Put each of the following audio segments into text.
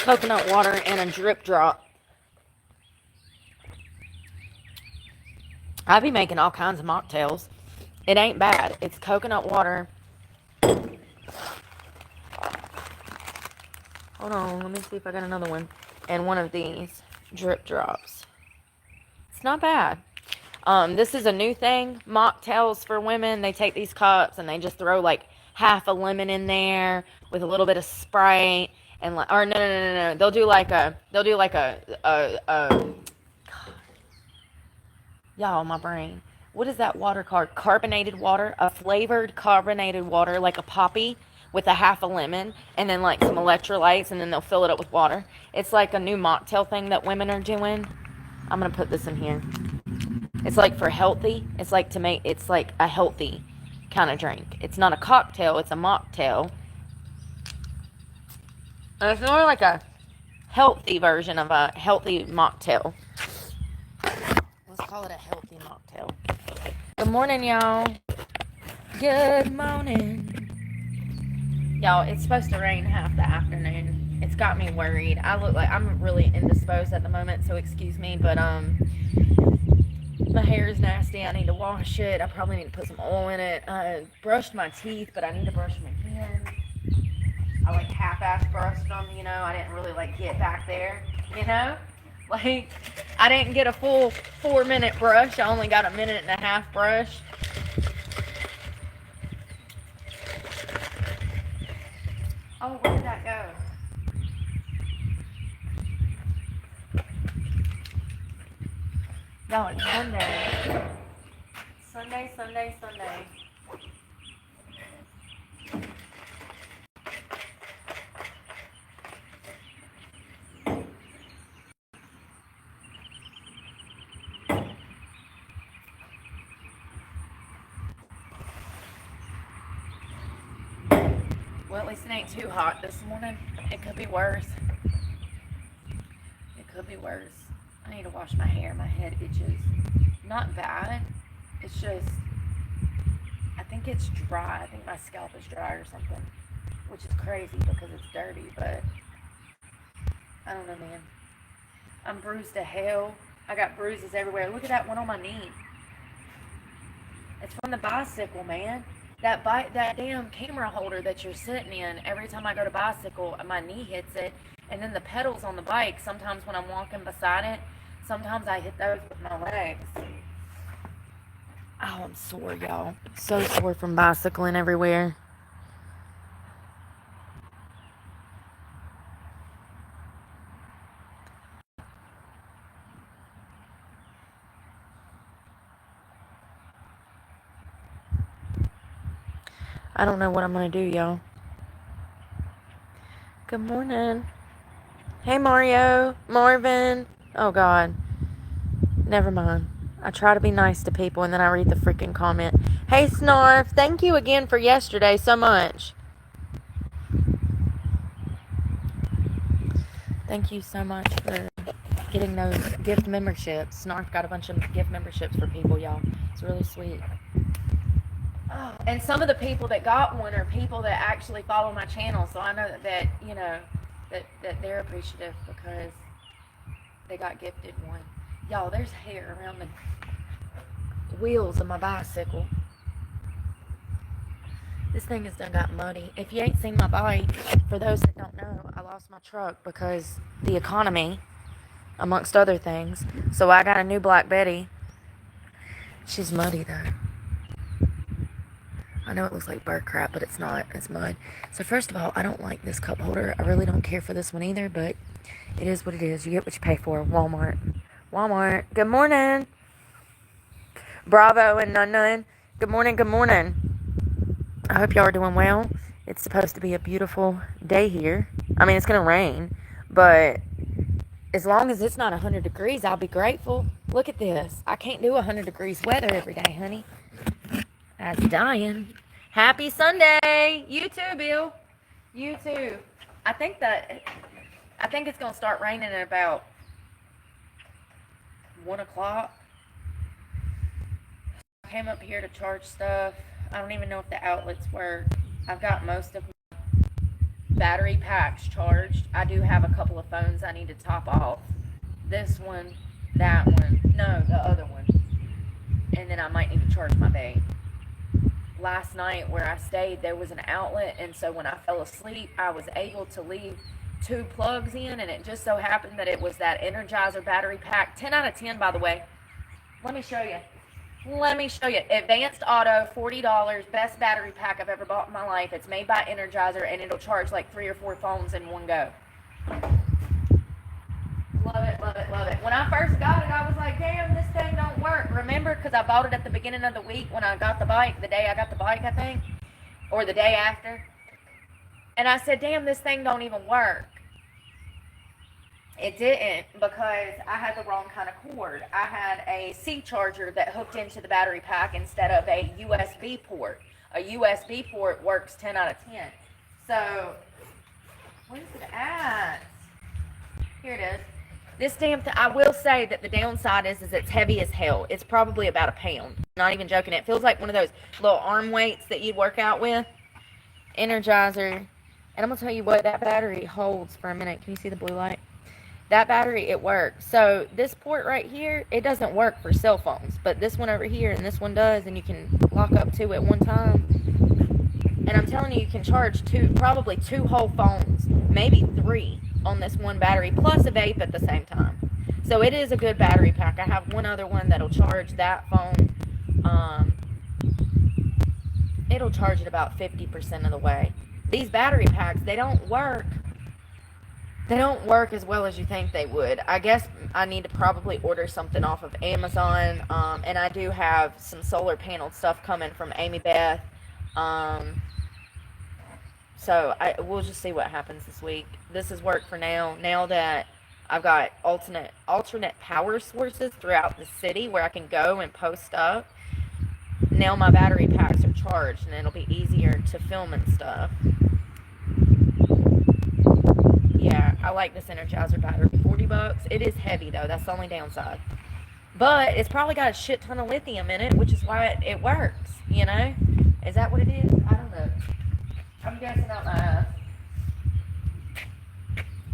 coconut water and a drip drop. I be making all kinds of mocktails. It ain't bad. It's coconut water. Hold on, let me see if I got another one. And one of these drip drops. It's not bad. This is a new thing. Mocktails for women. They take these cups and they just throw like half a lemon in there with a little bit of Sprite and like, or no. They'll do like a y'all, my brain. What is that water called? Carbonated water, a flavored carbonated water, like a poppy with a half a lemon, and then like some electrolytes, and then they'll fill it up with water. It's like a new mocktail thing that women are doing. I'm gonna put this in here. It's like for healthy. It's like it's like a healthy kind of drink. It's not a cocktail, it's a mocktail. And it's more like a healthy version of a healthy mocktail. Let's call it a healthy mocktail. Good morning, y'all. Good morning. Y'all, it's supposed to rain half the afternoon. It's got me worried. I look like I'm really indisposed at the moment, so excuse me, but my hair is nasty. I need to wash it. I probably need to put some oil in it. I brushed my teeth, but I need to brush them again. I like half-ass brushed them, you know. I didn't really like get back there, you know. Like, I didn't get a full 4-minute brush. I only got a minute and a half brush. Oh, where did that go? No, it's Sunday. Sunday. Well, at least it ain't too hot this morning. It could be worse. I need to wash my hair. My head itches. Not bad. It's just, I think it's dry. I think my scalp is dry or something. Which is crazy because it's dirty, but I don't know, man. I'm bruised to hell. I got bruises everywhere. Look at that one on my knee. It's from the bicycle, man. That damn camera holder that you're sitting in, every time I go to bicycle, my knee hits it. And then the pedals on the bike, sometimes when I'm walking beside it, sometimes I hit those with my legs. Oh, I'm sore, y'all. So sore from bicycling everywhere. I don't know what I'm going to do, y'all. Good morning. Hey, Mario. Marvin. Oh, God. Never mind. I try to be nice to people, and then I read the freaking comment. Hey, Snarf. Thank you again for yesterday so much. Thank you so much for getting those gift memberships. Snarf got a bunch of gift memberships for people, y'all. It's really sweet. Oh, and some of the people that got one are people that actually follow my channel, so I know that you know, that they're appreciative because they got gifted one. Y'all, there's hair around the wheels of my bicycle. This thing has done got muddy. If you ain't seen my bike, for those that don't know, I lost my truck because the economy, amongst other things. So I got a new Black Betty. She's muddy though. I know it looks like bird crap, but it's not. It's mud. So first of all, I don't like this cup holder. I really don't care for this one either, but it is what it is. You get what you pay for. Walmart. Good morning. Bravo and Nun. Good morning. I hope y'all are doing well. It's supposed to be a beautiful day here. I mean, it's going to rain, but as long as it's not 100 degrees, I'll be grateful. Look at this. I can't do 100 degrees weather every day, honey. That's dying. Happy Sunday. You too, Bill. You too. I think it's going to start raining at about 1 o'clock. I came up here to charge stuff. I don't even know if the outlets work. I've got most of battery packs charged. I do have a couple of phones I need to top off. This one, that one, no, the other one. And then I might need to charge my vape. Last night where I stayed, there was an outlet, and so when I fell asleep, I was able to leave 2 plugs in, and it just so happened that it was that Energizer battery pack. 10 out of 10, by the way. Let me show you. Advanced Auto, $40, best battery pack I've ever bought in my life. It's made by Energizer, and it'll charge like 3 or 4 phones in one go. Love it, love it, love it. When I first got it, I was like, damn, this thing don't work. Remember, because I bought it at the beginning of the week when I got the bike, the day I got the bike, I think, or the day after. And I said, damn, this thing don't even work. It didn't, because I had the wrong kind of cord. I had a C charger that hooked into the battery pack instead of a USB port. A USB port works 10 out of 10. So, where's it at? Here it is. This damn thing, I will say that the downside is it's heavy as hell. It's probably about a pound. Not even joking. It feels like one of those little arm weights that you work out with. Energizer. And I'm going to tell you what that battery holds for a minute. Can you see the blue light? That battery, it works. So this port right here, it doesn't work for cell phones. But this one over here and this one does. And you can lock up 2 at one time. And I'm telling you, you can charge probably 2 whole phones. Maybe 3. On this one battery, plus a vape at the same time. So it is a good battery pack. I have one other one that'll charge that phone. It'll charge it about 50% of the way. These battery packs, they don't work as well as you think they would. I guess I need to probably order something off of Amazon. And I do have some solar panel stuff coming from Amy Beth. So we'll just see what happens this week. This is work for now. Now that I've got alternate power sources throughout the city where I can go and post up, now my battery packs are charged and it'll be easier to film and stuff. Yeah, I like this Energizer battery. $40. It is heavy though. That's the only downside. But it's probably got a shit ton of lithium in it, which is why it works, you know? Is that what it is? I don't know. I'm guessing out my ass.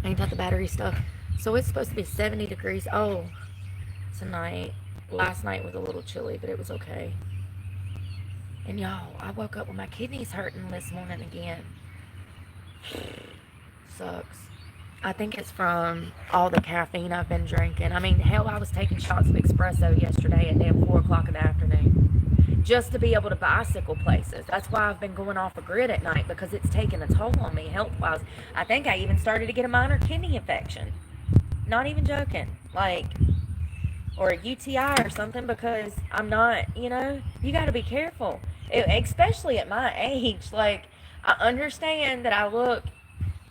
Ain't that the battery stuff? So it's supposed to be 70 degrees. Oh, tonight. Last night was a little chilly, but it was okay. And y'all, I woke up with my kidneys hurting this morning again. Sucks. I think it's from all the caffeine I've been drinking. I mean, hell, I was taking shots of espresso yesterday at damn 4 o'clock in the afternoon. Just to be able to bicycle places. That's why I've been going off a grid at night, because it's taking a toll on me health-wise. I think I even started to get a minor kidney infection. Not even joking. Like, or a UTI or something, because I'm not, you know, you got to be careful. Especially at my age. Like, I understand that I look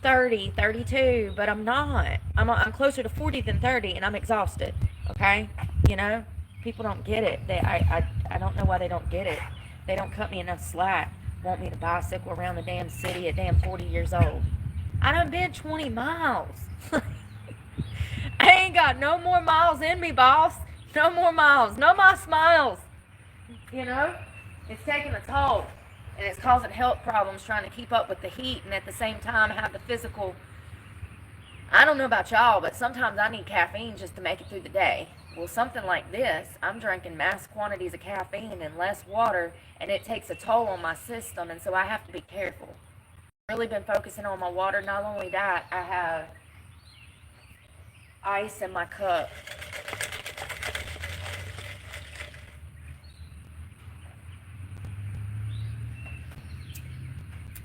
30, 32, but I'm not. I'm closer to 40 than 30, and I'm exhausted. Okay? You know? People don't get it. I don't know why they don't get it. They don't cut me enough slack. Want me to bicycle around the damn city at damn 40 years old. I done been 20 miles. I ain't got no more miles in me, boss. No more miles. No more smiles. You know? It's taking a toll. And it's causing health problems trying to keep up with the heat and at the same time have the physical. I don't know about y'all, but sometimes I need caffeine just to make it through the day. Well, something like this, I'm drinking mass quantities of caffeine and less water, and it takes a toll on my system, and so I have to be careful. I've really been focusing on my water. Not only that, I have ice in my cup.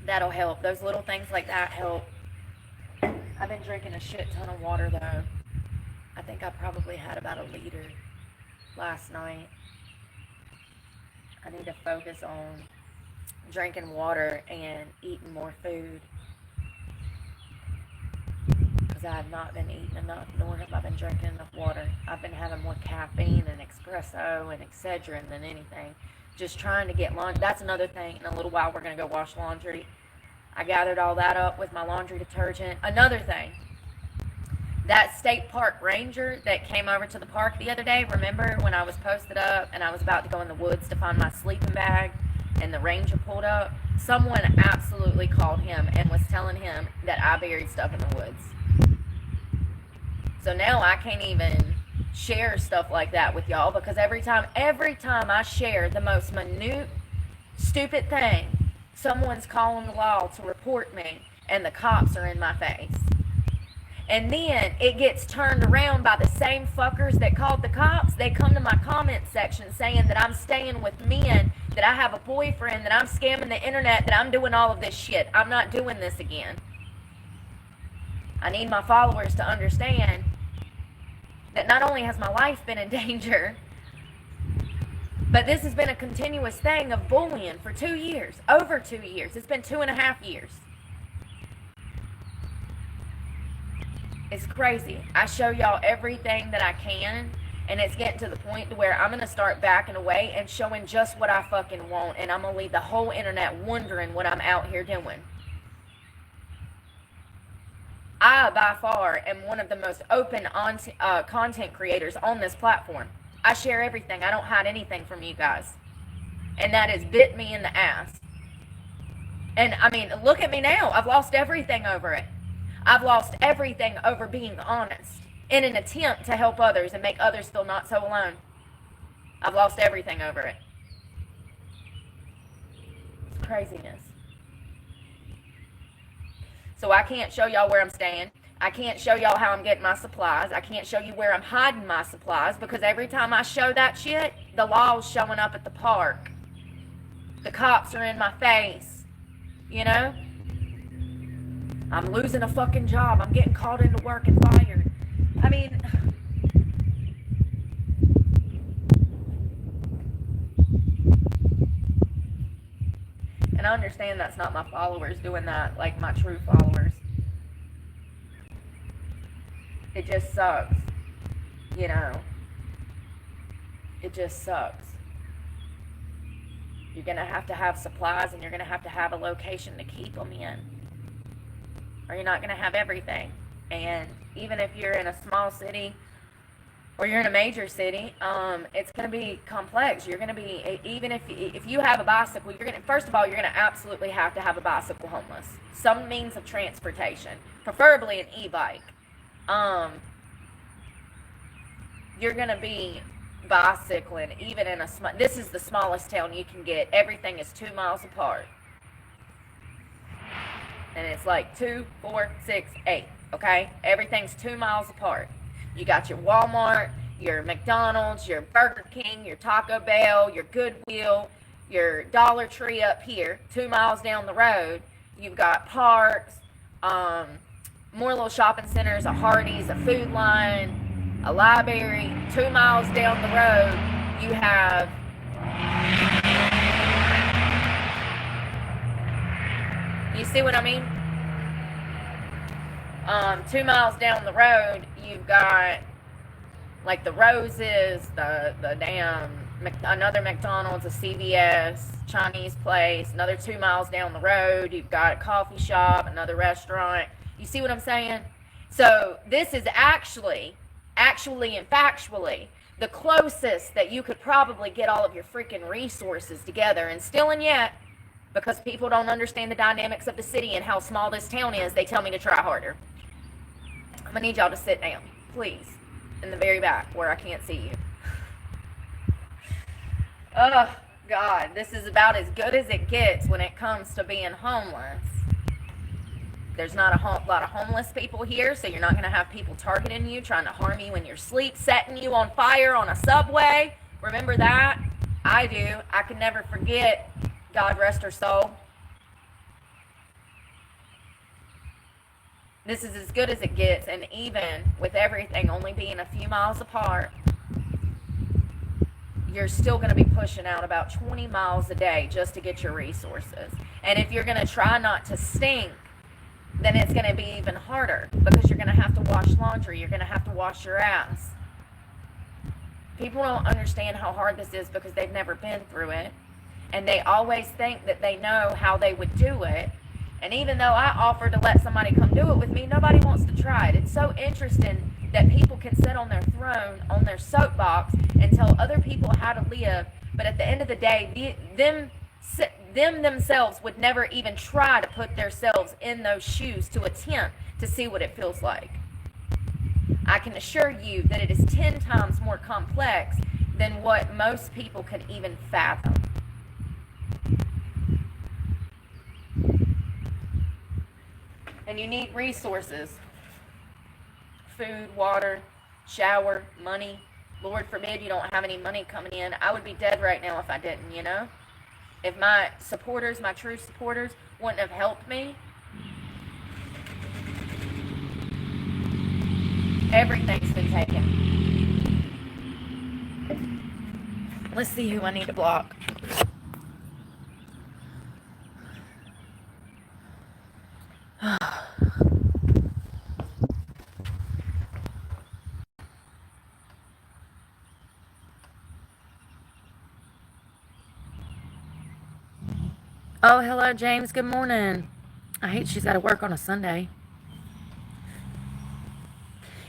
That'll help. Those little things like that help. I've been drinking a shit ton of water, though. I think I probably had about a liter last night. I need to focus on drinking water and eating more food, because I have not been eating enough, nor have I been drinking enough water. I've been having more caffeine and espresso and Excedrin than anything. Just trying to get laundry. That's another thing. In a little while, we're going to go wash laundry. I gathered all that up with my laundry detergent. Another thing. That state park ranger that came over to the park the other day, remember when I was posted up and I was about to go in the woods to find my sleeping bag and the ranger pulled up, someone absolutely called him and was telling him that I buried stuff in the woods. So now I can't even share stuff like that with y'all, because every time I share the most minute, stupid thing, someone's calling the law to report me, and the cops are in my face. And then it gets turned around by the same fuckers that called the cops. They come to my comment section saying that I'm staying with men, that I have a boyfriend, that I'm scamming the internet, that I'm doing all of this shit. I'm not doing this again. I need my followers to understand that not only has my life been in danger, but this has been a continuous thing of bullying for 2 years. Over 2 years. It's been 2.5 years. It's crazy. I show y'all everything that I can, and it's getting to the point to where I'm going to start backing away and showing just what I fucking want, and I'm going to leave the whole internet wondering what I'm out here doing. I, by far, am one of the most open content creators on this platform. I share everything. I don't hide anything from you guys. And that has bit me in the ass. And, I mean, look at me now. I've lost everything over it. I've lost everything over being honest in an attempt to help others and make others feel not so alone. I've lost everything over it. It's craziness. So I can't show y'all where I'm staying. I can't show y'all how I'm getting my supplies. I can't show you where I'm hiding my supplies, because every time I show that shit, the law's showing up at the park. The cops are in my face. You know? I'm losing a fucking job. I'm getting called into work and fired. I mean, and I understand that's not my followers doing that, like my true followers. It just sucks. You know. It just sucks. You're going to have supplies, and you're going to have a location to keep them in. Or you're not going to have everything. And even if you're in a small city or you're in a major city, it's going to be complex. You're going to be, even if you have a bicycle, you're going to, first of all, you're going to absolutely have to have a bicycle homeless. Some means of transportation, preferably an e-bike. You're going to be bicycling, even in this is the smallest town you can get. Everything is 2 miles apart. And it's like 2, 4, 6, 8, okay? Everything's 2 miles apart. You got your Walmart, your McDonald's, your Burger King, your Taco Bell, your Goodwill, your Dollar Tree up here. 2 miles down the road, you've got parks, more little shopping centers, a Hardee's, a Food Line, a library. 2 miles down the road, you have... You see what I mean? 2 miles down the road, you've got like the Roses, the damn, another McDonald's, a CVS, Chinese place. Another 2 miles down the road, you've got a coffee shop, another restaurant. You see what I'm saying? So this is actually and factually the closest that you could probably get all of your freaking resources together. And still and yet, because people don't understand the dynamics of the city and how small this town is, they tell me to try harder. I'm going to need y'all to sit down, please, in the very back where I can't see you. Oh, God, this is about as good as it gets when it comes to being homeless. There's not a lot of homeless people here, so you're not going to have people targeting you, trying to harm you in your sleep, setting you on fire on a subway. Remember that? I do. I can never forget. God rest her soul. This is as good as it gets, and even with everything only being a few miles apart, you're still going to be pushing out about 20 miles a day just to get your resources. And if you're going to try not to stink, then it's going to be even harder, because you're going to have to wash laundry, you're going to have to wash your ass. People don't understand how hard this is because they've never been through it. And they always think that they know how they would do it. And even though I offer to let somebody come do it with me, nobody wants to try it. It's so interesting that people can sit on their throne, on their soapbox, and tell other people how to live. But at the end of the day, them them themselves would never even try to put themselves in those shoes to attempt to see what it feels like. I can assure you that it is 10 times more complex than what most people could even fathom. And you need resources. Food, water, shower, money. Lord forbid you don't have any money coming in. I would be dead right now if I didn't, you know? If my supporters, my true supporters, wouldn't have helped me, everything's been taken. Let's see who I need to block. Oh, hello, James. Good morning. I hate she's got to work on a Sunday.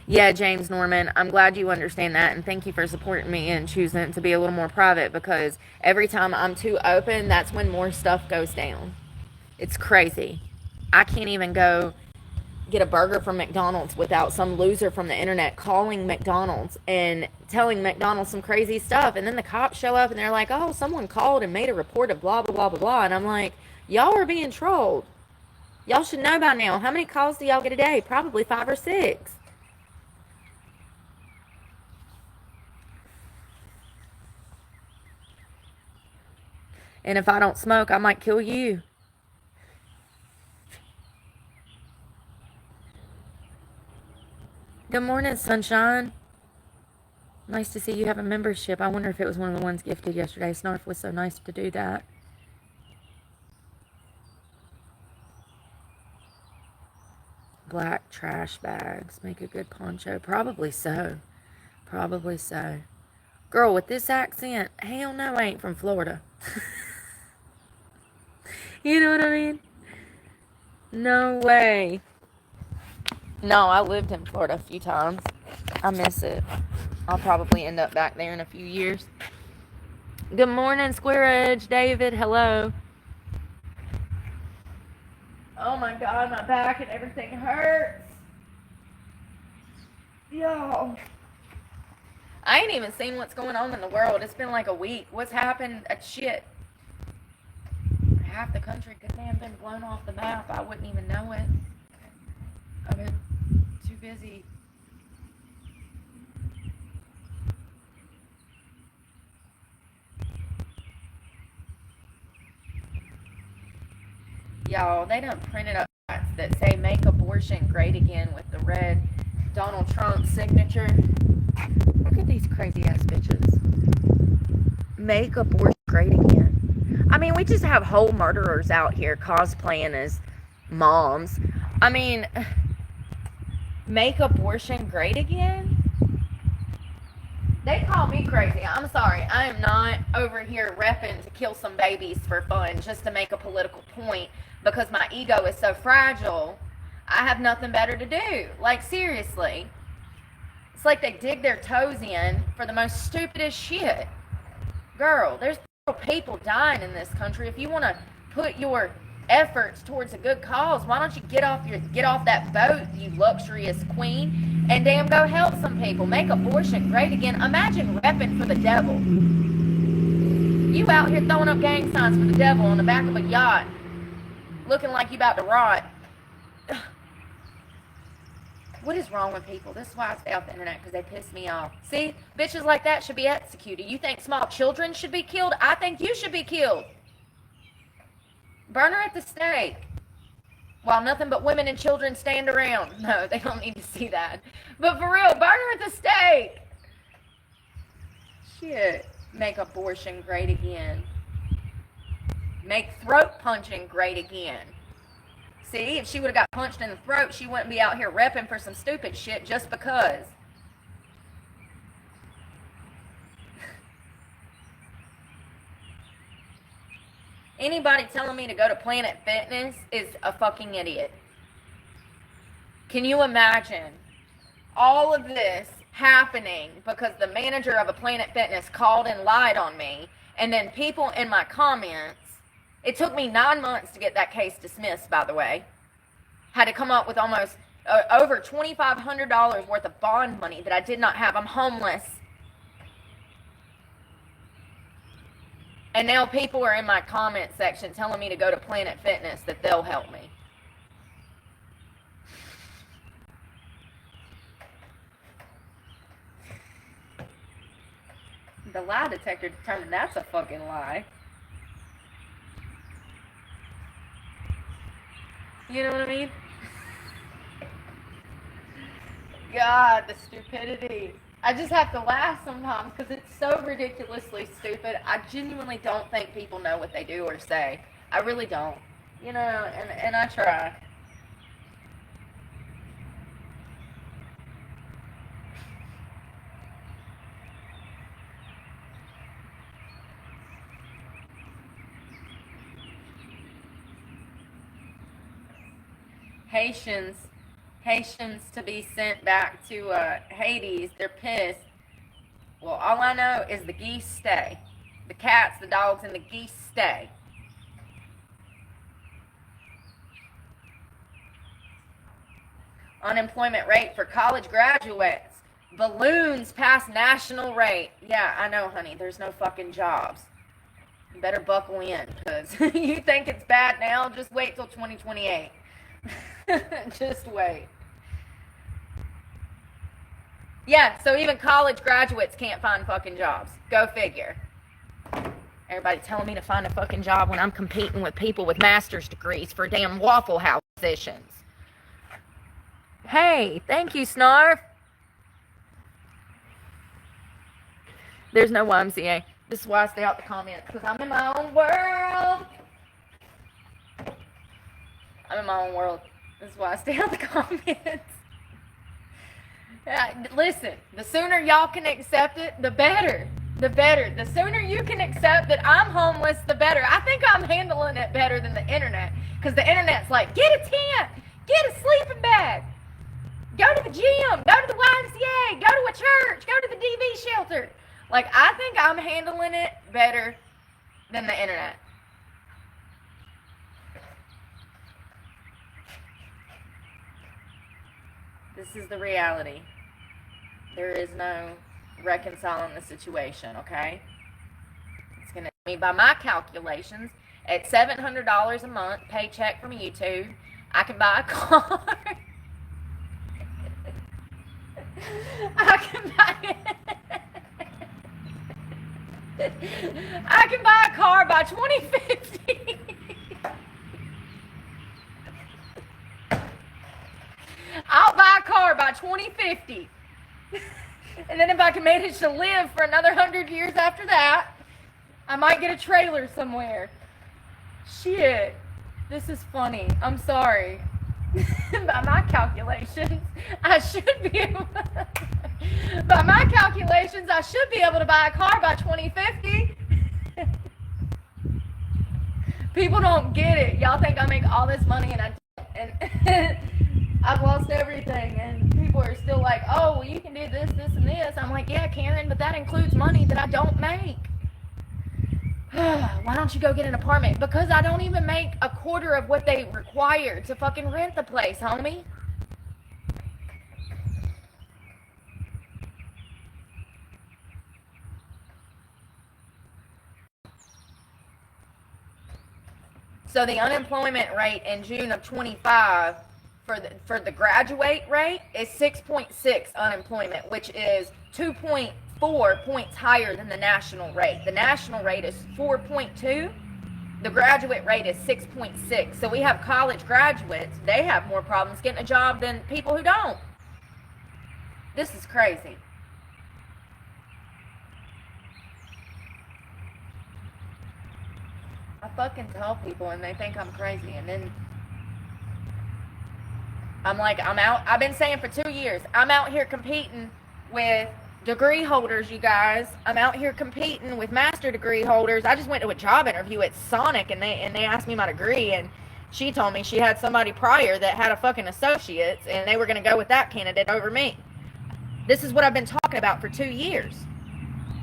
Yeah, James Norman, I'm glad you understand that, and thank you for supporting me and choosing to be a little more private, because every time I'm too open, that's when more stuff goes down. It's crazy. I can't even go get a burger from McDonald's without some loser from the internet calling McDonald's and telling McDonald's some crazy stuff, and then the cops show up and they're like, oh, someone called and made a report of blah, blah, blah, blah, blah, and I'm like, y'all are being trolled. Y'all should know by now. How many calls do y'all get a day? Probably 5 or 6. And if I don't smoke, I might kill you. Good morning, sunshine. Nice to see you have a membership. I wonder if it was one of the ones gifted yesterday. Snarf was so nice to do that. Black trash bags make a good poncho. Probably so. Probably so. Girl, with this accent, hell no, I ain't from Florida. You know what I mean? No way. No, I lived in Florida a few times. I miss it. I'll probably end up back there in a few years. Good morning, Square Edge. David, hello. Oh my God, my back and everything hurts. Yo. I ain't even seen what's going on in the world. It's been like a week. What's happened? Shit. Half the country could have been blown off the map. I wouldn't even know it. I've been too busy. Y'all, they done printed up that say make abortion great again with the red Donald Trump signature. Look at these crazy ass bitches. Make abortion great again. I mean, we just have whole murderers out here cosplaying as moms. I mean, make abortion great again? They call me crazy. I'm sorry. I am not over here repping to kill some babies for fun just to make a political point because my ego is so fragile. I have nothing better to do. Like, seriously. It's like they dig their toes in for the most stupidest shit. Girl, there's people dying in this country. If you want to put your efforts towards a good cause, why don't you get off that boat, you luxurious queen, and damn go help some people. Make abortion great again. Imagine repping for the devil. You out here throwing up gang signs for the devil on the back of a yacht, looking like you about to rot. What is wrong with people? This is why I stay off the internet, because they piss me off. See? Bitches like that should be executed. You think small children should be killed? I think you should be killed. Burn her at the stake. While nothing but women and children stand around. No, they don't need to see that. But for real, burn her at the stake. Shit. Make abortion great again. Make throat punching great again. See, if she would have got punched in the throat, she wouldn't be out here repping for some stupid shit just because. Anybody telling me to go to Planet Fitness is a fucking idiot. Can you imagine all of this happening because the manager of a Planet Fitness called and lied on me, and then people in my comments It took me 9 months to get that case dismissed, by the way. Had to come up with almost over $2,500 worth of bond money that I did not have. I'm homeless. And now people are in my comment section telling me to go to Planet Fitness, that they'll help me. The lie detector determined that's a fucking lie. You know what I mean? God, the stupidity. I just have to laugh sometimes because it's so ridiculously stupid. I genuinely don't think people know what they do or say. I really don't. You know, and I try. Haitians to be sent back to Hades. They're pissed. Well, all I know is the geese stay. The cats, the dogs, and the geese stay. Unemployment rate for college graduates balloons past national rate. Yeah, I know, honey. There's no fucking jobs. You better buckle in, because you think it's bad now, just wait till 2028. Just wait. Yeah, so even college graduates can't find fucking jobs. Go figure. Everybody telling me to find a fucking job when I'm competing with people with master's degrees for damn Waffle House positions. Hey, thank you, Snarf. There's no YMCA. This is why I stay out the comments, because I'm in my own world. I'm in my own world. This is why I stay out the comments. Listen, the sooner y'all can accept it, the better. The better. The sooner you can accept that I'm homeless, the better. I think I'm handling it better than the internet. Because the internet's like, get a tent, get a sleeping bag, go to the gym, go to the YMCA, go to a church, go to the DV shelter. Like, I think I'm handling it better than the internet. This is the reality. There is no reconciling the situation, okay? It's going to be, by my calculations, at $700 a month paycheck from YouTube, I can buy a car. I can buy a car by 2050. I'll buy a car by 2050. And then if I can manage to live for another 100 years after that, I might get a trailer somewhere. Shit. This is funny. I'm sorry. By my calculations, I should be able to, by my calculations, I should be able to buy a car by 2050. People don't get it. Y'all think I make all this money and I've lost everything, and people are still like, oh, well, you can do this, this, and this. I'm like, yeah, Karen, but that includes money that I don't make. Why don't you go get an apartment? Because I don't even make a quarter of what they require to fucking rent the place, homie. So the unemployment rate in June of 25 for the graduate rate is 6.6 unemployment, which is 2.4 points higher than the national rate. The national rate is 4.2. The graduate rate is 6.6. So we have college graduates. They have more problems getting a job than people who don't. This is crazy. I fucking tell people and they think I'm crazy, and then I'm like, I'm out. I've been saying for 2 years, I'm out here competing with degree holders, you guys. I'm out here competing with master degree holders. I just went to a job interview at Sonic, and they asked me my degree, and she told me she had somebody prior that had a fucking associate's, and they were going to go with that candidate over me. This is what I've been talking about for 2 years.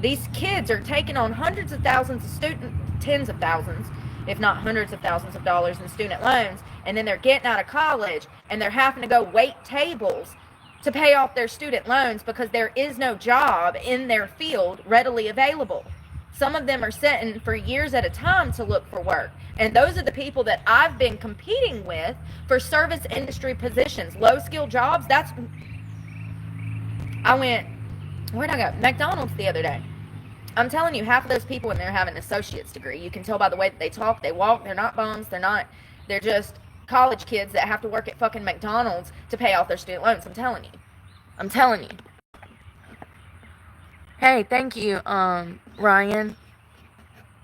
These kids are taking on hundreds of thousands of students, tens of thousands, if not hundreds of thousands of dollars in student loans, and then they're getting out of college and they're having to go wait tables to pay off their student loans because there is no job in their field readily available. Some of them are sitting for years at a time to look for work. And those are the people that I've been competing with for service industry positions, low-skilled jobs. I went, where'd I go? McDonald's the other day. I'm telling you, half of those people in there have an associate's degree. You can tell by the way that they talk, they walk. They're not bums. They're just college kids that have to work at fucking McDonald's to pay off their student loans. I'm telling you. Hey, thank you, Ryan.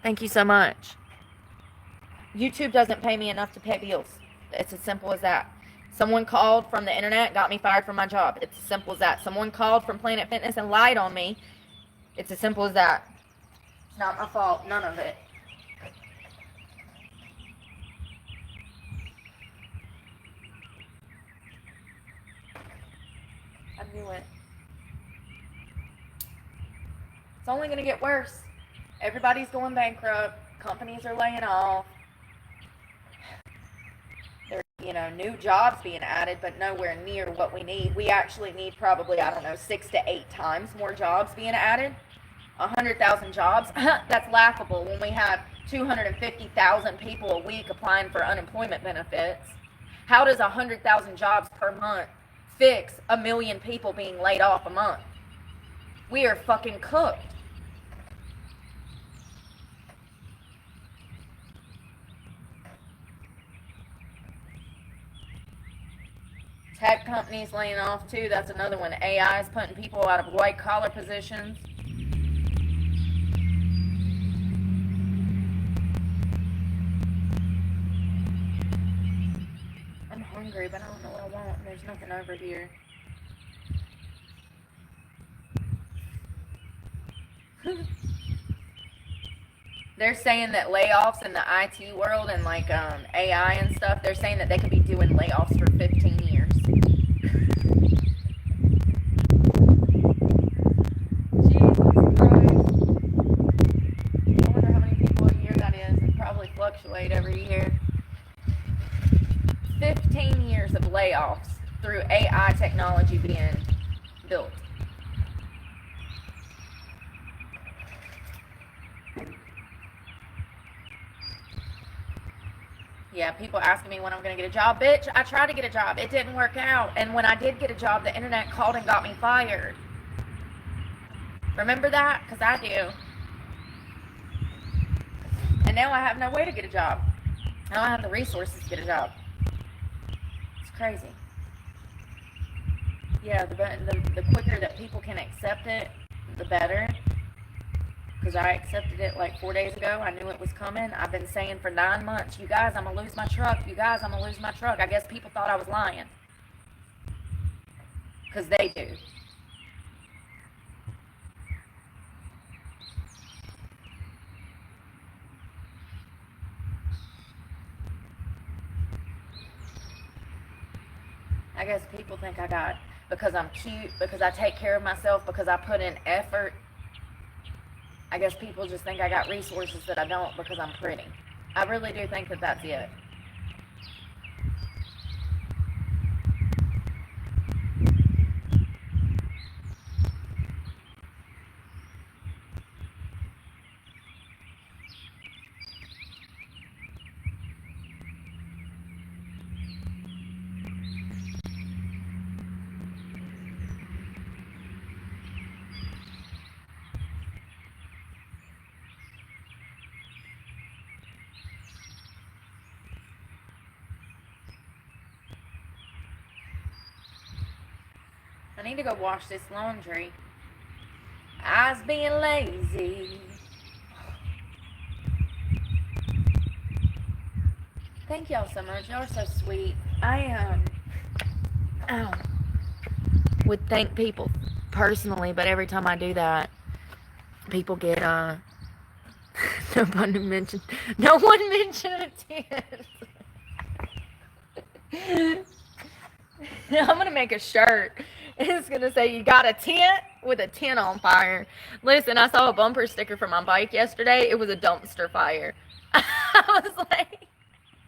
Thank you so much. YouTube doesn't pay me enough to pay bills. It's as simple as that. Someone called from the internet, got me fired from my job. It's as simple as that. Someone called from Planet Fitness and lied on me. It's as simple as that. It's not my fault. None of it. I knew it. It's only going to get worse. Everybody's going bankrupt. Companies are laying off. There's, new jobs being added, but nowhere near what we need. We actually need probably, 6 to 8 times more jobs being added. 100,000 jobs. That's laughable when we have 250,000 people a week applying for unemployment benefits. How does 100,000 jobs per month fix 1 million people being laid off a month? We are fucking cooked. Tech companies laying off too. That's another one. AI is putting people out of white collar positions. I'm hungry, but I don't know what I want. There's nothing over here. They're saying that layoffs in the IT world and AI and stuff, they're saying that they could be doing layoffs for 15 years. Jesus Christ. I wonder how many people a year that is. It probably fluctuate every year. 15 years of layoffs through AI technology being built. Yeah, people asking me when I'm going to get a job. Bitch, I tried to get a job. It didn't work out. And when I did get a job, the internet called and got me fired. Remember that? Because I do. And now I have no way to get a job. I don't have the resources to get a job. It's crazy. Yeah, the quicker that people can accept it, the better. Because I accepted it 4 days ago. I knew it was coming. I've been saying for 9 months, you guys, I'm going to lose my truck. You guys, I'm going to lose my truck. I guess people thought I was lying. Because they do. I guess people think I got, because I'm cute, because I take care of myself, because I put in effort. I guess people just think I got resources that I don't because I'm pretty. I really do think that that's it. I need to go wash this laundry. I was being lazy. Thank y'all so much. Y'all are so sweet. I would thank people personally, but every time I do that, people get no one mentioned a tent. I'm gonna make a shirt. It's gonna say, you got a tent with a tent on fire. Listen, I saw a bumper sticker for my bike yesterday. It was a dumpster fire. I was like,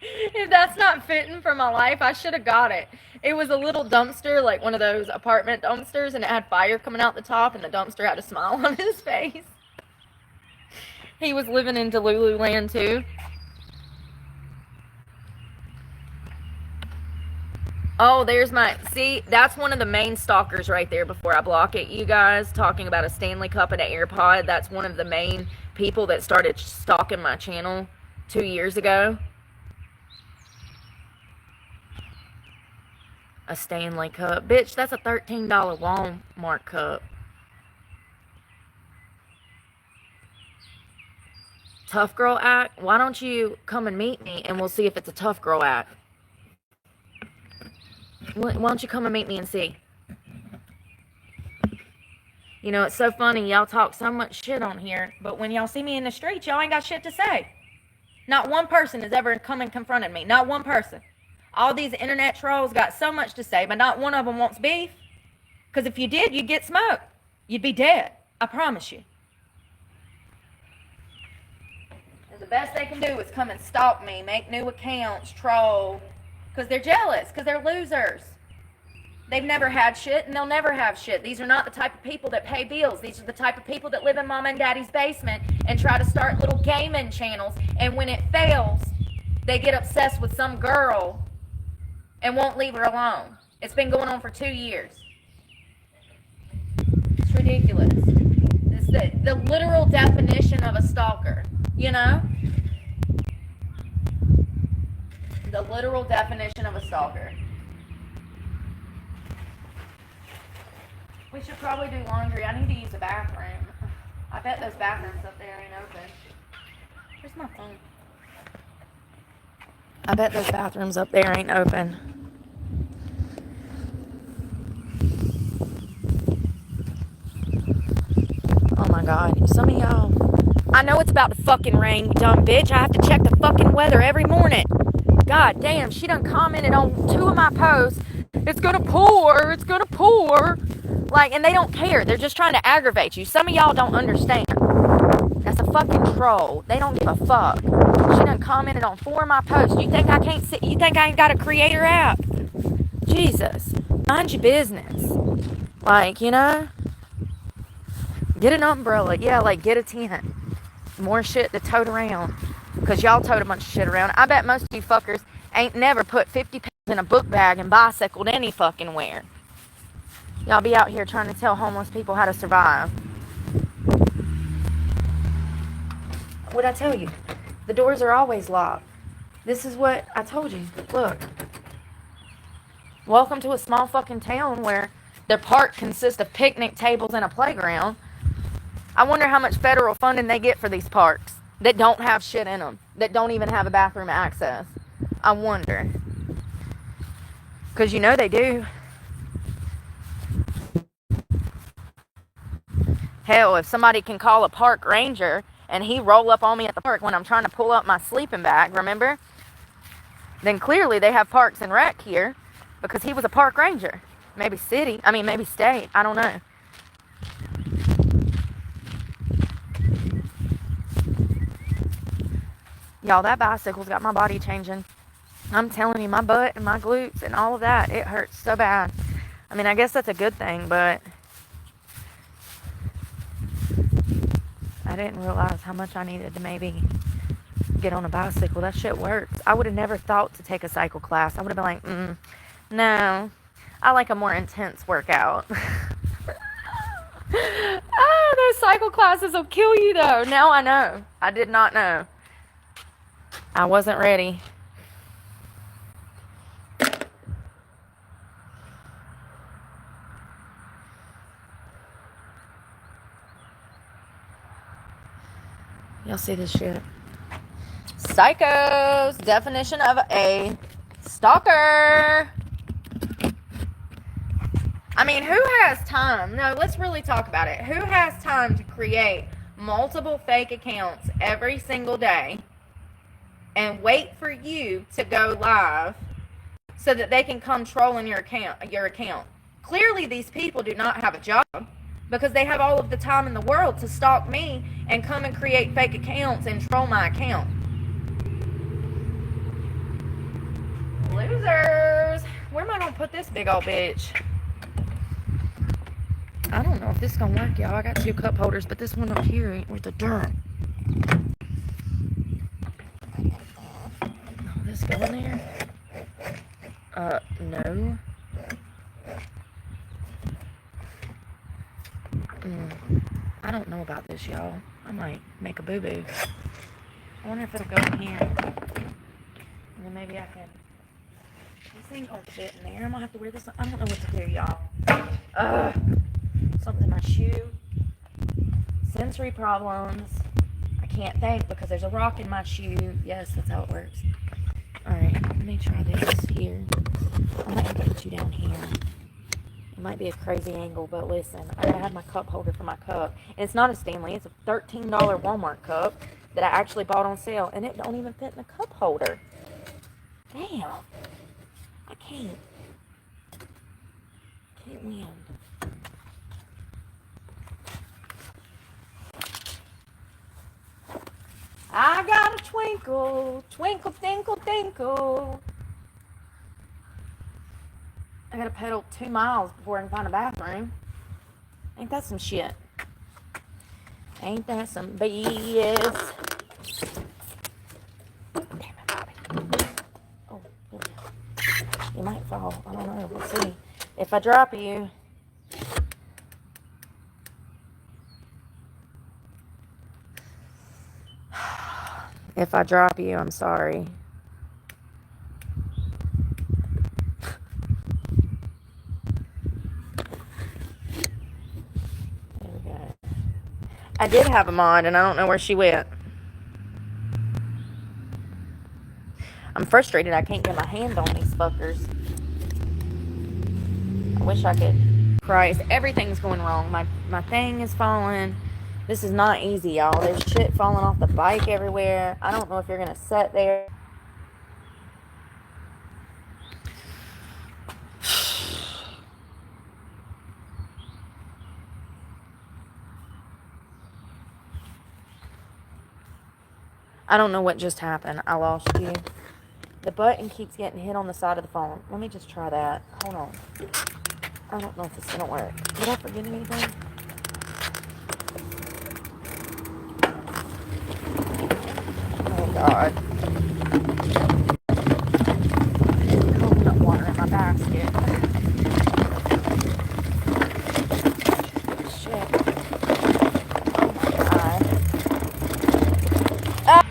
if that's not fitting for my life, I should have got it. It was a little dumpster, like one of those apartment dumpsters, and it had fire coming out the top, and the dumpster had a smile on his face. He was living in Delulu land too. Oh, there's my, see, that's one of the main stalkers right there before I block it, you guys, talking about a Stanley Cup and an AirPod. That's one of the main people that started stalking my channel 2 years ago. A Stanley Cup. Bitch, that's a $13 Walmart cup. Tough girl act? Why don't you come and meet me and we'll see if it's a tough girl act? Why don't you come and meet me and see? You know, it's so funny. Y'all talk so much shit on here, but when y'all see me in the streets, y'all ain't got shit to say. Not one person has ever come and confronted me. Not one person. All these internet trolls got so much to say, but not one of them wants beef. Because if you did, you'd get smoked. You'd be dead. I promise you. And the best they can do is come and stalk me, make new accounts, troll. Because they're jealous, because they're losers. They've never had shit, and they'll never have shit. These are not the type of people that pay bills. These are the type of people that live in mom and daddy's basement and try to start little gaming channels. And when it fails, they get obsessed with some girl and won't leave her alone. It's been going on for 2 years. It's ridiculous. It's the literal definition of a stalker, you know? The literal definition of a stalker. We should probably do laundry. I need to use a bathroom. I bet those bathrooms up there ain't open. Where's my phone? I bet those bathrooms up there ain't open. Oh my God. Some of y'all. I know it's about to fucking rain, you dumb bitch. I have to check the fucking weather every morning. God damn, she done commented on 2 of my posts. It's gonna pour, it's gonna pour. Like, and they don't care. They're just trying to aggravate you. Some of y'all don't understand. That's a fucking troll. They don't give a fuck. She done commented on 4 of my posts. You think I can't see? You think I ain't got a creator app? Jesus. Mind your business. Like, you know? Get an umbrella. Yeah, like, get a tent. More shit to tote around. Because y'all tote a bunch of shit around. I bet most of you fuckers ain't never put 50 pounds in a book bag and bicycled any fucking where. Y'all be out here trying to tell homeless people how to survive. What'd I tell you? The doors are always locked. This is what I told you. Look. Welcome to a small fucking town where their park consists of picnic tables and a playground. I wonder how much federal funding they get for these parks that don't have shit in them, that don't even have a bathroom access. I wonder. Because you know they do. Hell, if somebody can call a park ranger and he roll up on me at the park when I'm trying to pull up my sleeping bag, remember? Then clearly they have parks and rec here because he was a park ranger. Maybe maybe state. I don't know. Y'all, that bicycle's got my body changing. I'm telling you, my butt and my glutes and all of that, it hurts so bad. I mean, I guess that's a good thing, but I didn't realize how much I needed to maybe get on a bicycle. That shit works. I would have never thought to take a cycle class. I would have been like, no. I like a more intense workout. Those cycle classes will kill you, though. Now I know. I did not know. I wasn't ready. Y'all see this shit? Psychos. Definition of a stalker. I mean, who has time? No, let's really talk about it. Who has time to create multiple fake accounts every single day and wait for you to go live so that they can come trolling your account? Clearly, these people do not have a job because they have all of the time in the world to stalk me and come and create fake accounts and troll my account. Losers. Where am I going to put this big old bitch? I don't know if this is going to work, y'all. I got 2 cup holders, but this one up here ain't worth a darn. Will this go in there? No. I don't know about this, y'all. I might make a boo-boo. I wonder if it'll go in here. And then maybe I can... This ain't gonna fit in there. I'm gonna have to wear this. I don't know what to do, y'all. Something's in my shoe. Sensory problems. I can't think because there's a rock in my shoe. Yes, that's how it works. Alright, let me try this here. I might have to put you down here. It might be a crazy angle, but listen, I gotta have my cup holder for my cup. And it's not a Stanley, it's a $13 Walmart cup that I actually bought on sale, and it don't even fit in the cup holder. Damn. I can't win. I got a twinkle, twinkle, tinkle, tinkle. I gotta pedal 2 miles before I can find a bathroom. Ain't that some shit? Ain't that some BS? Damn it, Bobby. Oh, you might fall. I don't know. We'll see. If I drop you... If I drop you, I'm sorry. There we go. I did have a mod, and I don't know where she went. I'm frustrated I can't get my hand on these fuckers. I wish I could. Christ, everything's going wrong. My thing is falling. This is not easy, y'all. There's shit falling off the bike everywhere. I don't know if you're going to sit there. I don't know what just happened. I lost you. The button keeps getting hit on the side of the phone. Let me just try that. Hold on. I don't know if it's going to work. Did I forget anything? Oh, God. Coconut water in my basket. Shit. Oh, my God.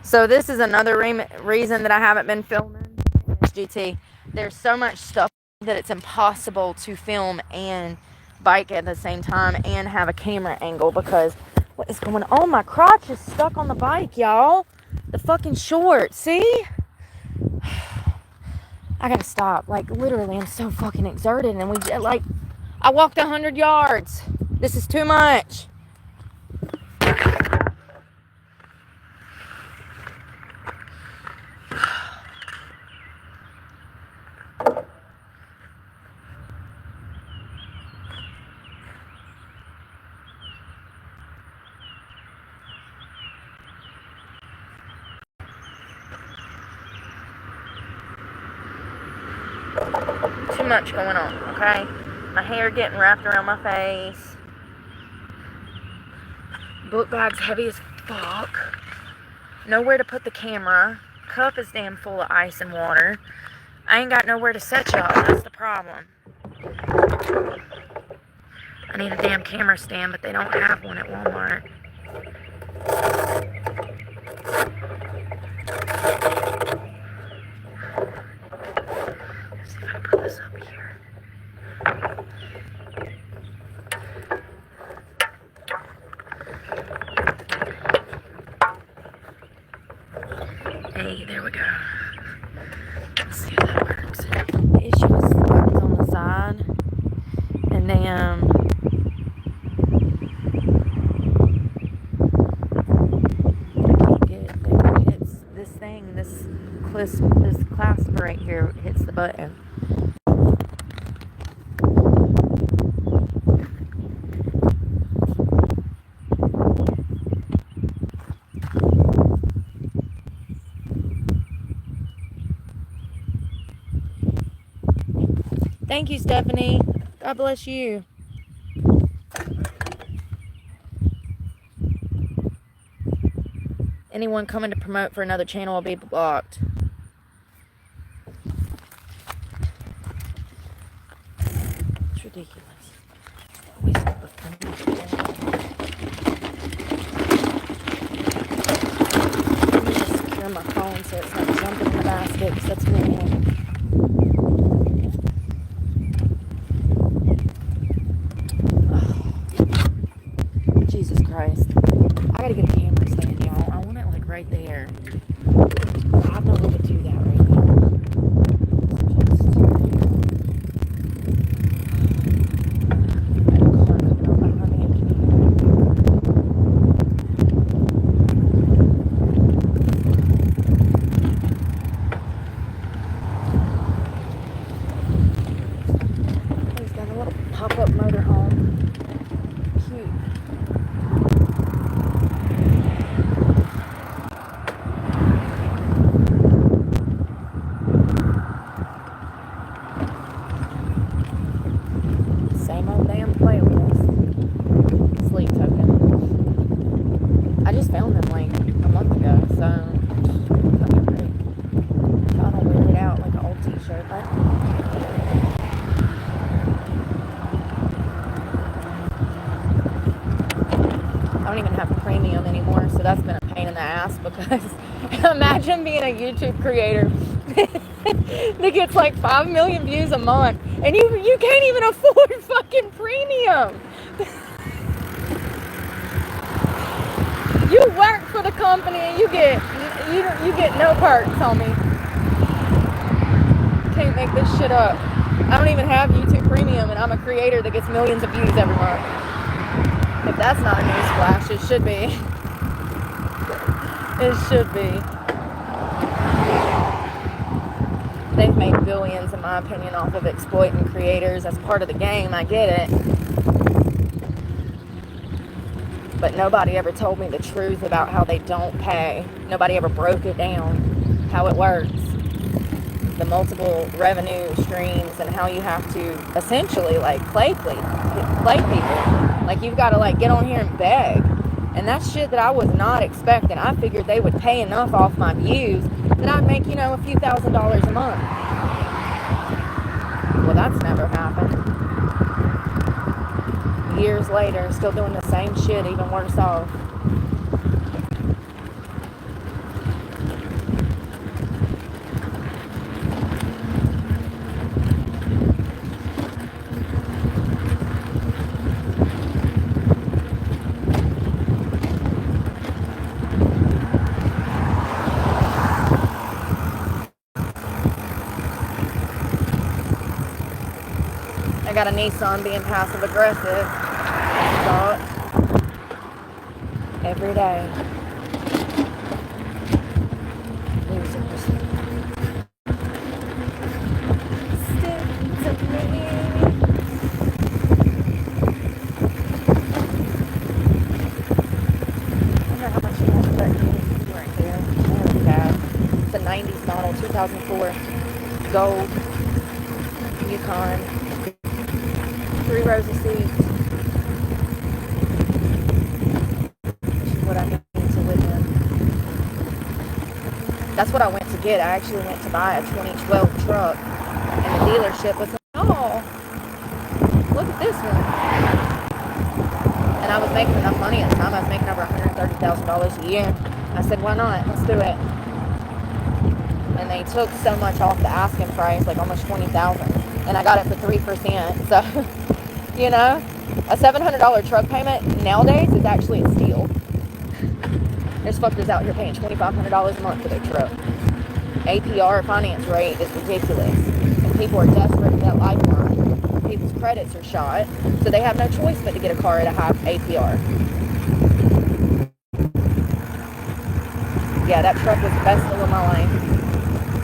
So this is another reason that I haven't been filming GT. There's so much stuff that it's impossible to film and bike at the same time and have a camera angle because what is going on? My crotch is stuck on the bike, y'all. The fucking short. See? I gotta stop. Like, literally, I'm so fucking exerted. And I walked 100 yards. This is too much. Too much going on, okay? My hair getting wrapped around my face. Book bag's heavy as fuck. Nowhere to put the camera. Cup is damn full of ice and water. I ain't got nowhere to set y'all. That's the problem. I need a damn camera stand, but they don't have one at Walmart. Let's see if I can put this up here. Hey, there we go. Let's see if that works. The issue is the buttons on the side. And then this clasp right here hits the button. Thank you, Stephanie. God bless you. Anyone coming to promote for another channel will be blocked. It's ridiculous. Always the funniest thing. Let me just secure my phone so it's not jumping in the basket, because that's really annoying. Oh, Jesus Christ. I gotta get a camera stand, y'all. I want it like right there. I have no way to do that right now. He's got a little pop-up motorhome. Cute. Same old damn playlist. Sleep token. I just found them like a month ago, so fucking great. Thought I'd wear it out like an old t-shirt, but I don't even have premium anymore, so that's been a pain in the ass, because imagine being a YouTube creator that gets like 5 million views a month, and you can't even afford fucking premium. You work for the company and you get no perks, homie. Can't make this shit up. I don't even have YouTube Premium, and I'm a creator that gets millions of views every month. If that's not a newsflash, it should be. It should be. They've made billions, in my opinion, off of exploiting creators. That's part of the game. I get it. But nobody ever told me the truth about how they don't pay. Nobody ever broke it down, how it works. The multiple revenue streams and how you have to essentially like play people. Like you've got to like get on here and beg. And that's shit that I was not expecting. I figured they would pay enough off my views that I'd make, a few $1,000s a month. Well, that's never happened. Years later, still doing the same shit, even worse off. I got a Nissan being passive aggressive. Thought every day. Losers. Stick to me. I wonder how much you want for that unit right there. That was bad. It's a 90s model, 2004. Gold. Yukon. 3 rows of seats. What I need to live in. That's what I went to get. I actually went to buy a 2012 truck, and the dealership was like, oh, look at this one. And I was making enough money at the time. I was making over $130,000 a year. I said, why not? Let's do it. And they took so much off the asking price, like almost $20,000, and I got it for 3%. So, a $700 truck payment nowadays is actually a steal. There's fuckers out here paying $2,500 a month for their truck. APR finance rate is ridiculous. And people are desperate for that lifeline. People's credits are shot, so they have no choice but to get a car at a high APR. Yeah, that truck was the best deal of my life.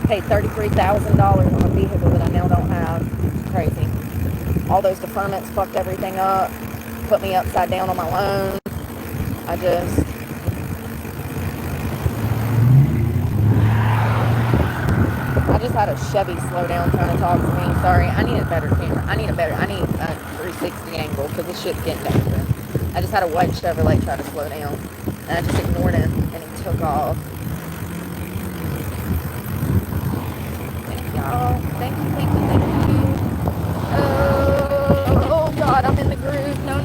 Paid $33,000 on a vehicle that I now don't have. It's crazy. All those deferments fucked everything up. Put me upside down on my loan. I just had a Chevy slow down trying to talk to me. Sorry, I need a better camera. I need a 360 angle because this shit's getting dangerous. I just had a white Chevrolet try to slow down. And I just ignored him and he took off. Thank y'all. Thank you. Oh God, I'm in the groove. No.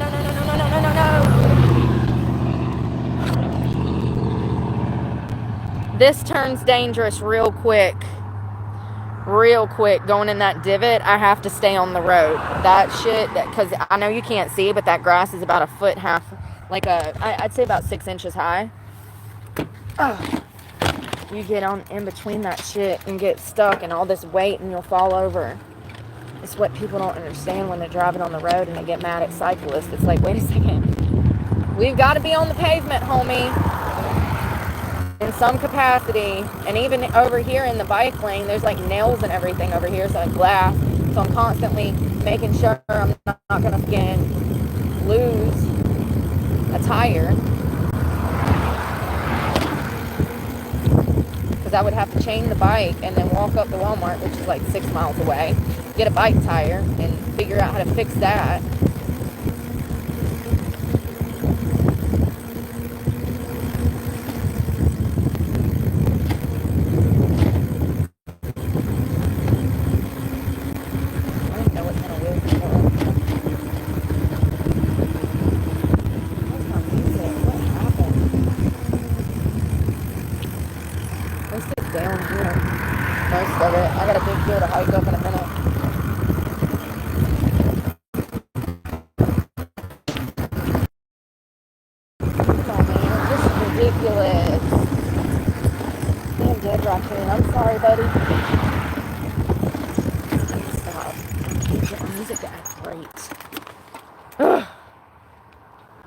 This turns dangerous real quick. Going in that divot. I have to stay on the road. That shit, because I know you can't see, but that grass is about a foot and a half, I'd say about 6 inches high. Oh, you get on in between that shit and get stuck and all this weight and you'll fall over. It's what people don't understand when they're driving on the road and they get mad at cyclists. It's like, wait a second. We've got to be on the pavement, homie. In some capacity. And even over here in the bike lane, there's like nails and everything over here, so like glass. So I'm constantly making sure I'm not going to lose a tire. Because I would have to chain the bike and then walk up to Walmart, which is like 6 miles away, get a bike tire and figure out how to fix that.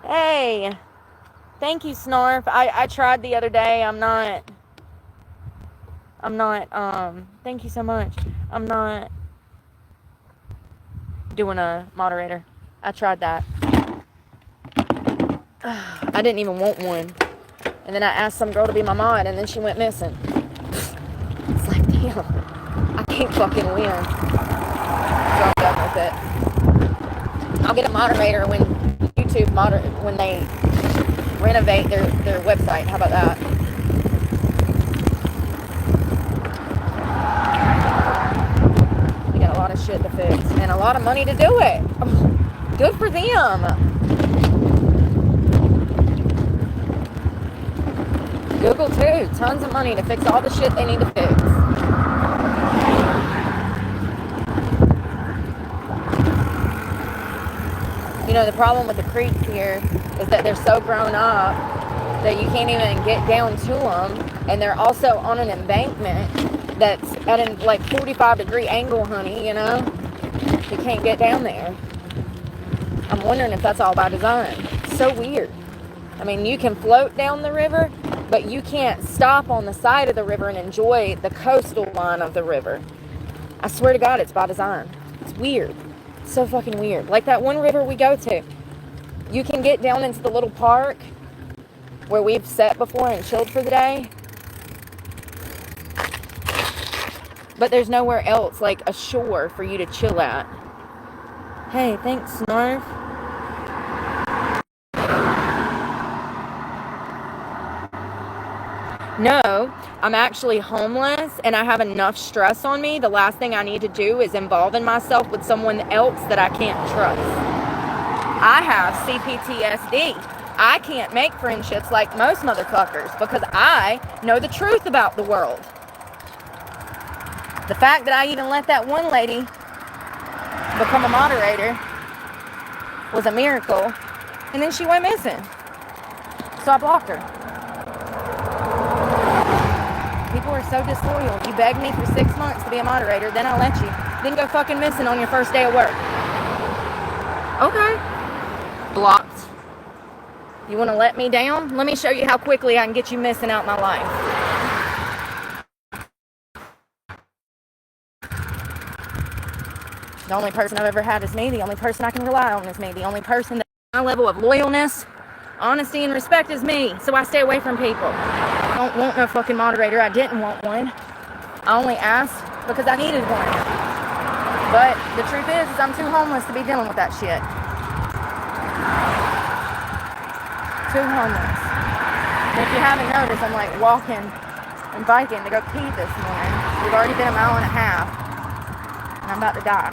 Hey, thank you, Snarf. I tried the other day. I'm not, thank you so much. I'm not doing a moderator. I tried that. I didn't even want one. And then I asked some girl to be my mod, and then she went missing. It's like, damn, I can't fucking win. So I'm done with it. I'll get a moderator when YouTube when they renovate their website. How about that? They got a lot of shit to fix and a lot of money to do it. Good for them. Google too. Tons of money to fix all the shit they need to fix. You know, the problem with the creeks here is that they're so grown up that you can't even get down to them. And they're also on an embankment that's at a 45-degree angle, honey, you know? You can't get down there. I'm wondering if that's all by design. It's so weird. I mean, you can float down the river, but you can't stop on the side of the river and enjoy the coastal line of the river. I swear to God, it's by design. It's weird. It's so fucking weird. Like that one river we go to. You can get down into the little park where we've sat before and chilled for the day. But there's nowhere else, like a shore, for you to chill at. Hey, thanks, Snarf. No, I'm actually homeless and I have enough stress on me. The last thing I need to do is involving myself with someone else that I can't trust. I have CPTSD. I can't make friendships like most motherfuckers because I know the truth about the world. The fact that I even let that one lady become a moderator was a miracle. And then she went missing. So I blocked her. People are so disloyal. You begged me for 6 months to be a moderator, then I'll let you. Then go fucking missing on your first day of work. Okay. Blocked. You want to let me down? Let me show you how quickly I can get you missing out my life. The only person I've ever had is me. The only person I can rely on is me. The only person that my level of loyalness, honesty, and respect is me. So I stay away from people. I don't want no fucking moderator. I didn't want one. I only asked because I needed one. But the truth is I'm too homeless to be dealing with that shit. Too homeless. And if you haven't noticed, I'm like walking and biking to go pee this morning. We've already been a mile and a half, and I'm about to die.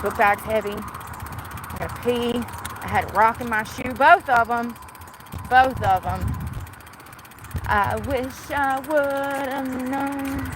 Book bag's heavy. I gotta pee. I had a rock in my shoe. Both of them. I wish I would have known.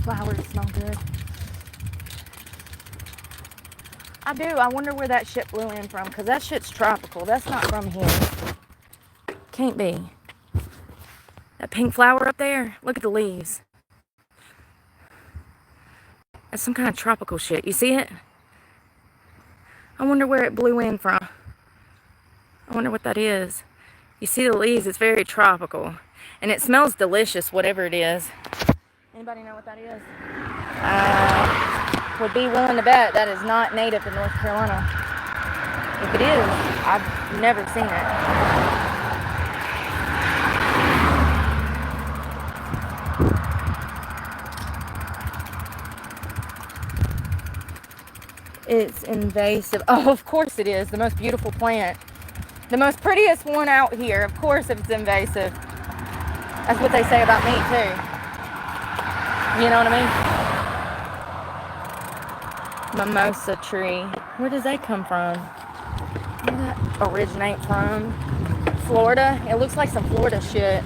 Flowers smell good. I do. I wonder where that shit blew in from, because that shit's tropical. That's not from here. Can't be. That pink flower up there, look at the leaves. That's some kind of tropical shit. You see it? I wonder where it blew in from. I wonder what that is. You see the leaves? It's very tropical. And it smells delicious, whatever it is. Anybody know what that is? Would be willing to bet that is not native to North Carolina. If it is, I've never seen it. It's invasive. Oh, of course it is. The most beautiful plant. The most prettiest one out here. Of course it's invasive. That's what they say about me too. You know what I mean? Mimosa tree. Where does that come from? Where does that originate from? Florida? It looks like some Florida shit.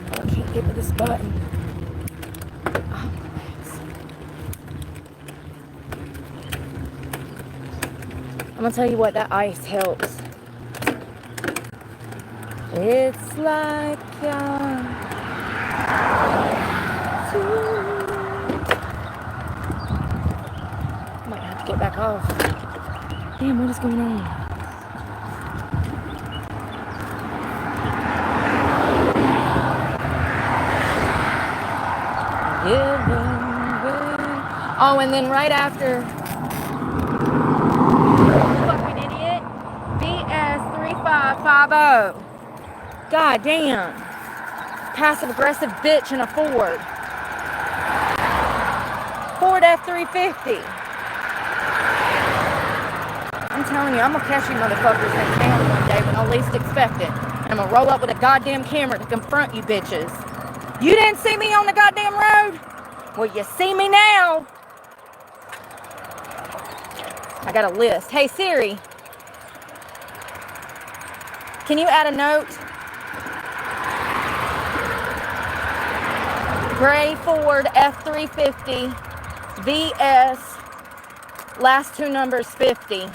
Oh, I can't get to this button. Oh, I'm gonna tell you what, that ice helps. It's like might have to get back off. Damn, what is going on? Oh, and then right after, fucking idiot, BS3550. God damn. Passive aggressive bitch in a Ford. Ford F-350. I'm telling you, I'm gonna catch you motherfuckers in town one day when I least expect it. And I'm gonna roll up with a goddamn camera to confront you bitches. You didn't see me on the goddamn road? Well, you see me now. I got a list. Hey Siri, can you add a note? Gray Ford F-350 VS, last two numbers 50.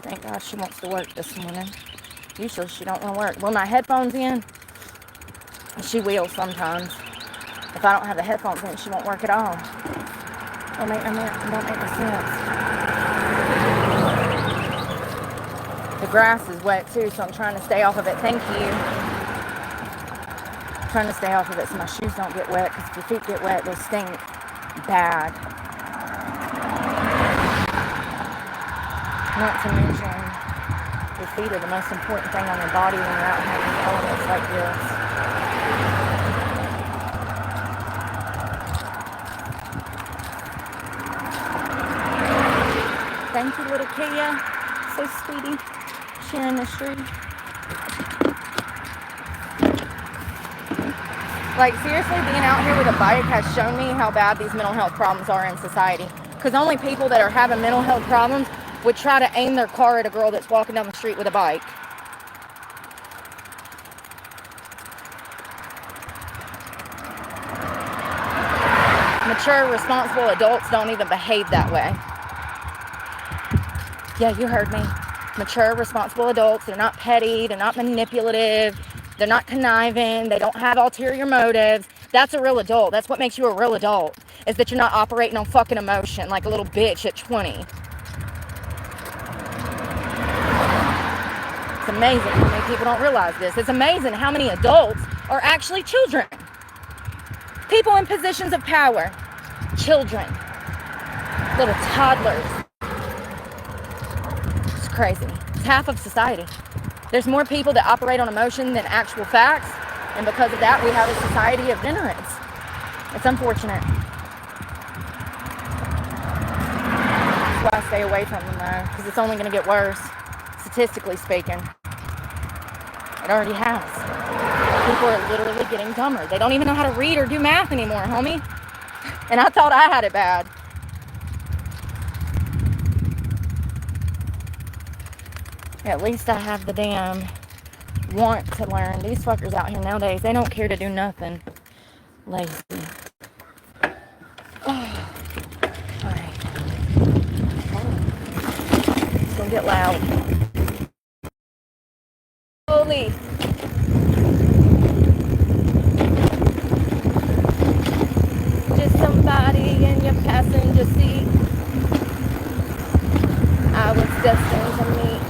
Thank God she wants to work this morning. Usually she don't want to work. With my headphones in, she will sometimes. If I don't have the headphones in, she won't work at all. Don't make no sense. The grass is wet too, so I'm trying to stay off of it. Thank you. I'm trying to stay off of it so my shoes don't get wet, because if your feet get wet, they stink bad. Not to mention, your feet are the most important thing on your body when you're out having elements like this. Thank you, little Kia. So sweetie. Sharing the street. Like, seriously, being out here with a bike has shown me how bad these mental health problems are in society. Because only people that are having mental health problems would try to aim their car at a girl that's walking down the street with a bike. mature, responsible adults don't even behave that way. Yeah, you heard me. Mature, responsible adults, they're not petty, they're not manipulative, they're not conniving, they don't have ulterior motives. That's a real adult. That's what makes you a real adult, is that you're not operating on fucking emotion like a little bitch at 20. It's amazing how many people don't realize this. It's amazing how many adults are actually children. People in positions of power. Children. Little toddlers. It's crazy. It's half of society. There's more people that operate on emotion than actual facts, and because of that, we have a society of ignorance. It's unfortunate. That's why I stay away from them, though, because it's only going to get worse, statistically speaking. It already has. People are literally getting dumber. They don't even know how to read or do math anymore, homie. And I thought I had it bad. At least I have the damn want to learn. These fuckers out here nowadays, they don't care to do nothing. Lazy. Oh. Alright. It's gonna get loud. Slowly. Just somebody in your passenger seat. I was destined to meet.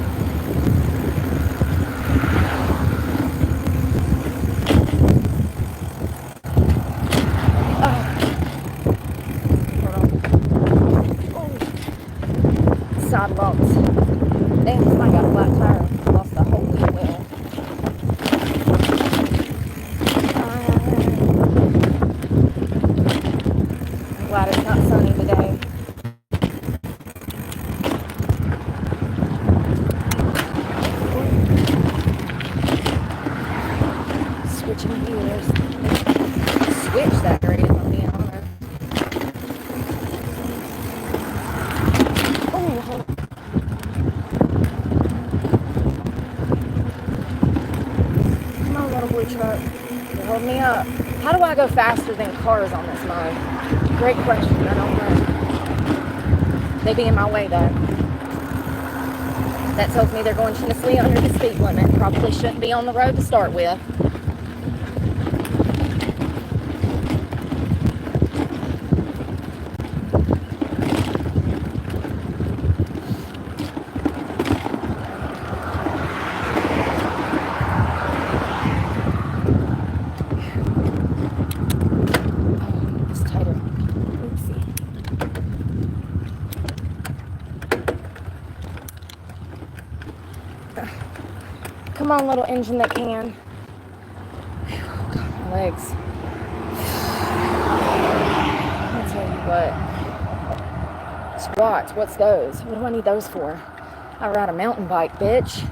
Side bumps. Damn, somebody got a flat tire. Lost the whole wheel well. I'm glad it's not sunny today. Switching gears. Switch that great, if I'm being honest. Truck. You hold me up. How do I go faster than cars on this mud? Great question. I don't know. They be in my way though. That tells me they're going shinnessly under the speed limit. Probably shouldn't be on the road to start with. Come on, little engine that can. God, my legs. I'll tell you what. Squats, what's those? What do I need those for? I ride a mountain bike, bitch.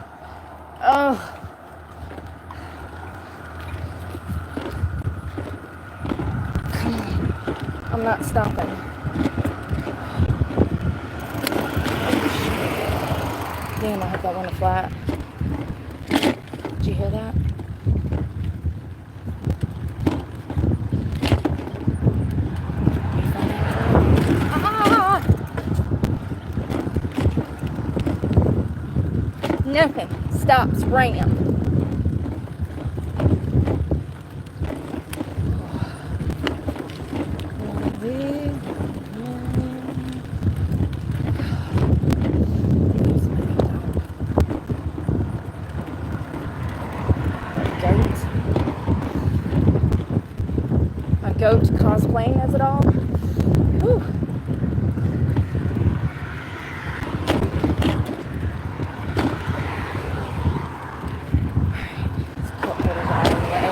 Oh. Come on. I'm not stopping. Damn, I hope that went flat. Did you hear that? Ah! Nothing. Stop spraying. Goat cosplaying as it all. Whew. Let's put it out of the way.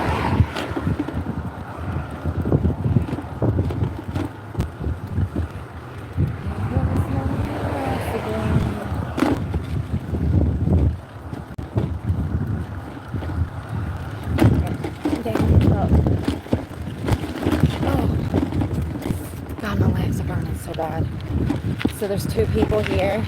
So bad. So there's two people here.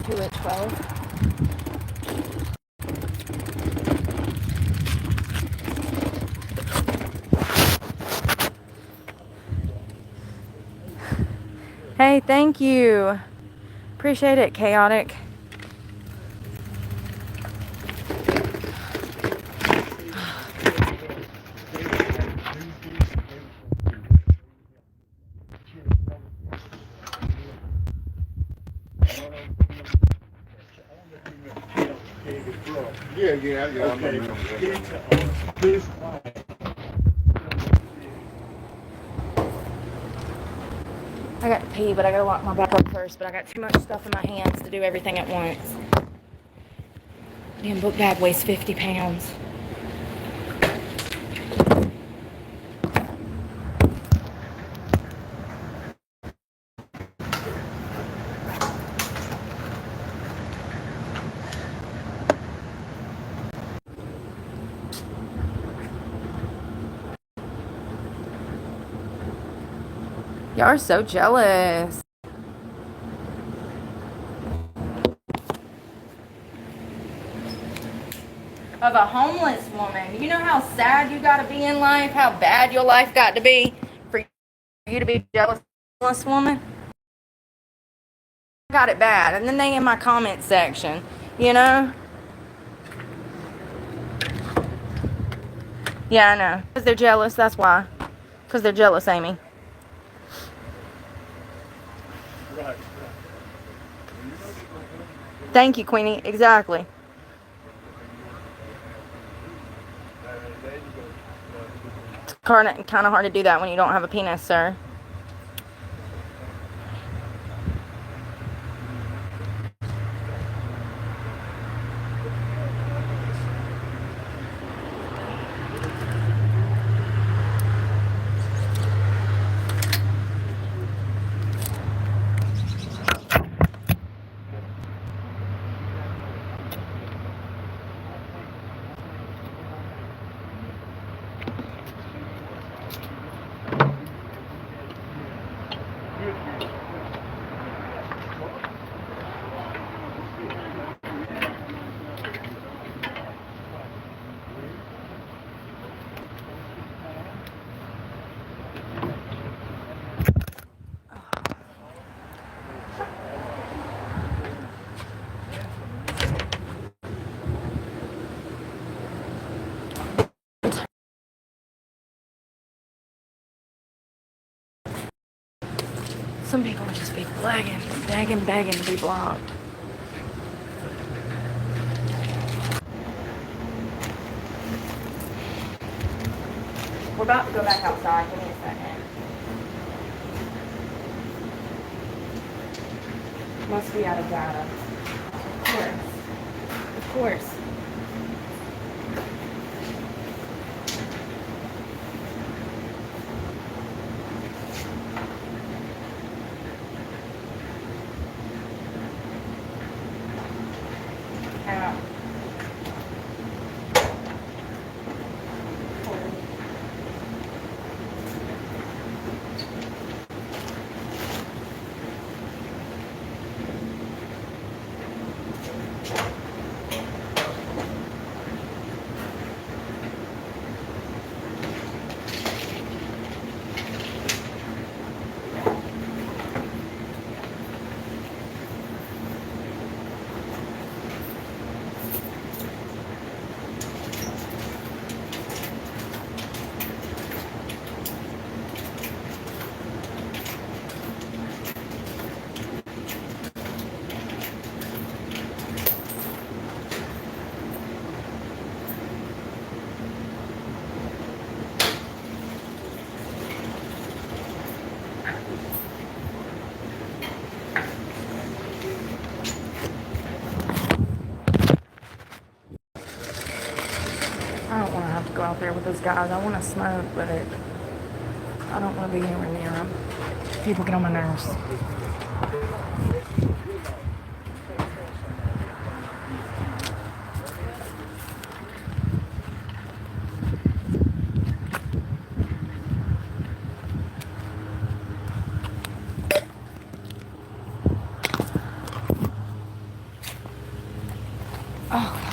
Two at 12. Hey, thank you. Appreciate it, Chaotic. Yeah, okay. I got to pee, but I gotta lock my back up first. But I got too much stuff in my hands to do everything at once. Damn book bag weighs 50 pounds. Y'all are so jealous. Of a homeless woman. You know how sad you gotta be in life? How bad your life got to be for you to be jealous of a homeless woman? I got it bad. And then they in my comment section, you know? Yeah, I know. Because they're jealous, that's why. Because they're jealous, Amy. Right. Thank you, Queenie. Exactly. It's kind of hard to do that when you don't have a penis, sir. Some people would just be begging to be blocked. We're about to go back outside. Give me a second. Must be out of data. Of course. Of course. I don't want to have to go out there with those guys. I want to smoke, but I don't want to be anywhere near them. People get on my nerves. Oh, God.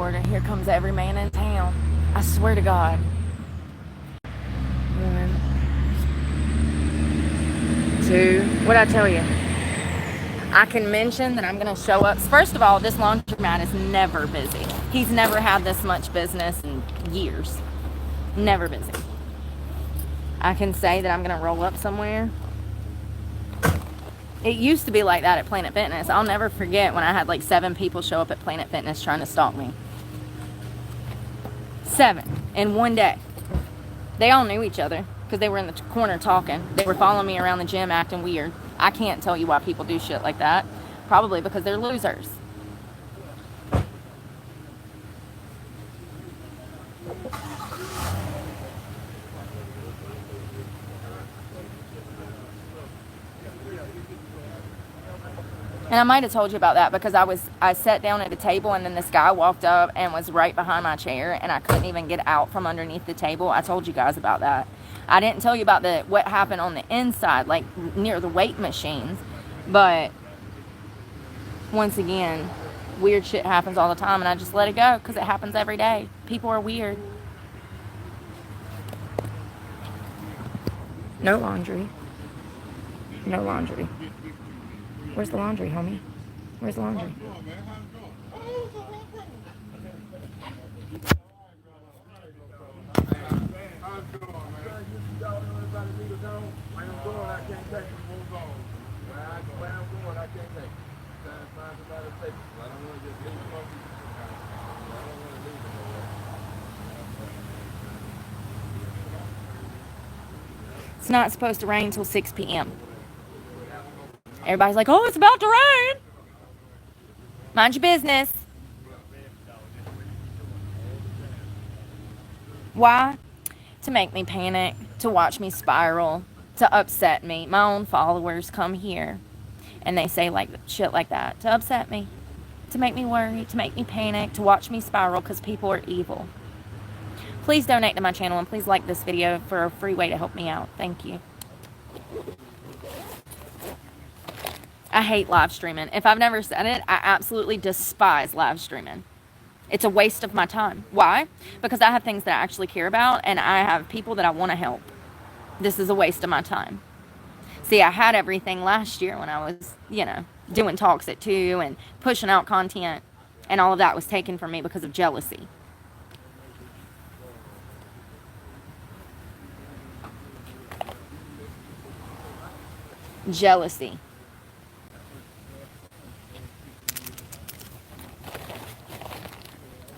Lord, and here comes every man in town. I swear to God. 1, 2. What'd I tell you? I can mention that I'm going to show up. First of all, this laundromat is never busy. He's never had this much business in years. Never busy. I can say that I'm going to roll up somewhere. It used to be like that at Planet Fitness. I'll never forget when I had like 7 people show up at Planet Fitness trying to stalk me. 7 in one day. They all knew each other because they were in the corner talking. They were following me around the gym acting weird. I can't tell you why people do shit like that. Probably because they're losers. And I might have told you about that because I sat down at a table and then this guy walked up and was right behind my chair and I couldn't even get out from underneath the table. I told you guys about that. I didn't tell you about what happened on the inside, like near the weight machines. But once again, weird shit happens all the time and I just let it go because it happens every day. People are weird. No laundry. No laundry. Where's the laundry, homie? Where's the laundry? It's not supposed to rain until 6 p.m. Everybody's like, oh, it's about to rain. Mind your business. Why? To make me panic, to watch me spiral, to upset me. My own followers come here and they say like shit like that to upset me, to make me worry, to make me panic, to watch me spiral because people are evil. Please donate to my channel and please like this video for a free way to help me out. Thank you. I hate live streaming. If I've never said it, I absolutely despise live streaming. It's a waste of my time. Why? Because I have things that I actually care about and I have people that I want to help. This is a waste of my time. See, I had everything last year when I was, doing talks at 2 and pushing out content, and all of that was taken from me because of jealousy. Jealousy.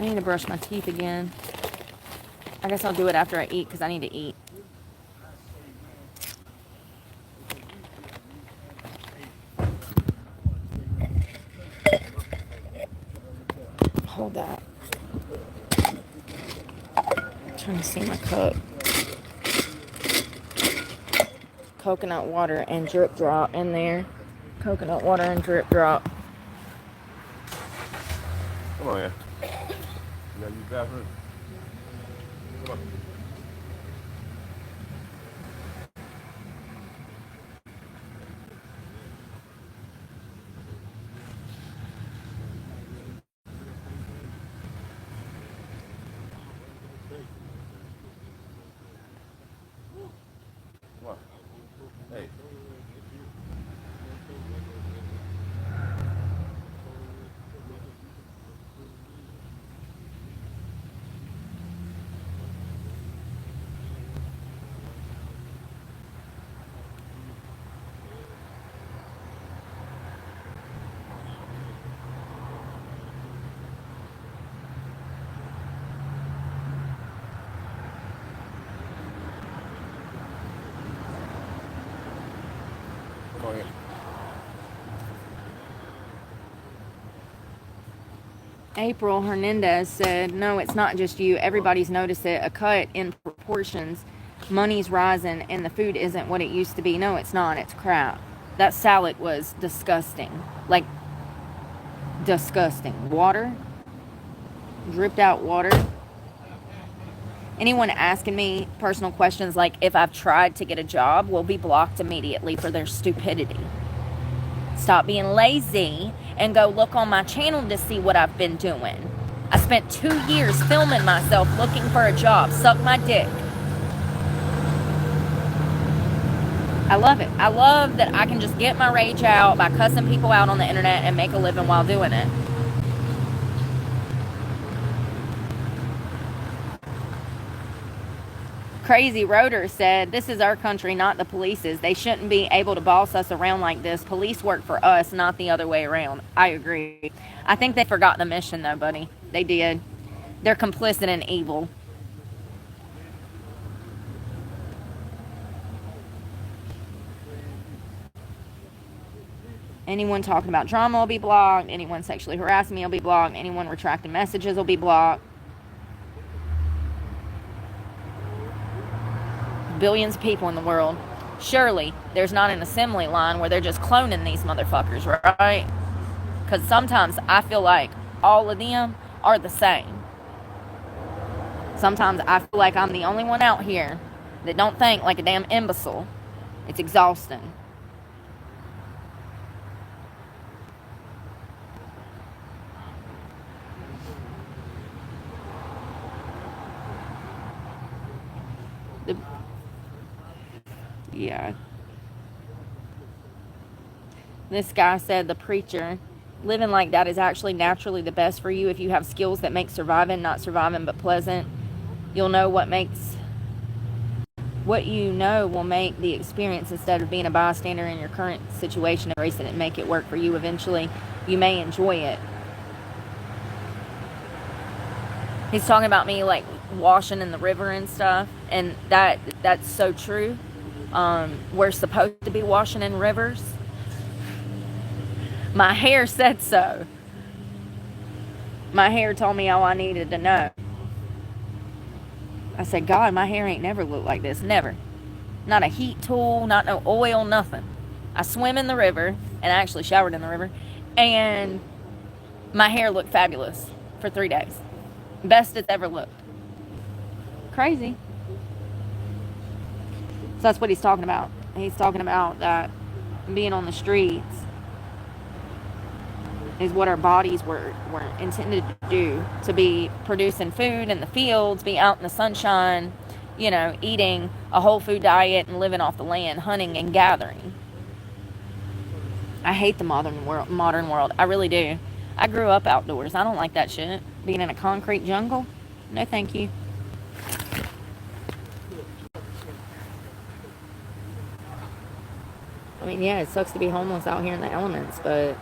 I need to brush my teeth again. I guess I'll do it after I eat because I need to eat. Hold that. I'm trying to see my cup. Coconut water and drip drop in there. Coconut water and drip drop. Come on here. You gotta use the bathroom. Come on. Come on. Hey. Come on here. April Hernandez said, no, it's not just you. Everybody's noticed it. A cut in proportions. Money's rising and the food isn't what it used to be. No, it's not. It's crap. That salad was disgusting. Like, disgusting. Water. Dripped out water. Anyone asking me personal questions like if I've tried to get a job will be blocked immediately for their stupidity. Stop being lazy and go look on my channel to see what I've been doing. I spent 2 years filming myself looking for a job. Suck my dick. I love it. I love that I can just get my rage out by cussing people out on the internet and make a living while doing it. Crazy Rotor said, this is our country, not the police's. They shouldn't be able to boss us around like this. Police work for us, not the other way around. I agree. I think they forgot the mission, though, buddy. They did. They're complicit in evil. Anyone talking about drama will be blocked. Anyone sexually harassing me will be blocked. Anyone retracting messages will be blocked. Billions of people in the world. Surely there's not an assembly line where they're just cloning these motherfuckers, right? Because sometimes I feel like all of them are the same. Sometimes I feel like I'm the only one out here that don't think like a damn imbecile. It's exhausting. Yeah. This guy said, the preacher, living like that is actually naturally the best for you if you have skills that make surviving not surviving but pleasant. You'll know what you know will make the experience instead of being a bystander in your current situation, embrace it and make it work for you. Eventually, you may enjoy it. He's talking about me like washing in the river and stuff, and that's so true. We're supposed to be washing in rivers. My hair said so. My hair told me all I needed to know. I said, God, my hair ain't never looked like this. Never. Not a heat tool, not no oil, nothing. I swim in the river, and I actually showered in the river, and my hair looked fabulous for 3 days. Best it's ever looked. Crazy. So that's what he's talking about. He's talking about that being on the streets is what our bodies were intended to do. To be producing food in the fields, be out in the sunshine, eating a whole food diet and living off the land, hunting and gathering. I hate the modern world. I really do. I grew up outdoors. I don't like that shit. Being in a concrete jungle? No, thank you. I mean, yeah, it sucks to be homeless out here in the elements, but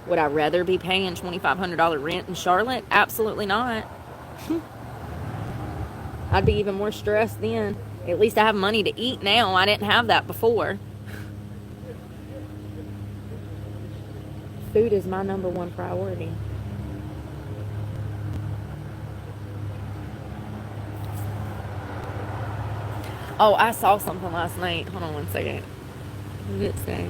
would I rather be paying $2,500 rent in Charlotte? Absolutely not. I'd be even more stressed then. At least I have money to eat now. I didn't have that before. Food is my number one priority. Oh, I saw something last night. Hold on one second. What did it say?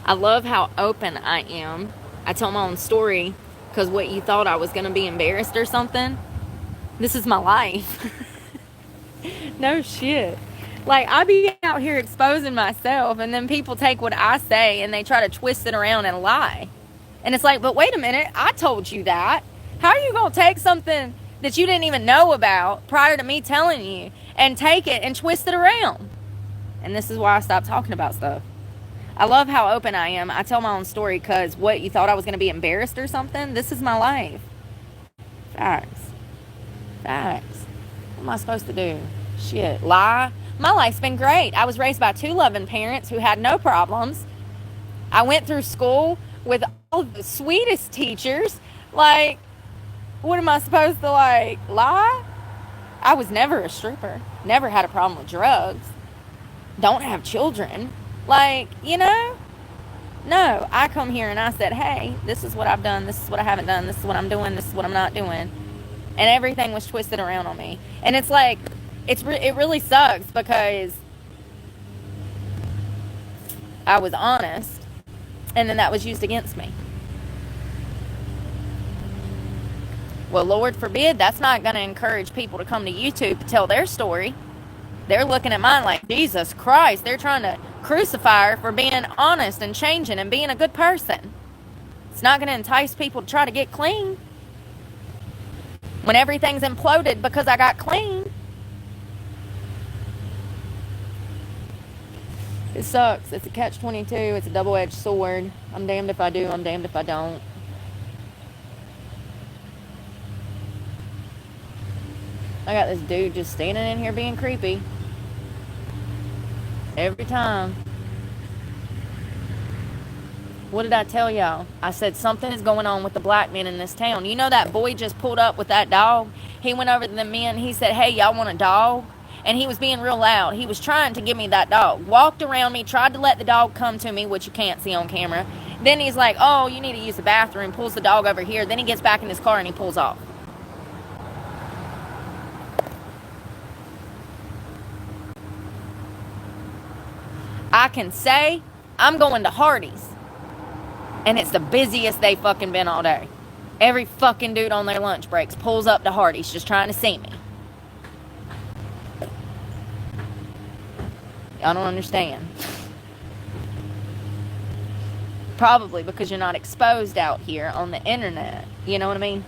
I love how open I am. I tell my own story because what you thought I was going to be embarrassed or something, this is my life. No shit. Like, I be out here exposing myself, and then people take what I say and they try to twist it around and lie. And it's like, but wait a minute, I told you that. How are you going to take something that you didn't even know about prior to me telling you and take it and twist it around? And this is why I stopped talking about stuff. I love how open I am. I tell my own story because what, you thought I was going to be embarrassed or something? This is my life. Facts. What am I supposed to do? Shit, lie? My life's been great. I was raised by 2 loving parents who had no problems. I went through school with all the sweetest teachers. Like, what am I supposed to, lie? I was never a stripper. Never had a problem with drugs. Don't have children. No, I come here and I said, hey, this is what I've done, this is what I haven't done, this is what I'm doing, this is what I'm not doing. And everything was twisted around on me. And it's like, it really sucks because I was honest, and then that was used against me. Well, Lord forbid, that's not going to encourage people to come to YouTube to tell their story. They're looking at mine like, Jesus Christ. They're trying to crucify her for being honest and changing and being a good person. It's not going to entice people to try to get clean when everything's imploded because I got clean. It sucks. It's a catch-22. It's a double-edged sword. I'm damned if I do. I'm damned if I don't. I got this dude just standing in here being creepy. Every time. What did I tell y'all? I said something is going on with the black men in this town. You know that boy just pulled up with that dog? He went over to the men. He said, hey, y'all want a dog? And he was being real loud. He was trying to give me that dog. Walked around me, tried to let the dog come to me, which you can't see on camera. Then he's like, oh, you need to use the bathroom. Pulls the dog over here. Then he gets back in his car and he pulls off. I can say I'm going to Hardee's. And it's the busiest they fucking been all day. Every fucking dude on their lunch breaks pulls up to Hardee's just trying to see me. I don't understand. Probably because you're not exposed out here on the internet. You know what I mean?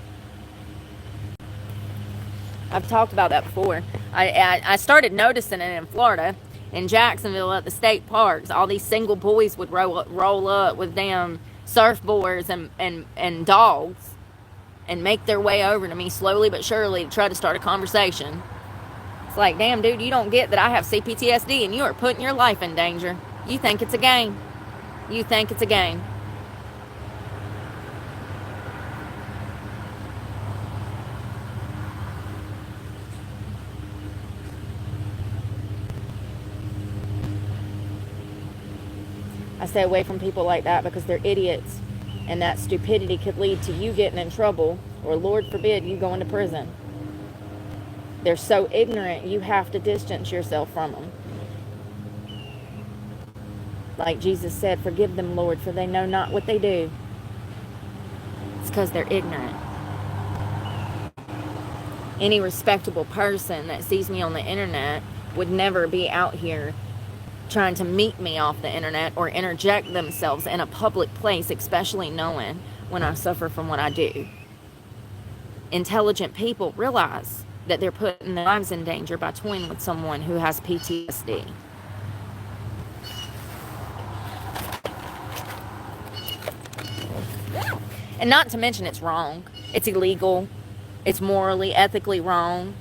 I've talked about that before. I started noticing it in Florida. In Jacksonville at the state parks, all these single boys would roll up with damn surfboards and dogs and make their way over to me slowly but surely to try to start a conversation. It's like, damn, dude, you don't get that I have CPTSD and you are putting your life in danger. You think it's a game. You think it's a game. I stay away from people like that because they're idiots. And that stupidity could lead to you getting in trouble or, Lord forbid, you going to prison. They're so ignorant, you have to distance yourself from them. Like Jesus said, forgive them, Lord, for they know not what they do. It's because they're ignorant. Any respectable person that sees me on the internet would never be out here trying to meet me off the internet or interject themselves in a public place, especially knowing when I suffer from what I do. Intelligent people realize that they're putting their lives in danger by toying with someone who has PTSD. And not to mention it's wrong. It's illegal. It's morally, ethically wrong.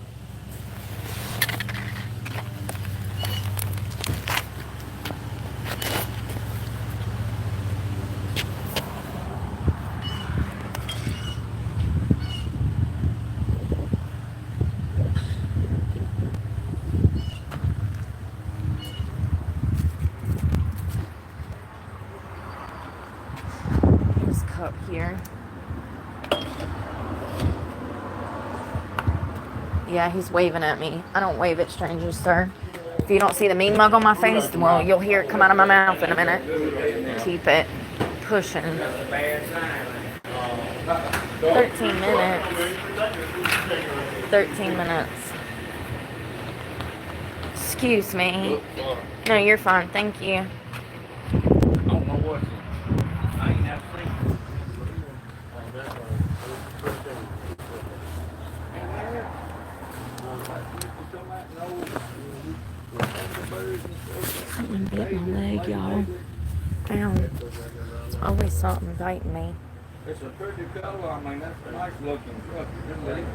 Cup here. Yeah, he's waving at me. I don't wave at strangers, sir. If you don't see the mean mug on my face, well, you'll hear it come out of my mouth in a minute. Keep it pushing. 13 minutes. 13 minutes. Excuse me. No, you're fine. Thank you. Something bit my leg, y'all. Ow. It's always something biting me. It's a pretty color. I mean, that's a nice looking truck. Really.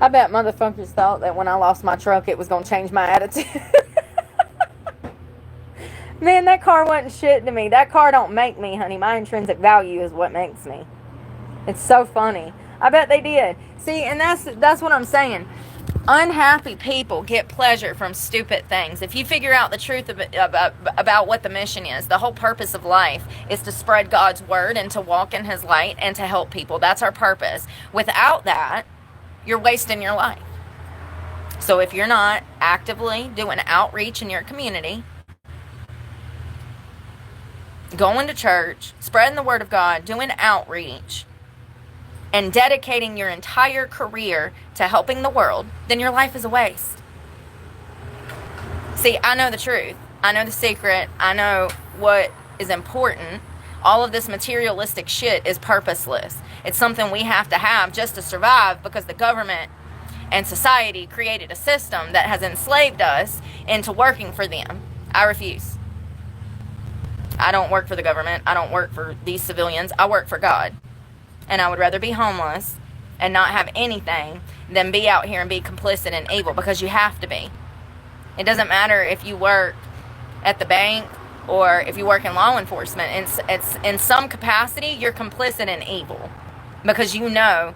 I bet motherfuckers thought that when I lost my truck, it was going to change my attitude. Man, that car wasn't shit to me. That car don't make me, honey. My intrinsic value is what makes me. It's so funny. I bet they did. See, and that's what I'm saying. Unhappy people get pleasure from stupid things. If you figure out the truth about what the mission is, the whole purpose of life is to spread God's word and to walk in His light and to help people. That's our purpose. Without that, you're wasting your life. So if you're not actively doing outreach in your community, going to church, spreading the word of God, doing outreach, and dedicating your entire career to helping the world, then your life is a waste. See, I know the truth. I know the secret. I know what is important. All of this materialistic shit is purposeless. It's something we have to have just to survive because the government and society created a system that has enslaved us into working for them. I refuse. I don't work for the government. I don't work for these civilians. I work for God. And I would rather be homeless and not have anything than be out here and be complicit in evil, because you have to be. It doesn't matter if you work at the bank or if you work in law enforcement. It's in some capacity, you're complicit in evil, because you know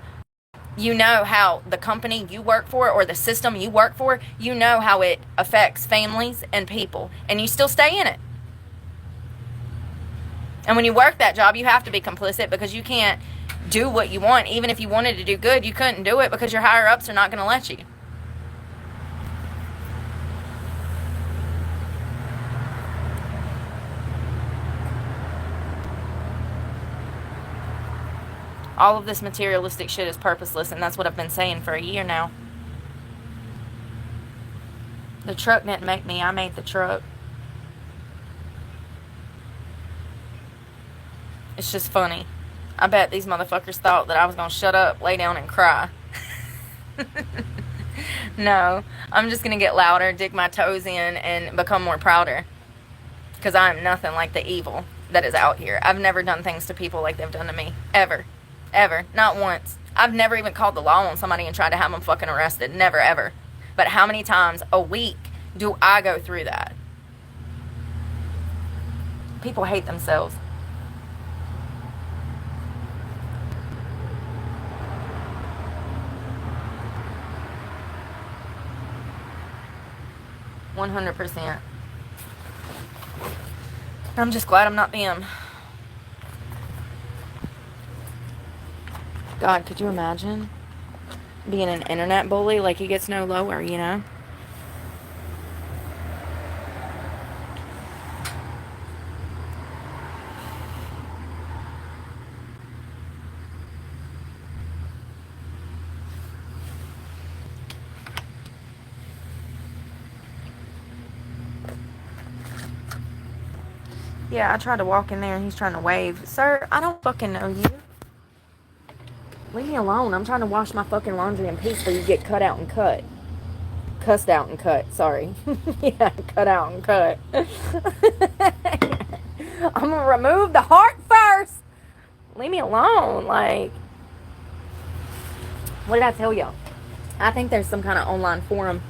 how the company you work for or the system you work for, you know how it affects families and people, and you still stay in it. And when you work that job, you have to be complicit, because you can't do what you want. Even if you wanted to do good, you couldn't do it because your higher ups are not going to let you. All of this materialistic shit is purposeless, and that's what I've been saying for a year now. The truck didn't make me, I made the truck. It's just funny. I bet these motherfuckers thought that I was going to shut up, lay down, and cry. No, I'm just going to get louder, dig my toes in, and become more prouder. Because I am nothing like the evil that is out here. I've never done things to people like they've done to me. Ever. Ever. Not once. I've never even called the law on somebody and tried to have them fucking arrested. Never, ever. But how many times a week do I go through that? People hate themselves. %. I'm just glad I'm not them. God, could you imagine being an internet bully? Like, he gets no lower, you know? Yeah, I tried to walk in there and he's trying to wave. Sir, I don't fucking know you. Leave me alone. I'm trying to wash my fucking laundry in peace before you get cut out and cut. Cussed out and cut, sorry. Yeah, cut out and cut. I'm gonna remove the heart first. Leave me alone. Like, what did I tell y'all? I think there's some kind of online forum.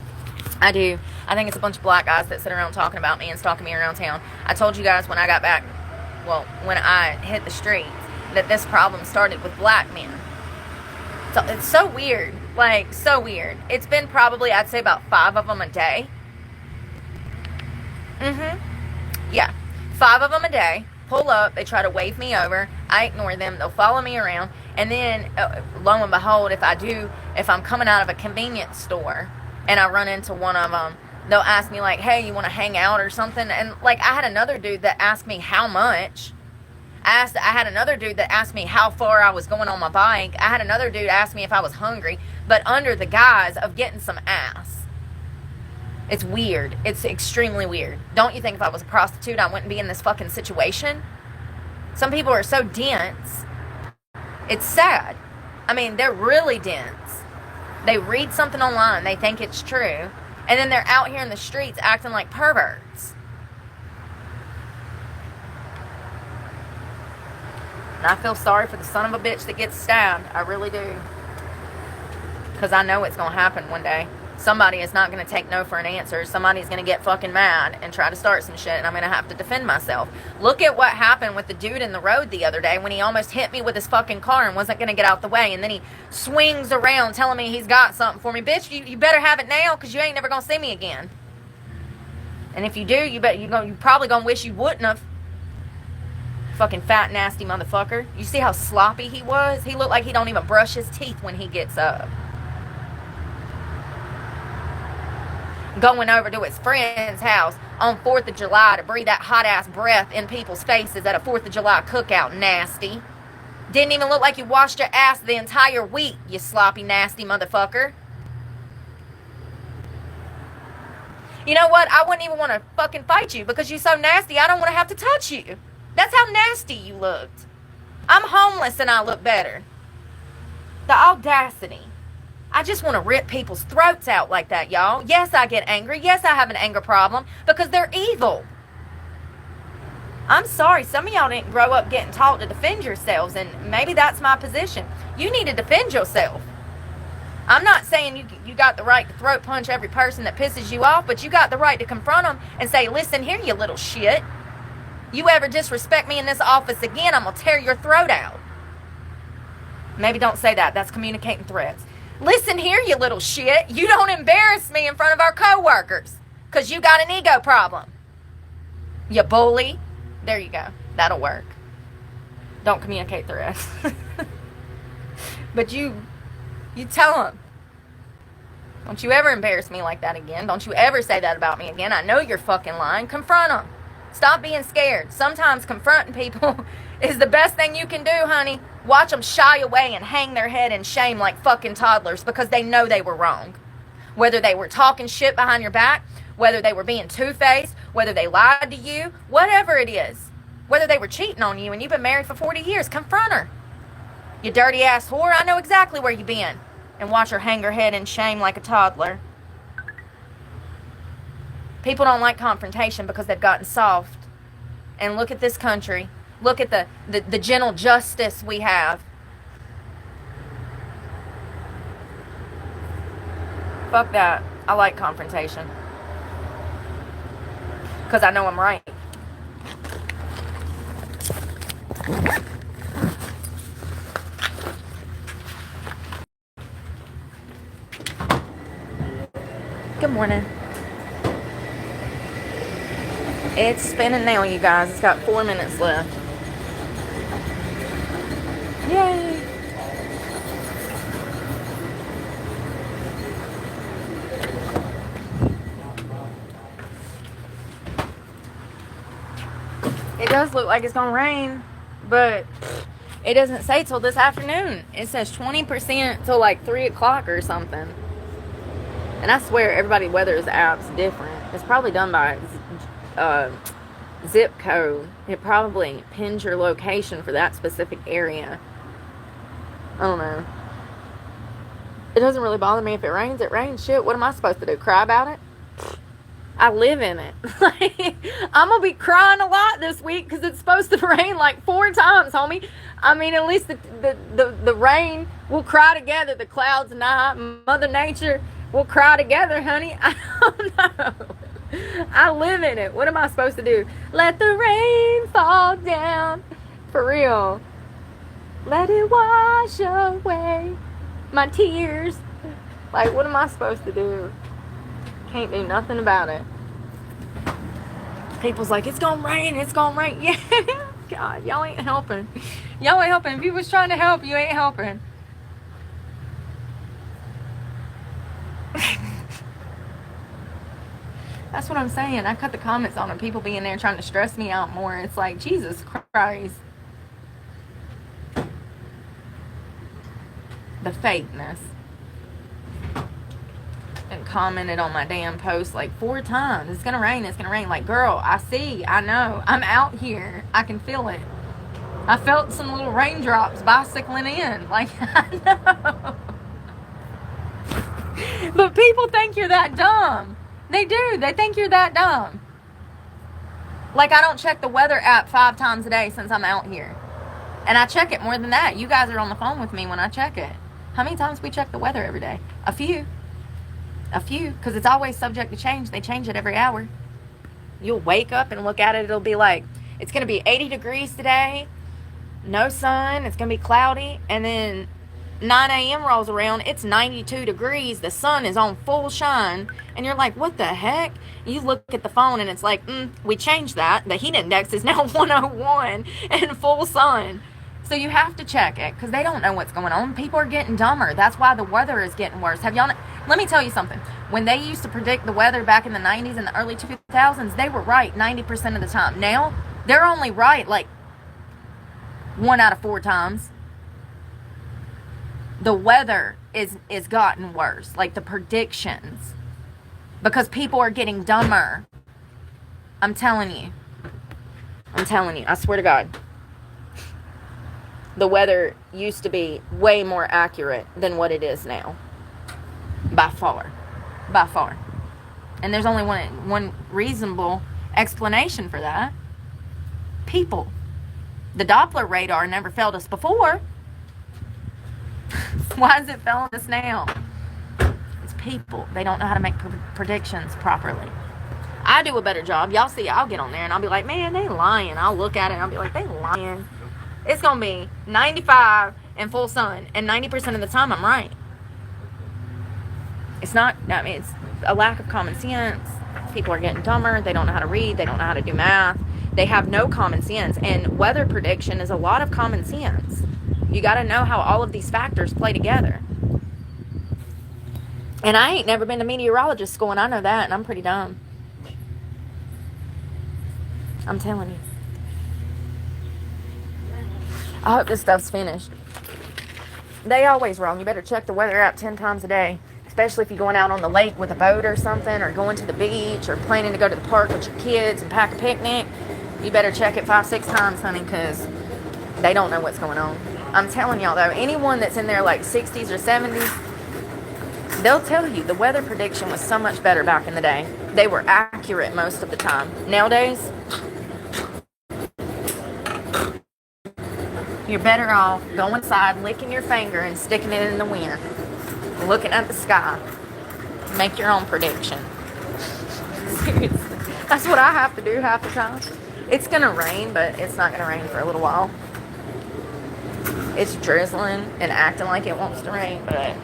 I do. I think it's a bunch of black guys that sit around talking about me and stalking me around town. I told you guys when I got back, well, when I hit the streets, that this problem started with black men. So it's so weird. Like, so weird. It's been probably, I'd say, about 5 of them a day. Yeah. 5 of them a day. Pull up. They try to wave me over. I ignore them. They'll follow me around. And then, lo and behold, if I'm coming out of a convenience store and I run into one of them, they'll ask me, like, hey, you want to hang out or something? And, like, I had another dude that asked me how much. I had another dude that asked me how far I was going on my bike. I had another dude ask me if I was hungry, but under the guise of getting some ass. It's weird. It's extremely weird. Don't you think if I was a prostitute, I wouldn't be in this fucking situation? Some people are so dense. It's sad. I mean, they're really dense. They read something online, they think it's true, and then they're out here in the streets acting like perverts. And I feel sorry for the son of a bitch that gets stabbed. I really do. Because I know it's going to happen one day. Somebody is not going to take no for an answer. Somebody's going to get fucking mad and try to start some shit, and I'm going to have to defend myself. Look at what happened with the dude in the road the other day when he almost hit me with his fucking car and wasn't going to get out the way, and then he swings around telling me he's got something for me. Bitch, you better have it now, because you ain't never going to see me again. And if you do, you probably going to wish you wouldn't have. Fucking fat, nasty motherfucker. You see how sloppy he was? He looked like he don't even brush his teeth when he gets up. going over to his friend's house on 4th of July to breathe that hot-ass breath in people's faces at a 4th of July cookout, nasty. Didn't even look like you washed your ass the entire week, you sloppy, nasty motherfucker. You know what? I wouldn't even want to fucking fight you because you're so nasty, I don't want to have to touch you. That's how nasty you looked. I'm homeless and I look better. The audacity. I just want to rip people's throats out like that, y'all. Yes, I get angry. Yes, I have an anger problem because they're evil. I'm sorry, some of y'all didn't grow up getting taught to defend yourselves, and maybe that's my position. You need to defend yourself. I'm not saying you got the right to throat punch every person that pisses you off, but you got the right to confront them and say, listen here, you little shit. You ever disrespect me in this office again, I'm going to tear your throat out. Maybe don't say that. That's communicating threats. Listen here, you little shit. You don't embarrass me in front of our coworkers because you got an ego problem. You bully. There you go. That'll work. Don't communicate threats. But you tell them. Don't you ever embarrass me like that again. Don't you ever say that about me again. I know you're fucking lying. Confront them. Stop being scared. Sometimes confronting people is the best thing you can do, honey. Watch them shy away and hang their head in shame like fucking toddlers because they know they were wrong. Whether they were talking shit behind your back, whether they were being two-faced, whether they lied to you, whatever it is. Whether they were cheating on you and you've been married for 40 years, confront her. You dirty ass whore, I know exactly where you been. And watch her hang her head in shame like a toddler. People don't like confrontation because they've gotten soft. And look at this country. Look at the gentle justice we have. Fuck that. I like confrontation. Because I know I'm right. Good morning. It's spinning now, you guys. It's got 4 minutes left. Yay! It does look like it's gonna rain, but it doesn't say till this afternoon. It says 20% till like 3 o'clock or something. And I swear everybody weathers apps different. It's probably done by zip code. It probably pins your location for that specific area. I don't know. It doesn't really bother me if it rains. It rains. Shit, what am I supposed to do? Cry about it? I live in it. I'm going to be crying a lot this week because it's supposed to rain like 4 times, homie. I mean, at least the rain will cry together. The clouds not. Mother Nature will cry together, honey. I don't know. I live in it. What am I supposed to do? Let the rain fall down. For real. Let it wash away my tears. Like, what am I supposed to do? Can't do nothing about it. People's like, it's gonna rain, it's gonna rain. Yeah. God, y'all ain't helping. Y'all ain't helping. If you was trying to help, you ain't helping. That's what I'm saying. I cut the comments on them. People being there trying to stress me out more. It's like, Jesus Christ. The fakeness. And commented on my damn post like 4 times. It's gonna rain, it's gonna rain. Like, girl, I see, I know. I'm out here. I can feel it. I felt some little raindrops bicycling in. Like, I know. But people think you're that dumb. They do. They think you're that dumb. Like, I don't check the weather app 5 times a day since I'm out here. And I check it more than that. You guys are on the phone with me when I check it. How many times we check the weather every day? A few. Because it's always subject to change. They change it every hour. You'll wake up and look at it. It'll be like, it's going to be 80 degrees today. No sun. It's going to be cloudy. And then 9 a.m. rolls around. It's 92 degrees. The sun is on full shine. And you're like, what the heck? You look at the phone and it's like, we changed that. The heat index is now 101 and full sun. So you have to check it because they don't know what's going on. People are getting dumber. That's why the weather is getting worse. Let me tell you something. When they used to predict the weather back in the 90s and the early 2000s, they were right 90% of the time. Now, they're only right like 1 out of 4 times. The weather is gotten worse, like the predictions, because people are getting dumber. I'm telling you, I swear to God. The weather used to be way more accurate than what it is now. By far. And there's only one reasonable explanation for that. People. The Doppler radar never failed us before. Why is it failing us now? It's people. They don't know how to make predictions properly. I do a better job. Y'all see, I'll get on there and I'll be like, man, they lying. I'll look at it and I'll be like, they lying. It's going to be 95 and full sun. And 90% of the time, I'm right. It's a lack of common sense. People are getting dumber. They don't know how to read. They don't know how to do math. They have no common sense. And weather prediction is a lot of common sense. You got to know how all of these factors play together. And I ain't never been to meteorologist school, and I know that, and I'm pretty dumb. I'm telling you. I hope this stuff's finished. They always wrong. You better check the weather out 10 times a day. Especially if you're going out on the lake with a boat or something, or going to the beach, or planning to go to the park with your kids and pack a picnic. You better check it 5-6 times, honey, because they don't know what's going on. I'm telling y'all, though, anyone that's in their like 60s or 70s, they'll tell you the weather prediction was so much better back in the day. They were accurate most of the time. Nowadays, you're better off going inside, licking your finger, and sticking it in the wind. Looking at the sky. Make your own prediction. Seriously. That's what I have to do half the time. It's going to rain, but it's not going to rain for a little while. It's drizzling and acting like it wants to rain, but...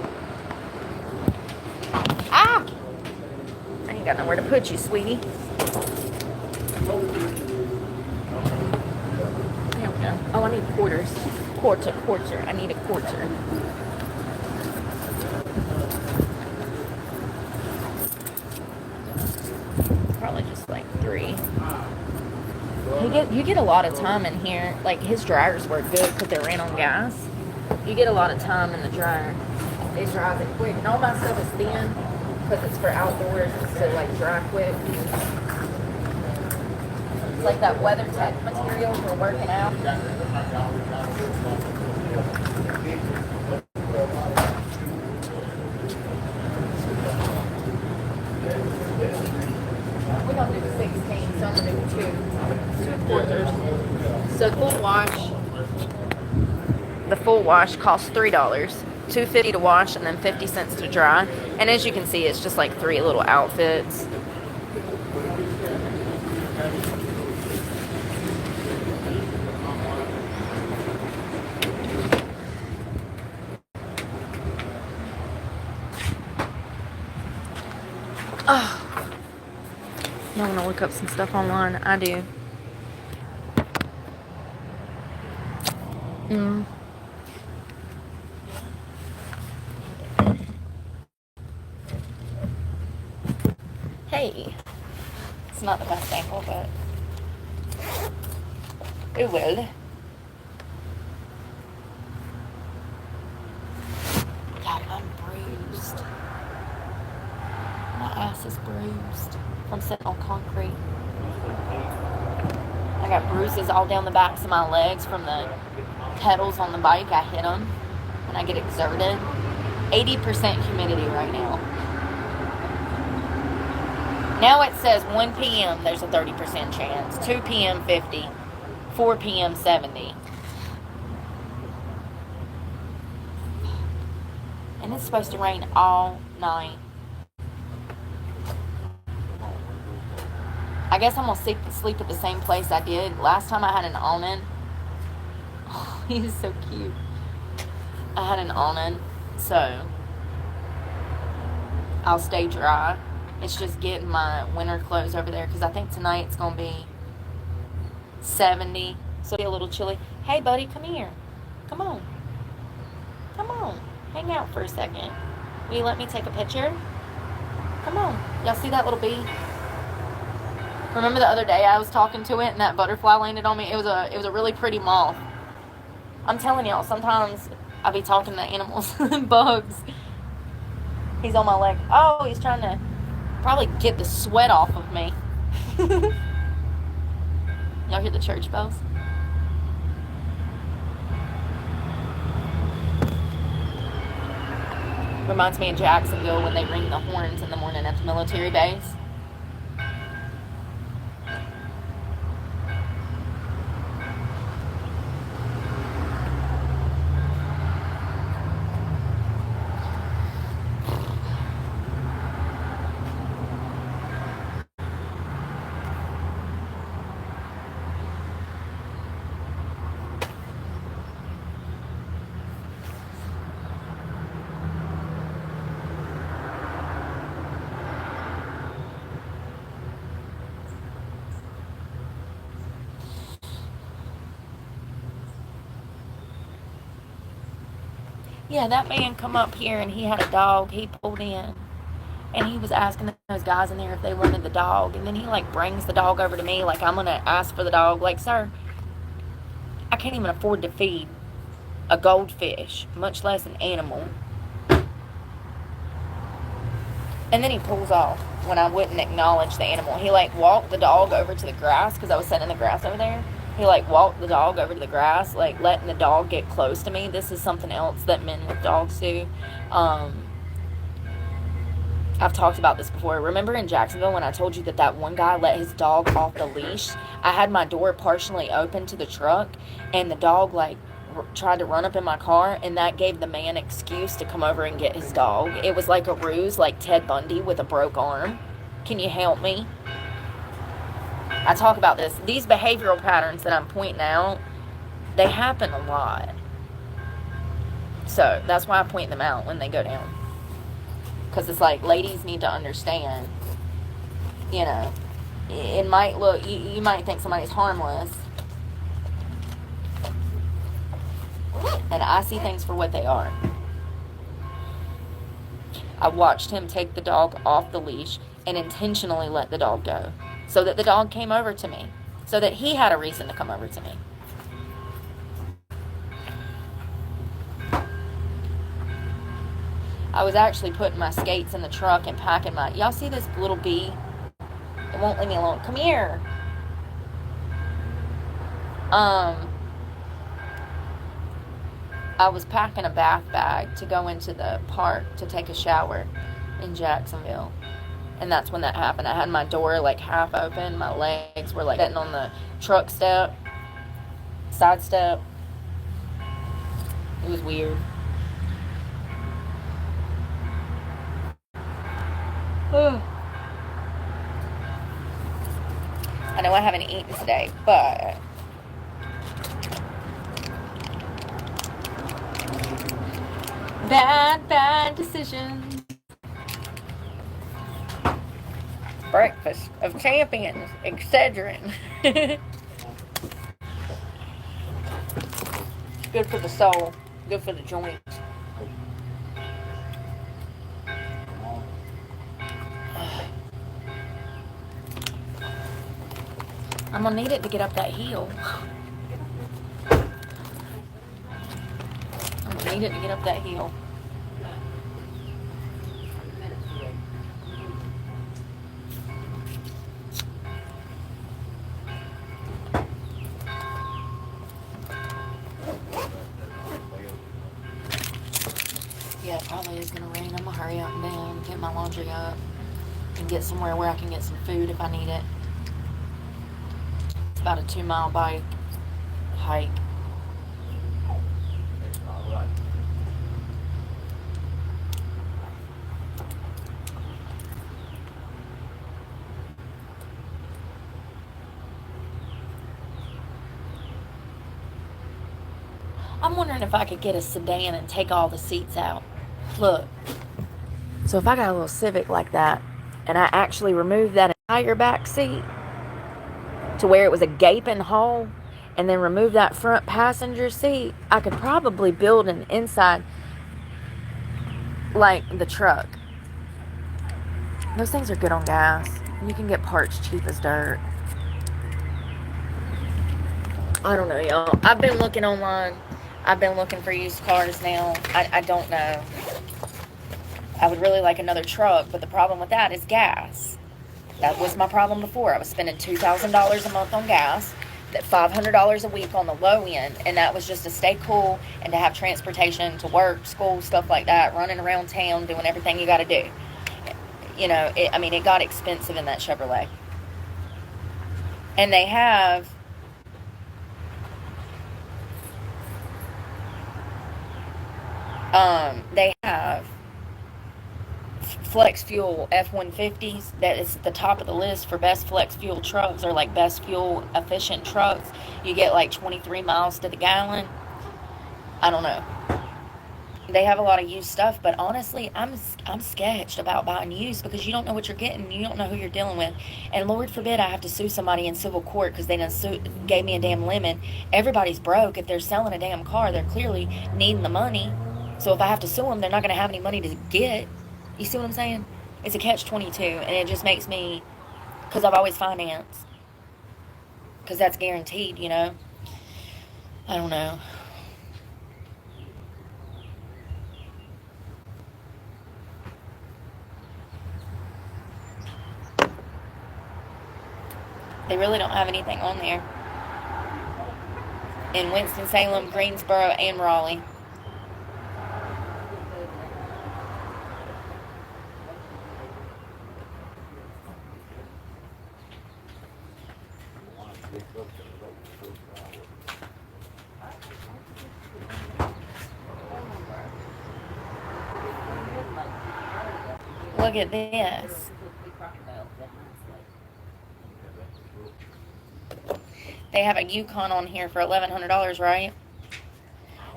I ain't got nowhere to put you, sweetie. There we go. Oh, I need quarters. Quarter. I need a quarter. Probably just like 3. You get a lot of time in here. Like, his dryers work good because they ran on gas. You get a lot of time in the dryer. It dries it quick. And all my stuff is thin because it's for outdoors, so like dry quick. It's like that WeatherTech material for working out. We're going to do 16, so I'm going to do 2 quarters. So the full wash costs $3. $2.50 to wash and then 50 cents to dry. And as you can see, it's just like 3 little outfits. Oh. I want to look up some stuff online. I do. Hey. It's not the best angle, but it will. God, I'm bruised. My ass is bruised from sitting on concrete. I got bruises all down the backs of my legs from the pedals on the bike. I hit them when I get exerted. 80% humidity right now. Now it says 1 p.m. there's a 30% chance. 2 p.m. 50. 4 p.m. 70. And it's supposed to rain all night. I guess I'm going to sleep at the same place I did. Last time I had an awning. Oh, he is so cute. I had an awning, so I'll stay dry. It's just getting my winter clothes over there because I think tonight it's going to be 70. So it'll be a little chilly. Hey, buddy, come here. Come on. Come on. Hang out for a second. Will you let me take a picture? Come on. Y'all see that little bee? Remember the other day I was talking to it and that butterfly landed on me? It was a really pretty moth. I'm telling y'all, sometimes I be talking to animals and bugs. He's on my leg. Oh, he's trying to probably get the sweat off of me. Y'all hear the church bells? Reminds me of Jacksonville when they ring the horns in the morning at the military base. Yeah, that man come up here and he had a dog he pulled in. And he was asking those guys in there if they wanted the dog. And then he, like, brings the dog over to me like I'm going to ask for the dog. Like, sir, I can't even afford to feed a goldfish, much less an animal. And then he pulls off when I wouldn't acknowledge the animal. He, like, walked the dog over to the grass because I was sitting in the grass over there. He, like, walked the dog over to the grass, like, letting the dog get close to me. This is something else that men with dogs do. I've talked about this before. Remember in Jacksonville when I told you that one guy let his dog off the leash? I had my door partially open to the truck, and the dog, like, tried to run up in my car, and that gave the man excuse to come over and get his dog. It was like a ruse, like Ted Bundy with a broke arm. Can you help me? I talk about this. These behavioral patterns that I'm pointing out, they happen a lot. So that's why I point them out when they go down. Because it's like, ladies need to understand, you know, it might look, you might think somebody's harmless. And I see things for what they are. I watched him take the dog off the leash and intentionally let the dog go. So that the dog came over to me. So that he had a reason to come over to me. I was actually putting my skates in the truck and packing my... Y'all see this little bee? It won't leave me alone. Come here. I was packing a bath bag to go into the park to take a shower in Jacksonville. And that's when that happened. I had my door like half open. My legs were like sitting on the truck step, side step. It was weird. I know I haven't eaten today, but bad decisions. Breakfast of champions, Excedrin. Good for the soul. Good for the joints. I'm gonna need it to get up that hill. I'm gonna need it to get up that hill. Yeah, it probably is gonna rain. I'm gonna hurry up and down, get my laundry up, and get somewhere where I can get some food if I need it. It's about a 2-mile hike. I'm wondering if I could get a sedan and take all the seats out. Look. So if I got a little Civic like that, and I actually removed that entire back seat to where it was a gaping hole, and then remove that front passenger seat, I could probably build an inside like the truck. Those things are good on gas. You can get parts cheap as dirt. I don't know, y'all. I've been looking online. I've been looking for used cars now. I don't know. I would really like another truck, but the problem with that is gas. That was my problem before. I was spending $2,000 a month on gas, that $500 a week on the low end, and that was just to stay cool and to have transportation to work, school, stuff like that, running around town, doing everything you got to do. You know, it got expensive in that Chevrolet. And they have flex fuel F-150s. That is at the top of the list for best flex fuel trucks, or like best fuel efficient trucks. You get like 23 miles to the gallon. I don't know. They have a lot of used stuff, but honestly, I'm sketched about buying used because you don't know what you're getting. You don't know who you're dealing with. And Lord forbid I have to sue somebody in civil court because they gave me a damn lemon. Everybody's broke. If they're selling a damn car, they're clearly needing the money. So if I have to sue them, they're not going to have any money to get. You see what I'm saying? It's a catch-22, and it just makes me, because I've always financed, because that's guaranteed, you know? I don't know. They really don't have anything on there in Winston-Salem, Greensboro, and Raleigh. Look at this. They have a Yukon on here for $1,100, right?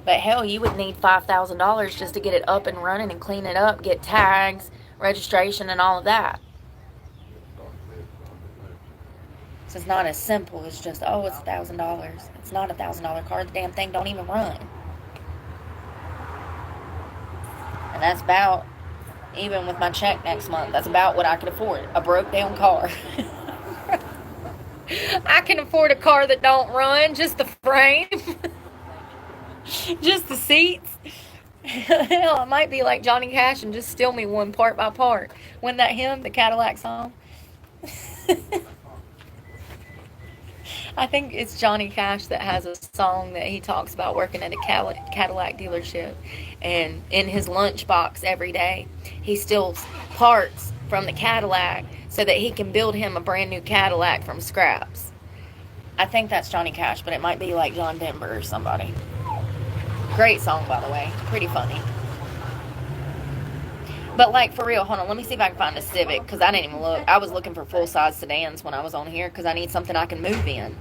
But hell, you would need $5,000 just to get it up and running and clean it up, get tags, registration, and all of that. So it's not as simple as just, oh, it's $1,000. It's not a $1,000 car. The damn thing don't even run. And that's about, even with my check next month, that's about what I could afford. A broke down car. I can afford a car that don't run, just the frame. Just the seats. Hell, I might be like Johnny Cash and just steal me one part by part. Wasn't that him, the Cadillac song? I think it's Johnny Cash that has a song that he talks about working at a Cadillac dealership. And in his lunchbox every day, he steals parts from the Cadillac so that he can build him a brand new Cadillac from scraps. I think that's Johnny Cash, but it might be like John Denver or somebody. Great song, by the way. Pretty funny. But like, for real, hold on. Let me see if I can find a Civic, because I didn't even look. I was looking for full-size sedans when I was on here, because I need something I can move in.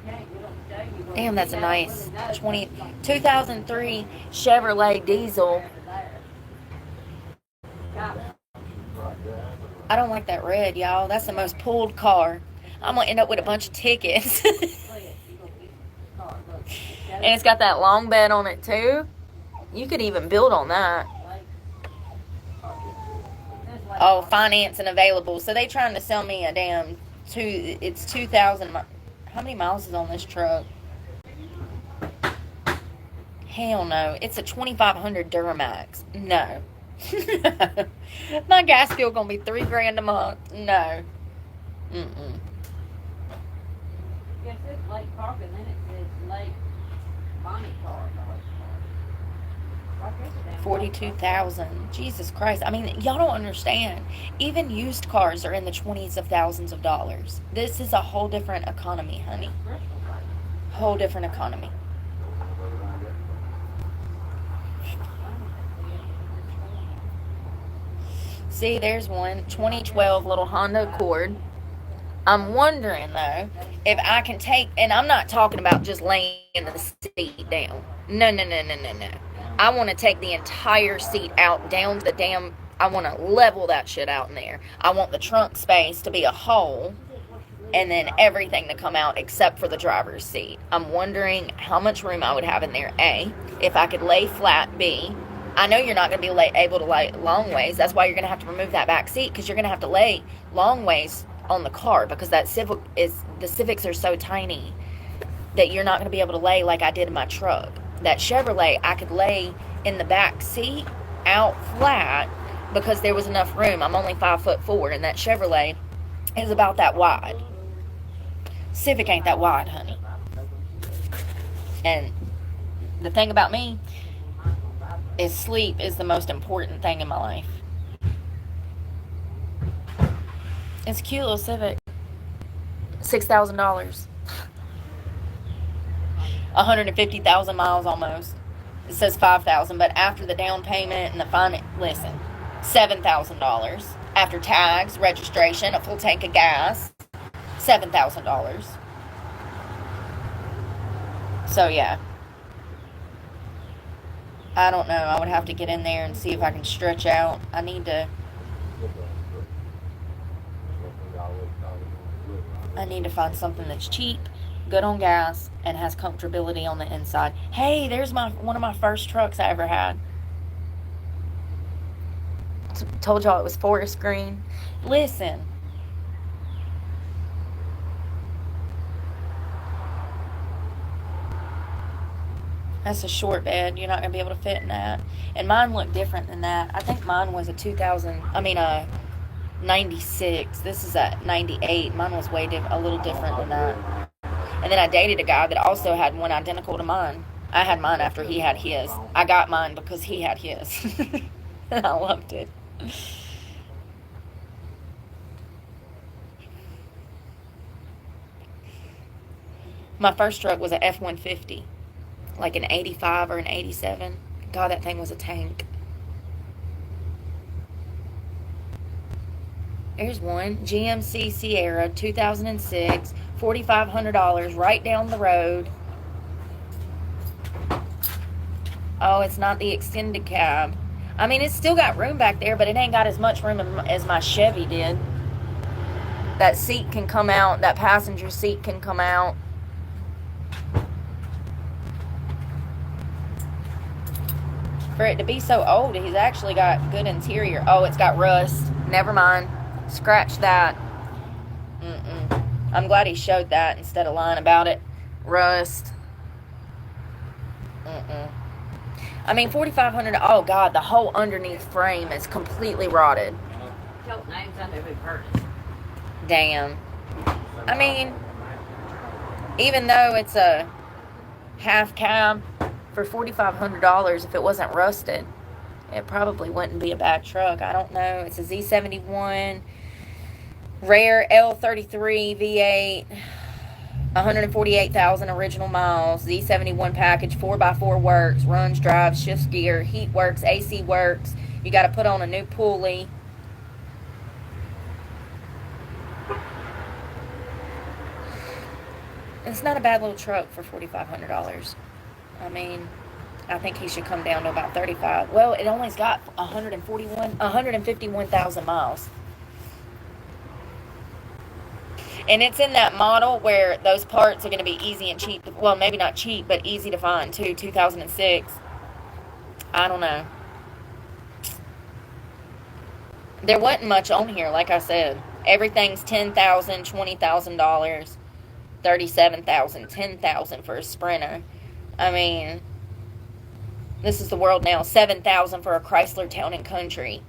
Damn, that's a nice 2003 Chevrolet diesel. I don't like that red, y'all. That's the most pulled car. I'm going to end up with a bunch of tickets. And it's got that long bed on it, too. You could even build on that. Oh, financing available. So they trying to sell me a damn it's 2,000. How many miles is on this truck? Hell no. It's a 2,500 Duramax. No. My gas bill gonna be $3,000 a month. No. Mm-mm. Yes, it's Lake Park, and then it says Lake Bonnie Park. 42,000. Jesus Christ. I mean, y'all don't understand. Even used cars are in the 20s of thousands of dollars. This is a whole different economy, honey. Whole different economy. See, there's one 2012 little Honda Accord. I'm wondering, though, if I can take, and I'm not talking about just laying the seat down. No. I want to take the entire seat out, down to the damn, I want to level that shit out in there. I want the trunk space to be a hole, and then everything to come out except for the driver's seat. I'm wondering how much room I would have in there, A, if I could lay flat, B, I know you're not going to be able to lay long ways. That's why you're going to have to remove that back seat, because you're going to have to lay long ways on the car, because the Civics are so tiny that you're not going to be able to lay like I did in my truck. That Chevrolet, I could lay in the back seat out flat because there was enough room. I'm only 5'4", and that Chevrolet is about that wide. Civic ain't that wide, honey. And the thing about me is sleep is the most important thing in my life. It's a cute little Civic. $6,000. 150,000 miles almost. It says 5,000, but after the down payment and the listen, $7,000 after tags, registration, a full tank of gas, $7,000. So yeah, I don't know. I would have to get in there and see if I can stretch out. I need to find something that's cheap, good on gas, and has comfortability on the inside. Hey, there's one of my first trucks I ever had. Told y'all it was forest green. Listen. That's a short bed. You're not going to be able to fit in that. And mine looked different than that. I think mine was a 96. This is a 98. Mine was a little different than that. And then I dated a guy that also had one identical to mine. I had mine after he had his. I got mine because he had his. And I loved it. My first truck was an F-150. Like an 85 or an 87. God, that thing was a tank. Here's one. GMC Sierra, 2006. $4,500 right down the road. Oh, it's not the extended cab. I mean, it's still got room back there, but it ain't got as much room as my Chevy did. That seat can come out. That passenger seat can come out. For it to be so old, he's actually got good interior. Oh, it's got rust. Never mind. Scratch that. I'm glad he showed that instead of lying about it. Rust. I mean, $4,500. Oh, God, the whole underneath frame is completely rotted. Damn. I mean, even though it's a half cab, for $4,500, if it wasn't rusted, it probably wouldn't be a bad truck. I don't know. It's a Z71 rare L33 V8, 148,000 original miles. Z71 package, 4x4 works, runs, drives, shifts gear, heat works, AC works. You got to put on a new pulley. It's not a bad little truck for $4,500. I mean, I think he should come down to about 35. Well, it only's got 151,000 miles. And it's in that model where those parts are going to be easy and cheap. Well, maybe not cheap, but easy to find, too. 2006. I don't know. There wasn't much on here, like I said. Everything's $10,000, $20,000, $37,000, $10,000 for a Sprinter. I mean, this is the world now. $7,000 for a Chrysler Town and Country,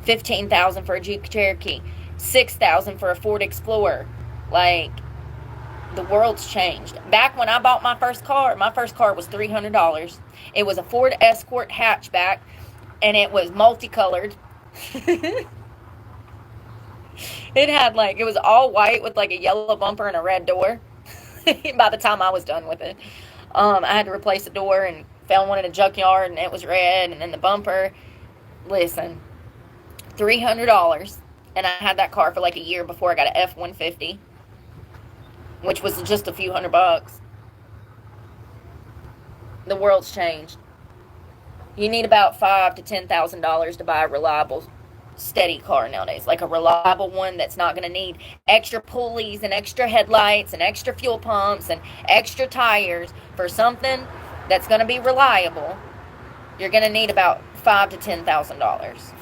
$15,000 for a Jeep Cherokee, $6,000 for a Ford Explorer. Like, the world's changed. Back when I bought my first car was $300. It was a Ford Escort hatchback, and it was multicolored. It was all white with like a yellow bumper and a red door. By the time I was done with it. I had to replace the door and found one in a junkyard, and it was red, and then the bumper. Listen, $300, and I had that car for like a year before I got an F-150, which was just a few $100. The world's changed. You need about $5,000 to $10,000 to buy a reliable, steady car nowadays. Like a reliable one that's not going to need extra pulleys and extra headlights and extra fuel pumps and extra tires for something that's going to be reliable You're going to need about $5,000 to $10,000.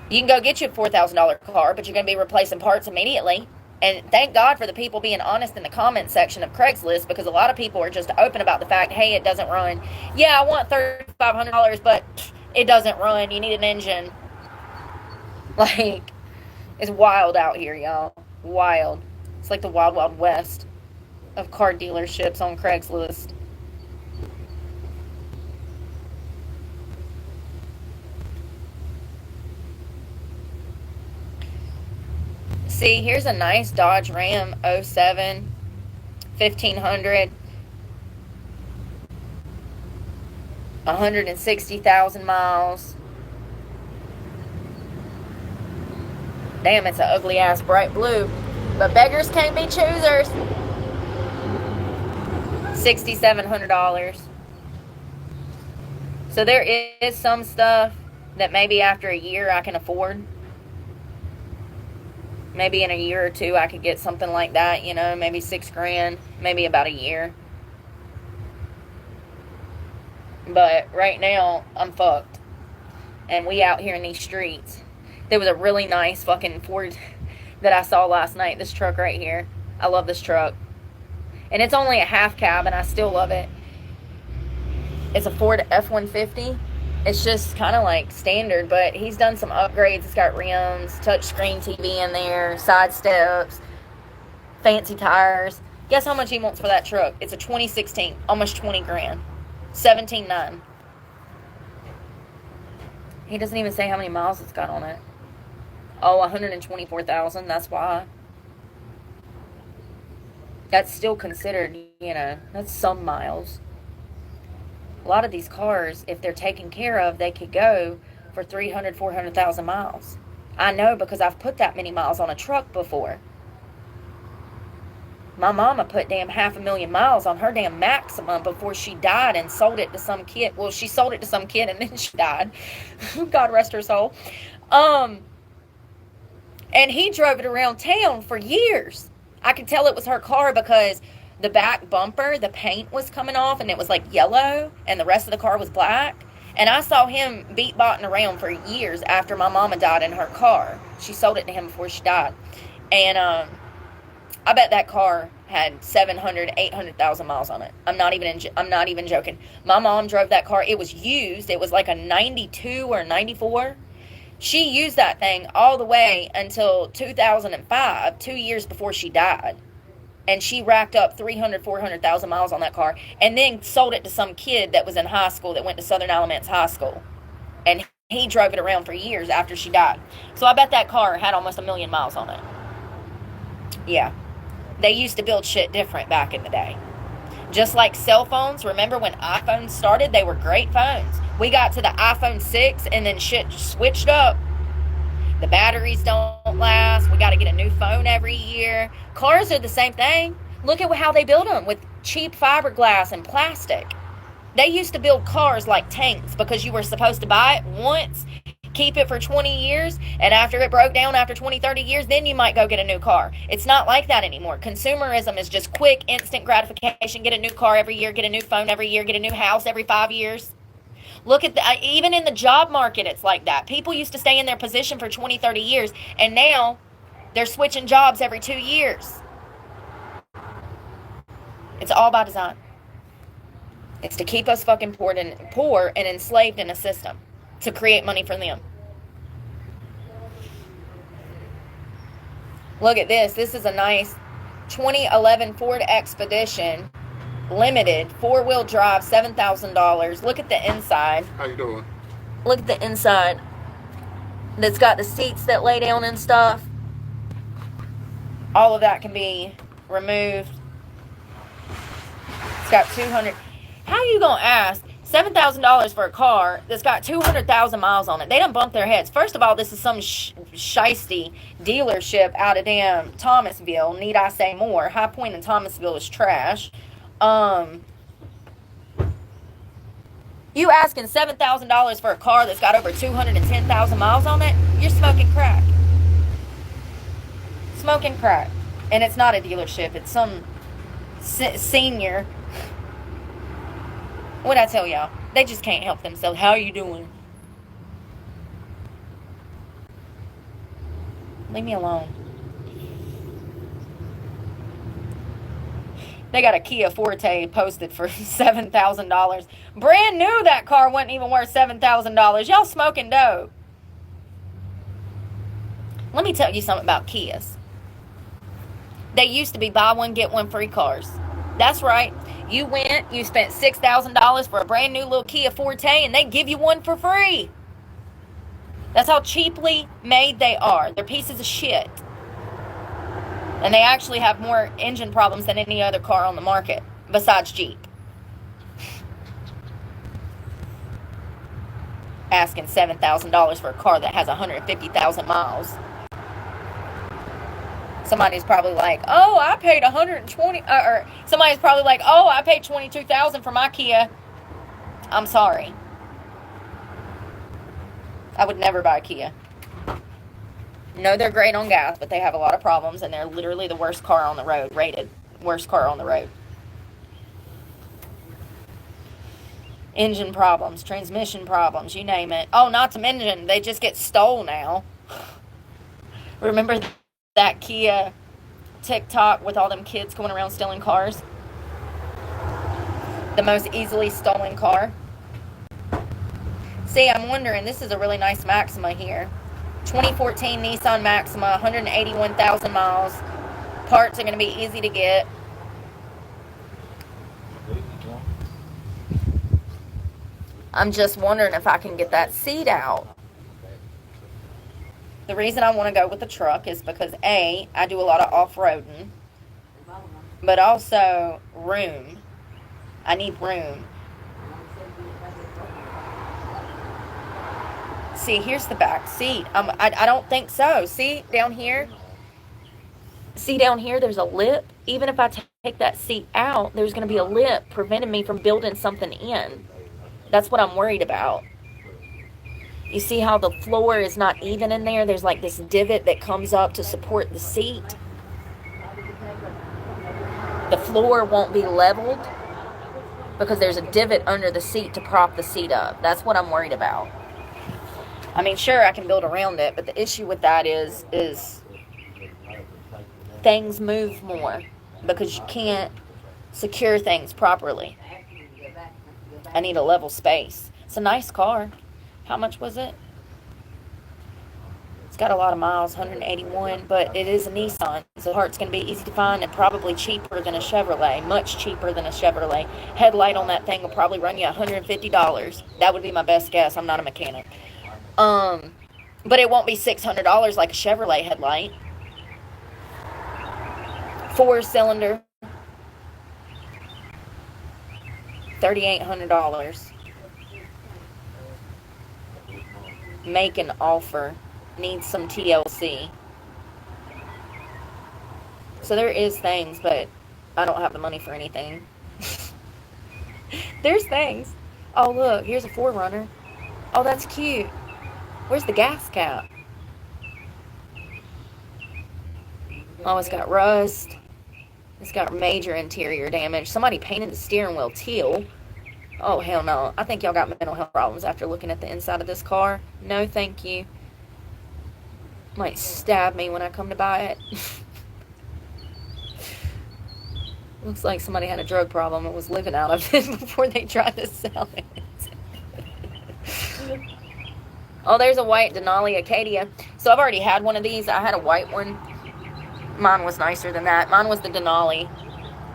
You can go get you a $4,000 car, but you're going to be replacing parts immediately. And thank God for the people being honest in the comment section of Craigslist, because a lot of people are just open about the fact, hey, it doesn't run. Yeah, I want $3,500, but it doesn't run. You need an engine. Like, it's wild out here, y'all. Wild. It's like the wild, wild west of car dealerships on Craigslist. See, here's a nice Dodge Ram 07 1500, 160,000 miles. Damn, it's an ugly ass bright blue, but beggars can't be choosers. $6,700. So there is some stuff that maybe after a year I can afford. Maybe in a year or two I could get something like that, you know, maybe $6,000, maybe about a year. But right now, I'm fucked. And we out here in these streets. There was a really nice fucking Ford that I saw last night. This truck right here. I love this truck. And it's only a half cab, and I still love it. It's a Ford F-150. It's just kind of like standard, but he's done some upgrades. It's got rims, touchscreen TV in there, side steps, fancy tires. Guess how much he wants for that truck? It's a 2016, almost $20,000, $17,900. He doesn't even say how many miles it's got on it. Oh, 124,000. That's why. That's still considered, you know, that's some miles. A lot of these cars, if they're taken care of, they could go for 300,000, 400,000 miles. I know because I've put that many miles on a truck before. My mama put damn 500,000 miles on her damn Maxima before she died and sold it to some kid. Well, she sold it to some kid and then she died. God rest her soul. And he drove it around town for years. I could tell it was her car because the back bumper, the paint was coming off and it was like yellow and the rest of the car was black. And I saw him beat-botting around for years after my mama died in her car. She sold it to him before she died. And I bet that car had 700,000, 800,000 miles on it. I'm not even joking. My mom drove that car. It was used. It was like a 92 or 94. She used that thing all the way until 2005, 2 years before she died. And she racked up 300,000, 400,000 miles on that car and then sold it to some kid that was in high school that went to Southern Alamance High School. And he drove it around for years after she died. So I bet that car had almost 1,000,000 miles on it. Yeah. They used to build shit different back in the day. Just like cell phones. Remember when iPhones started? They were great phones. We got to the iPhone 6 and then shit switched up. The batteries don't last. We got to get a new phone every year. Cars are the same thing. Look at how they build them with cheap fiberglass and plastic. They used to build cars like tanks because you were supposed to buy it once, keep it for 20 years, and after it broke down after 20, 30 years, then you might go get a new car. It's not like that anymore. Consumerism is just quick, instant gratification. Get a new car every year, get a new phone every year, get a new house every 5 years. Look at even in the job market, it's like that. People used to stay in their position for 20, 30 years, and now they're switching jobs every 2 years. It's all by design. It's to keep us fucking poor and enslaved in a system to create money for them. Look at this. This is a nice 2011 Ford Expedition. Limited, 4-wheel drive, $7,000. Look at the inside. How you doing? Look at the inside. That's got the seats that lay down and stuff. All of that can be removed. It's got 200. How you gonna ask $7,000 for a car that's got 200,000 miles on it? They done bumped their heads. First of all, this is some shisty dealership out of damn Thomasville. Need I say more? High Point in Thomasville is trash. You asking $7,000 for a car that's got over 210,000 miles on it? You're smoking crack. Smoking crack. And it's not a dealership. It's some senior. What'd I tell y'all? They just can't help themselves. How are you doing? Leave me alone. They got a Kia Forte posted for $7,000. Brand new, that car wasn't even worth $7,000. Y'all smoking dope. Let me tell you something about Kias. They used to be buy one, get one free cars. That's right. You went, you spent $6,000 for a brand new little Kia Forte, and they give you one for free. That's how cheaply made they are. They're pieces of shit. And they actually have more engine problems than any other car on the market, besides Jeep. Asking $7,000 for a car that has 150,000 miles. Somebody's probably like, oh, I paid 120, or somebody's probably like, oh, I paid $22,000 for my Kia. I'm sorry. I would never buy a Kia. No, they're great on gas, but they have a lot of problems, and they're literally the worst car on the road, rated worst car on the road. Engine problems, transmission problems, you name it. Oh, not to mention, they just get stole now. Remember that Kia TikTok with all them kids going around stealing cars? The most easily stolen car. See, I'm wondering, this is a really nice Maxima here. 2014 Nissan Maxima, 181,000 miles. Parts are going to be easy to get. I'm just wondering if I can get that seat out. The reason I want to go with the truck is because A, I do a lot of off-roading, but also room. I need room. See, here's the back seat. I don't think so. See, down here? See, down here, there's a lip. Even if I take that seat out, there's going to be a lip preventing me from building something in. That's what I'm worried about. You see how the floor is not even in there? There's like this divot that comes up to support the seat. The floor won't be leveled because there's a divot under the seat to prop the seat up. That's what I'm worried about. I mean, sure, I can build around it, but the issue with that is things move more because you can't secure things properly. I need a level space. It's a nice car. How much was it? It's got a lot of miles, 181, but it is a Nissan. So the part's going to be easy to find and probably cheaper than a Chevrolet, much cheaper than a Chevrolet. Headlight on that thing will probably run you $150. That would be my best guess. I'm not a mechanic. But it won't be $600 like a Chevrolet headlight. 4-cylinder, $3,800. Make an offer. Needs some TLC. So there is things, but I don't have the money for anything. There's things. Oh, look, here's a 4Runner. Oh, that's cute. Where's the gas cap? Oh, it's got rust. It's got major interior damage. Somebody painted the steering wheel teal. Oh, hell no. I think y'all got mental health problems after looking at the inside of this car. No, thank you. Might stab me when I come to buy it. Looks like somebody had a drug problem and was living out of it before they tried to sell it. Oh, there's a white Denali Acadia. So I've already had one of these. I had a white one. Mine was nicer than that. Mine was the Denali.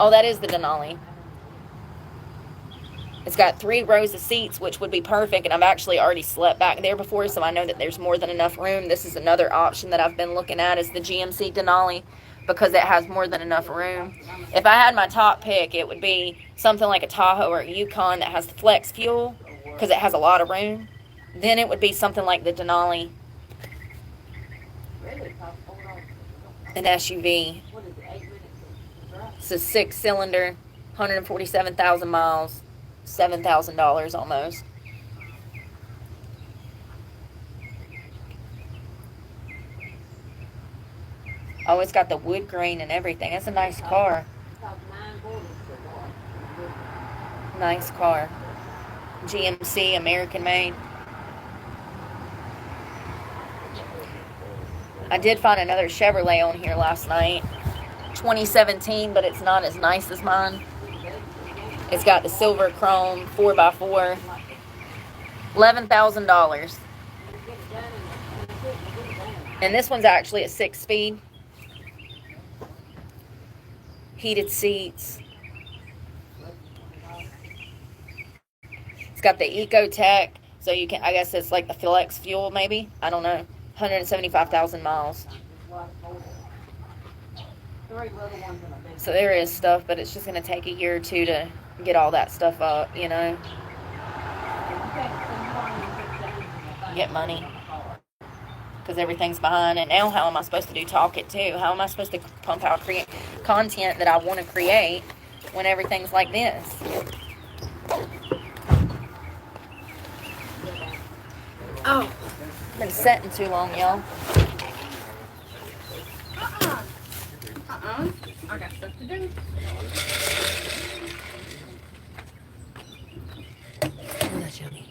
Oh, that is the Denali. It's got 3 rows of seats, which would be perfect, and I've actually already slept back there before, so I know that there's more than enough room. This is another option that I've been looking at is the GMC Denali because it has more than enough room. If I had my top pick, it would be something like a Tahoe or a Yukon that has the flex fuel because it has a lot of room. Then it would be something like the Denali, an SUV. It's a 6-cylinder, 147,000 miles, $7,000 almost. Oh, it's got the wood grain and everything. It's a nice car. Nice car. GMC, American made. I did find another Chevrolet on here last night. 2017, but it's not as nice as mine. It's got the silver chrome 4x4. $11,000. And this one's actually a 6-speed. Heated seats. It's got the Ecotech, so you can, I guess it's like the Flex fuel maybe. I don't know. 175,000 miles. So there is stuff, but it's just going to take a year or two to get all that stuff up, you know. Get money. Because everything's behind. And now how am I supposed to do Talk It too? How am I supposed to pump out content that I want to create when everything's like this? Oh, been setting too long, y'all. I got stuff to do. Oh, that's yummy.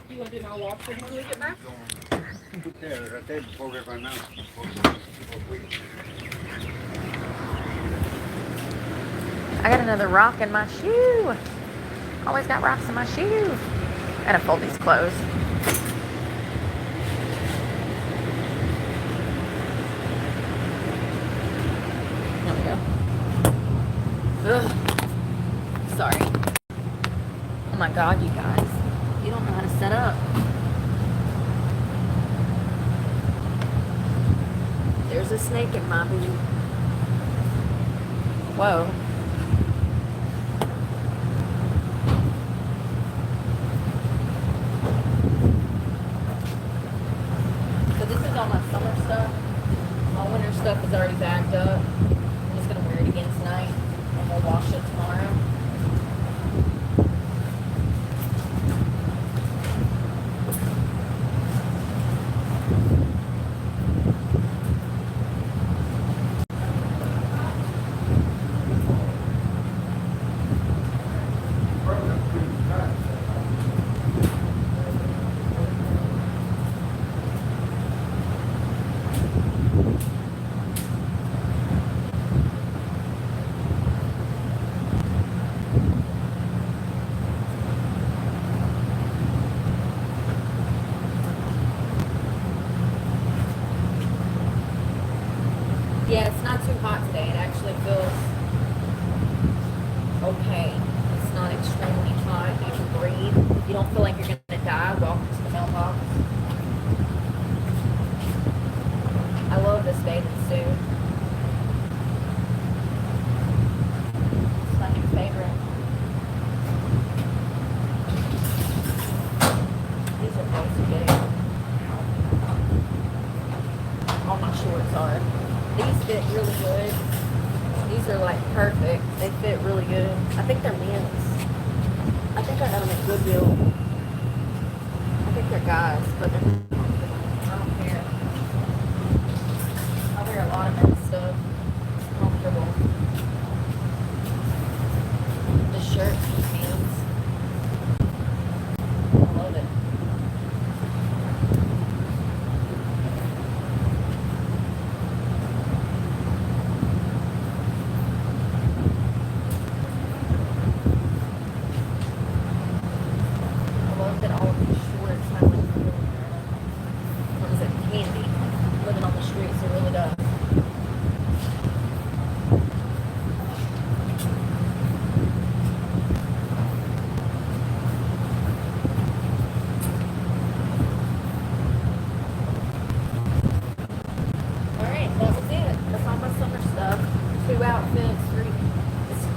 You gonna do my walk when we get back? Yeah, right there before we run out. I got another rock in my shoe. Always got rocks in my shoe. Gotta fold these clothes. There we go. Ugh. Sorry. Oh my God, you guys. You don't know how to set up. There's a snake in my boot. Whoa. So this is all my summer stuff. My winter stuff is already bagged up. I'm just gonna wear it again tonight and we'll wash it tomorrow. Yeah, it's not too hot today. It actually feels okay. It's not extremely hot. You can breathe. You don't feel like you're going to die walking to the mailbox. I love this bathing suit. It's my new favorite. These are both big. All my shorts are. These fit really good. These are like perfect. They fit really good. I think they're men's. I think I got them at Goodwill. I think they're guys, but they're I don't care. I wear a lot of men's stuff. It's comfortable. The shirt is men's. I love it.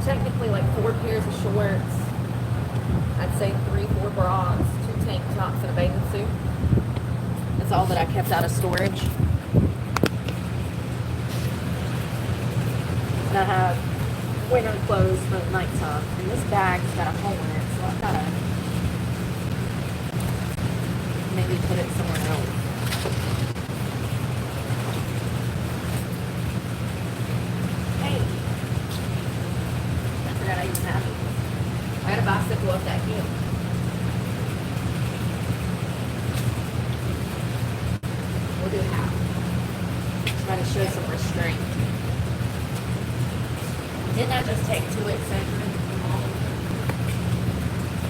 Technically like 4 pairs of shorts. I'd say 3-4 bras, 2 tank tops, and a bathing suit. That's all that I kept out of storage. And I have winter clothes for the nighttime. And this bag's got a hole in it, so I've got to maybe put it somewhere else. I got a bicycle up that hill. gotta show some restraint. Didn't I just take 2 Excedrin?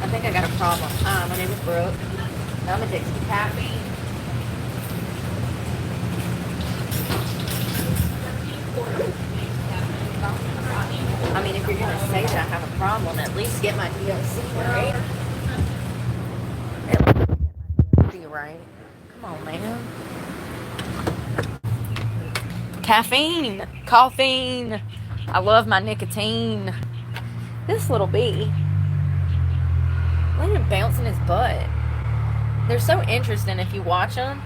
I think I got a problem. Hi, my name is Brooke. I'm addicted to caffeine. I mean, if you're gonna say that I have a problem, at least get my DLC right. At least get my DLC right. Come on, man. Caffeine, caffeine. I love my nicotine. This little bee, let him bounce in his butt. They're so interesting if you watch them.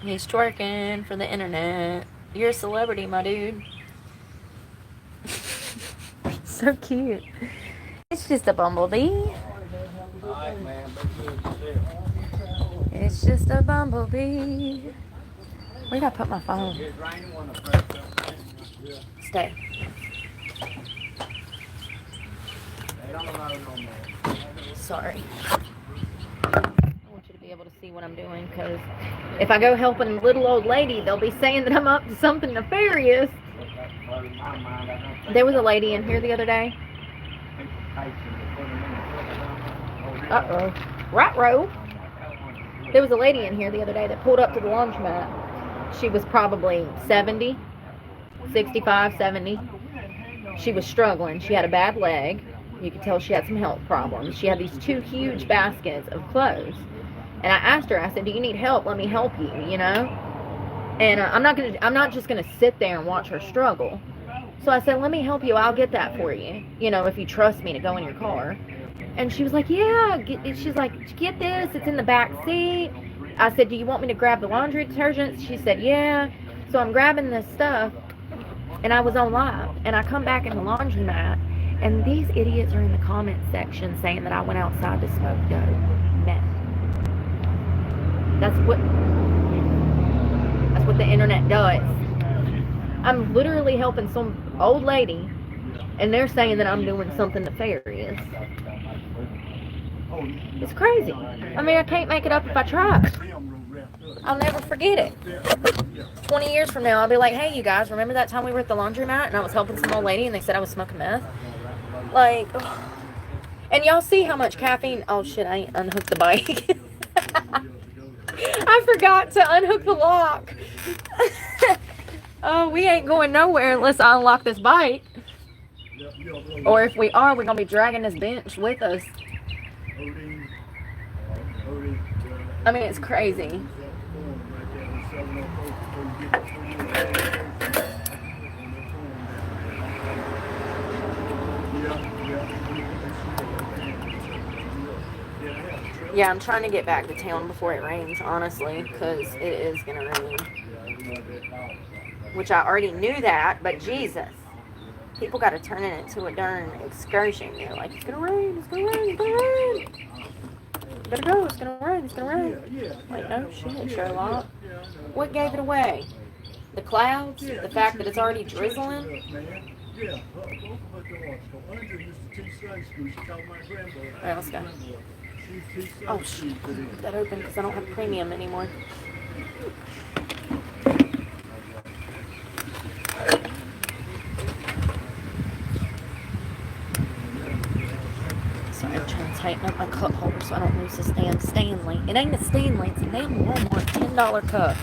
He's twerking for the internet. You're a celebrity, my dude. So cute. It's just a bumblebee. It's just a bumblebee. Where did I put my phone? Stay. Sorry. I want you to be able to see what I'm doing, because if I go helping a little old lady, they'll be saying that I'm up to something nefarious. There was a lady in here the other day. Uh-oh. Right-row. There was a lady in here the other day that pulled up to the laundromat. She was probably 70, 65, 70. She was struggling. She had a bad leg. You could tell she had some health problems. She had these 2 huge baskets of clothes. And I asked her, I said, do you need help? Let me help you, you know? And I'm not just going to sit there and watch her struggle. So I said, let me help you. I'll get that for you. You know, if you trust me to go in your car. And she was like, yeah. She's like, get this. It's in the back seat. I said, do you want me to grab the laundry detergent? She said, yeah. So I'm grabbing this stuff. And I was on live. And I come back in the laundromat. And these idiots are in the comment section saying that I went outside to smoke dope. Meth. That's what the internet does. I'm literally helping some old lady, and they're saying that I'm doing something nefarious. It's crazy. I mean, I can't make it up if I try. I'll never forget it. 20 years from now, I'll be like, hey, you guys, remember that time we were at the laundromat and I was helping some old lady and they said I was smoking meth? Like, ugh. And y'all see how much caffeine... Oh, shit, I ain't unhooked the bike. I forgot to unhook the lock. Oh, we ain't going nowhere unless I unlock this bike. Or if we are, we're going to be dragging this bench with us. I mean, it's crazy. Yeah, I'm trying to get back to town before it rains, honestly, because it is going to rain. Which I already knew that, but Jesus. People got to turn it into a darn excursion. They're like, it's going to rain, it's going to rain, it's going to rain. You better go, it's going to rain, it's going to rain. Like, no shit, Sherlock. What gave it away? The clouds? The fact that it's already drizzling? Alright, let's go. Oh, shit. Put that open because I don't have premium anymore. Sorry, I'm trying to tighten up my cup holder so I don't lose this damn Stanley. It ain't a Stanley, it's a damn Walmart $10 cup.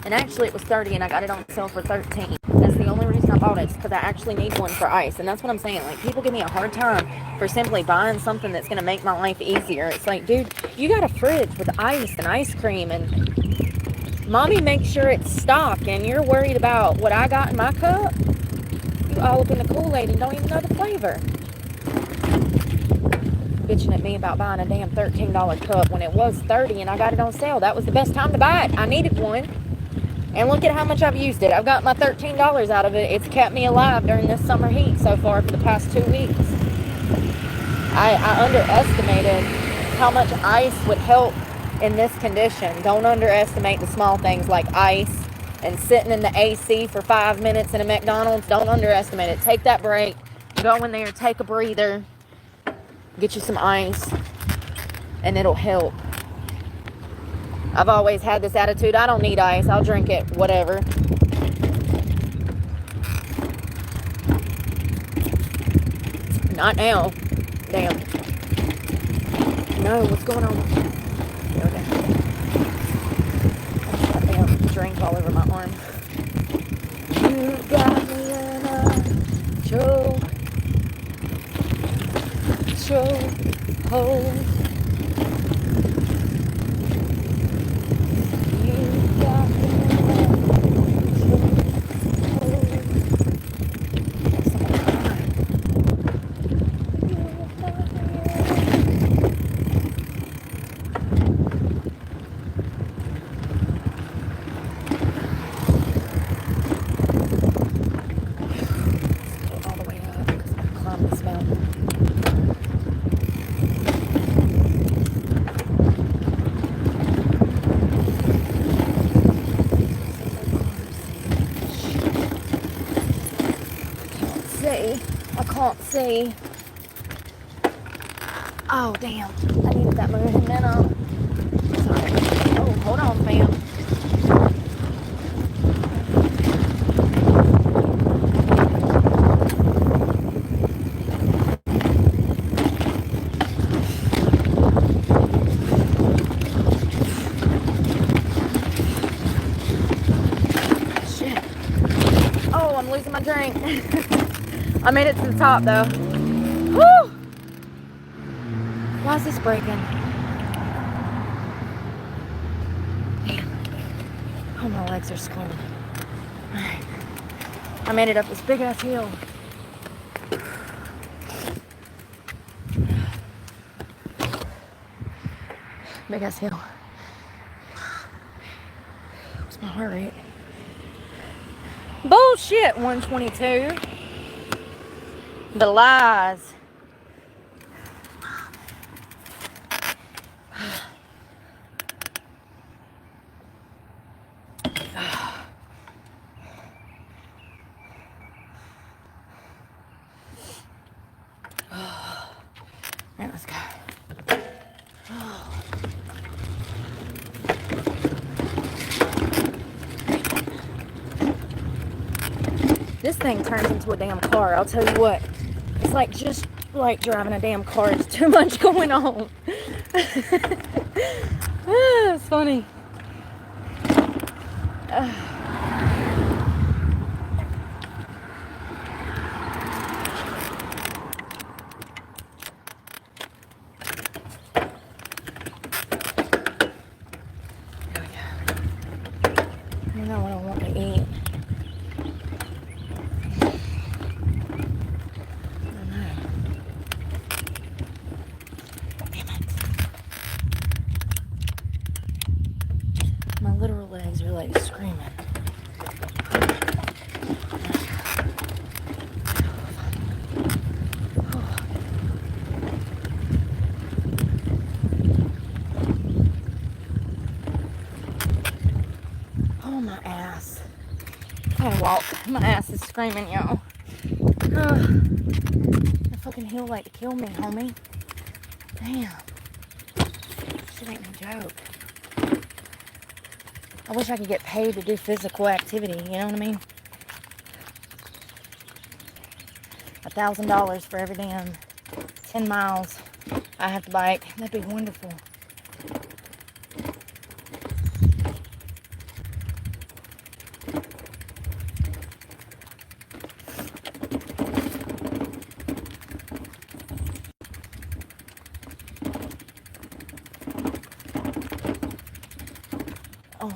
And actually it was $30 and I got it on sale for $13. That's the only reason I bought it, is because I actually need one for ice. And that's what I'm saying. Like, people give me a hard time for simply buying something that's going to make my life easier. It's like, dude, you got a fridge with ice and ice cream, and mommy makes sure it's stocked, and you're worried about what I got in my cup? You all up in the Kool-Aid and don't even know the flavor. Bitching at me about buying a damn $13 cup when it was $30 and I got it on sale. That was the best time to buy it. I needed one. And look at how much I've used it. I've got my $13 out of it. It's kept me alive during this summer heat so far for the past 2 weeks. I underestimated how much ice would help in this condition. Don't underestimate the small things like ice and sitting in the AC for 5 minutes in a McDonald's. Don't underestimate it. Take that break. Go in there, take a breather. Get you some ice. and it'll help. I've always had this attitude. I don't need ice. I'll drink it, whatever. Not now. Damn. No, what's going on? Okay. That damn drink all over my arm. You got me in a choke hold. I can't see. Oh, damn. I needed that momentum. Sorry. Oh, hold on, fam. Shit. Oh, I'm losing my drink. I made it to the top though. Woo! Why is this breaking? Damn. Oh, my legs are squirming. Alright. I made it up this big ass hill. Big ass hill. What's my heart rate? Bullshit, 122. The lies. Alright, let's go. This thing turns into a damn car, I'll tell you what. It's like just like driving a damn car. It's too much going on. It's funny. I don't know what I want to eat. My literal legs are like screaming. Oh, my ass. I gotta walk. My ass is screaming, y'all. The fucking hill like to kill me, homie. Damn. Shit ain't no joke. I wish I could get paid to do physical activity, you know what I mean? $1,000 for every damn 10 miles I have to bike. That'd be wonderful. Oh.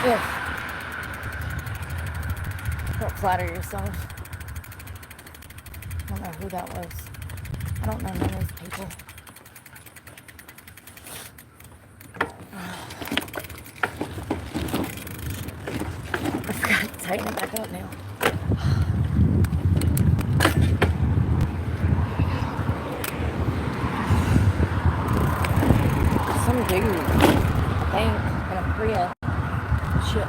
If. Don't flatter yourself. I don't know who that was. I don't know none of these people. I forgot to tighten it back up now. Some dude, I think, in a Prius. Shit.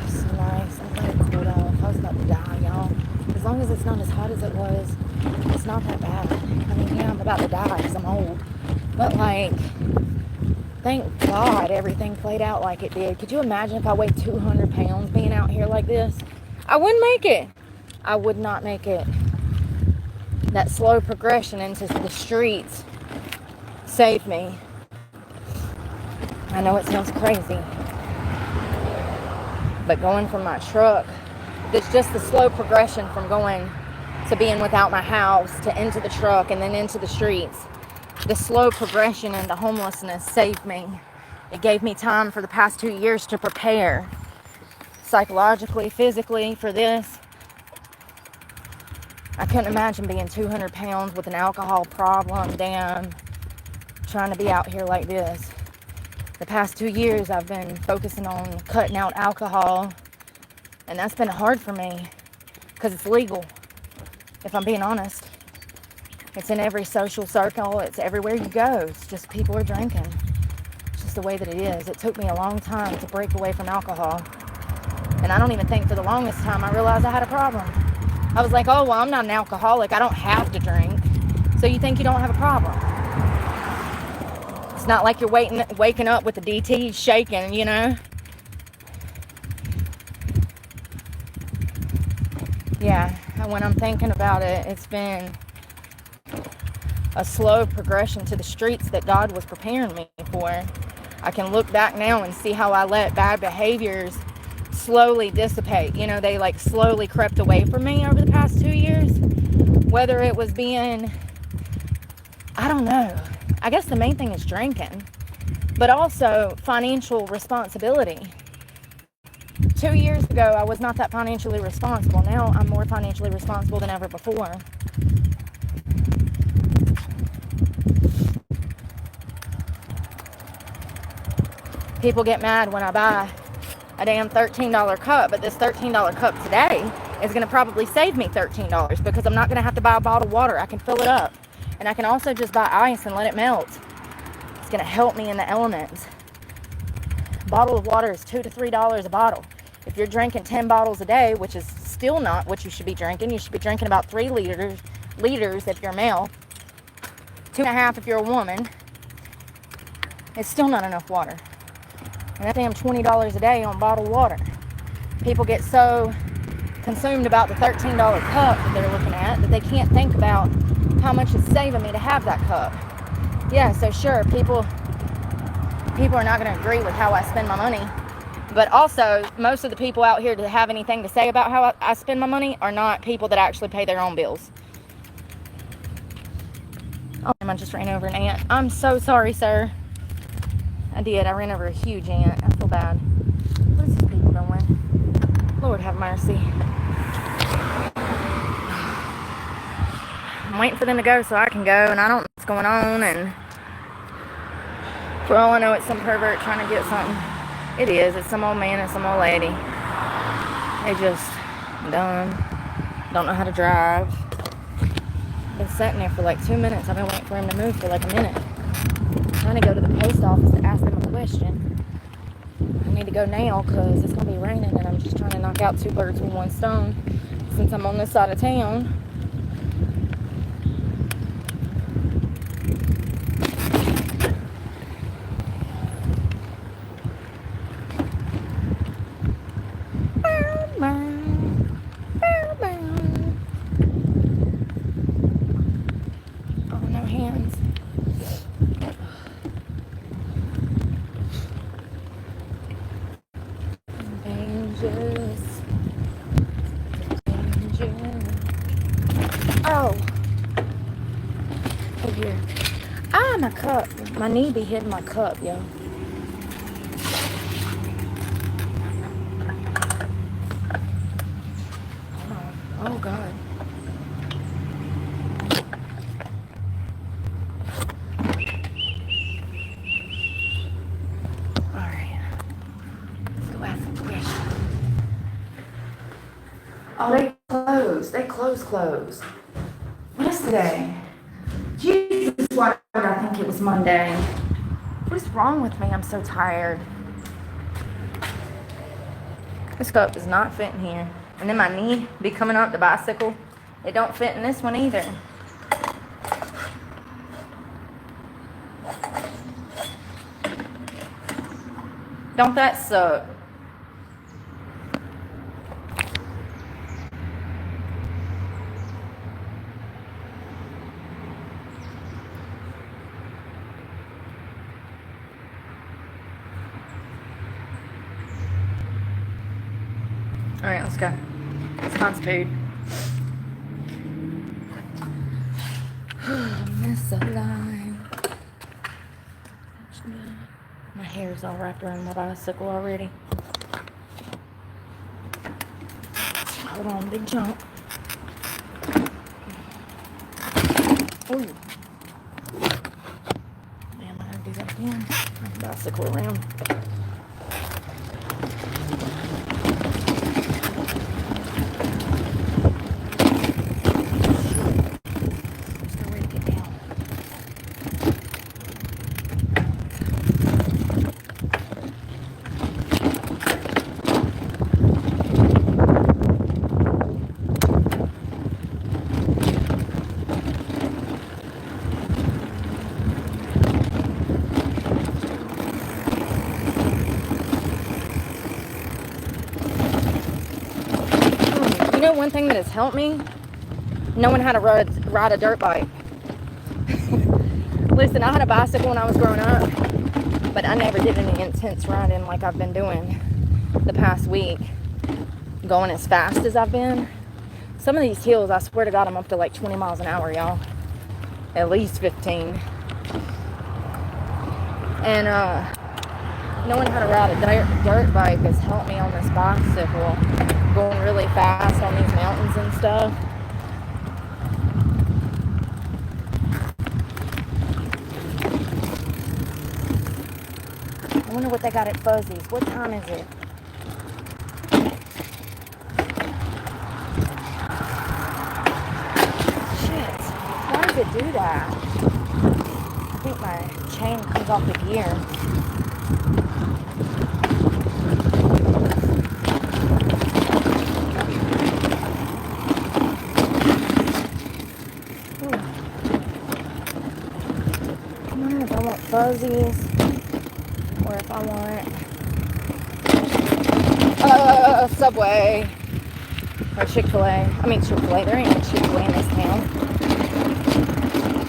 It's nice. I'm glad it cooled off. I was about to die, y'all. As long as it's not as hot as it was, it's not that bad. I mean, yeah, I'm about to die because I'm old. But, like, thank God everything played out like it did. Could you imagine if I weighed 200 pounds being out here like this? I wouldn't make it. I would not make it. That slow progression into the streets saved me. I know it sounds crazy, but going from my truck, it's just the slow progression from going to being without my house to into the truck and then into the streets. The slow progression into homelessness saved me. It gave me time for the past 2 years to prepare psychologically, physically for this. I couldn't imagine being 200 pounds with an alcohol problem, damn, trying to be out here like this. The past 2 years I've been focusing on cutting out alcohol, and that's been hard for me because it's legal, if I'm being honest. It's in every social circle. It's everywhere you go. It's just people are drinking. It's just the way that it is. It took me a long time to break away from alcohol. And I don't even think for the longest time I realized I had a problem. I was like, oh, well, I'm not an alcoholic. I don't have to drink. So you think you don't have a problem. It's not like you're waking up with the DT shaking, you know? Yeah, and when I'm thinking about it, it's been a slow progression to the streets that God was preparing me for. I can look back now and see how I let bad behaviors slowly dissipate. You know, they like slowly crept away from me over the past 2 years. Whether it was being, I don't know. I guess the main thing is drinking, but also financial responsibility. 2 years ago, I was not that financially responsible. Now I'm more financially responsible than ever before. People get mad when I buy a damn $13 cup, but this $13 cup today is going to probably save me $13 because I'm not going to have to buy a bottle of water. I can fill it up, and I can also just buy ice and let it melt. It's going to help me in the elements. A bottle of water is $2 to $3 a bottle. If you're drinking 10 bottles a day, which is still not what you should be drinking, you should be drinking about 3 liters if you're a male, 2.5 if you're a woman. It's still not enough water. And that's damn $20 a day on bottled water. People get so consumed about the $13 cup that they're looking at that they can't think about how much it's saving me to have that cup. Yeah, so sure, people are not going to agree with how I spend my money. But also, most of the people out here that have anything to say about how I spend my money are not people that actually pay their own bills. Oh, I just ran over an ant. I'm so sorry, sir. I did. I ran over a huge ant. I feel bad. What is this people doing? Lord have mercy. I'm waiting for them to go so I can go, and I don't know what's going on, and for all I know, it's some pervert trying to get something. It is. It's some old man and some old lady. They just dumb. Don't know how to drive. Been sitting there for like 2 minutes. I've been waiting for him to move for like a minute. Trying to go to the post office to ask them a question. I need to go now because it's going to be raining, and I'm just trying to knock out 2 birds with 1 stone since I'm on this side of town. Oh, no hands. changes. Oh. Over here. Ah, my cup. My knee be hitting my cup, yo. Oh, God. Alright. Let's go ask some questions. Oh, they closed. They closed. What is today? Jesus, why did I think it was Monday? What's wrong with me? I'm so tired. This cup does not fit in here. And then my knee be coming up the bicycle. It don't fit in this one either. Don't that suck? Alright, let's go. Let's concentrate. Miss a line. My hair's all wrapped around my bicycle already. Hold on, big jump. Ooh. Damn, I gotta do that again. Bring the bicycle around. You know one thing that has helped me? Knowing how to ride a dirt bike. Listen, I had a bicycle when I was growing up, but I never did any intense riding like I've been doing the past week. Going as fast as I've been. Some of these hills, I swear to God, I'm up to like 20 miles an hour, y'all. At least 15. And knowing how to ride a dirt bike has helped me on this bicycle. Going really fast on these mountains and stuff. I wonder what they got at Fuzzy's. What time is it? Shit. Why does it do that? I think my chain comes off the gear. Fuzzies, or if I want Subway or Chick-fil-A. I mean Chick-fil-A. There ain't no Chick-fil-A in this town.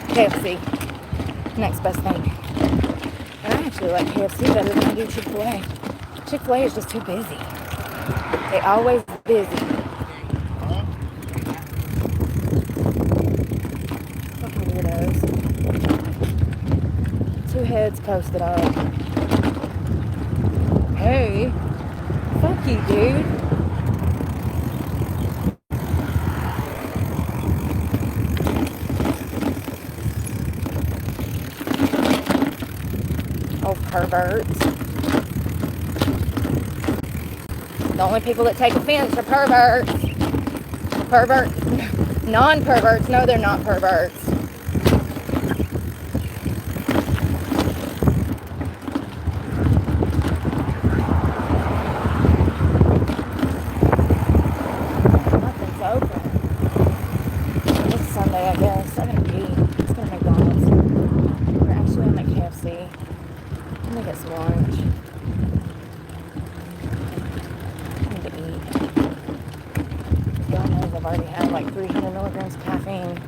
KFC, next best thing. And I actually like KFC better than I do Chick-fil-A. Chick-fil-A is just too busy. They always busy. Fucking weirdos. Two heads posted up. Hey, fuck you, dude. Oh, perverts. The only people that take offense are perverts. Non-perverts. No, they're not perverts. I guess. I gotta pee. Let's go to McDonald's. We're actually on at KFC. I'm gonna get some lunch. I need to eat. God knows I've already had like 300 milligrams of caffeine.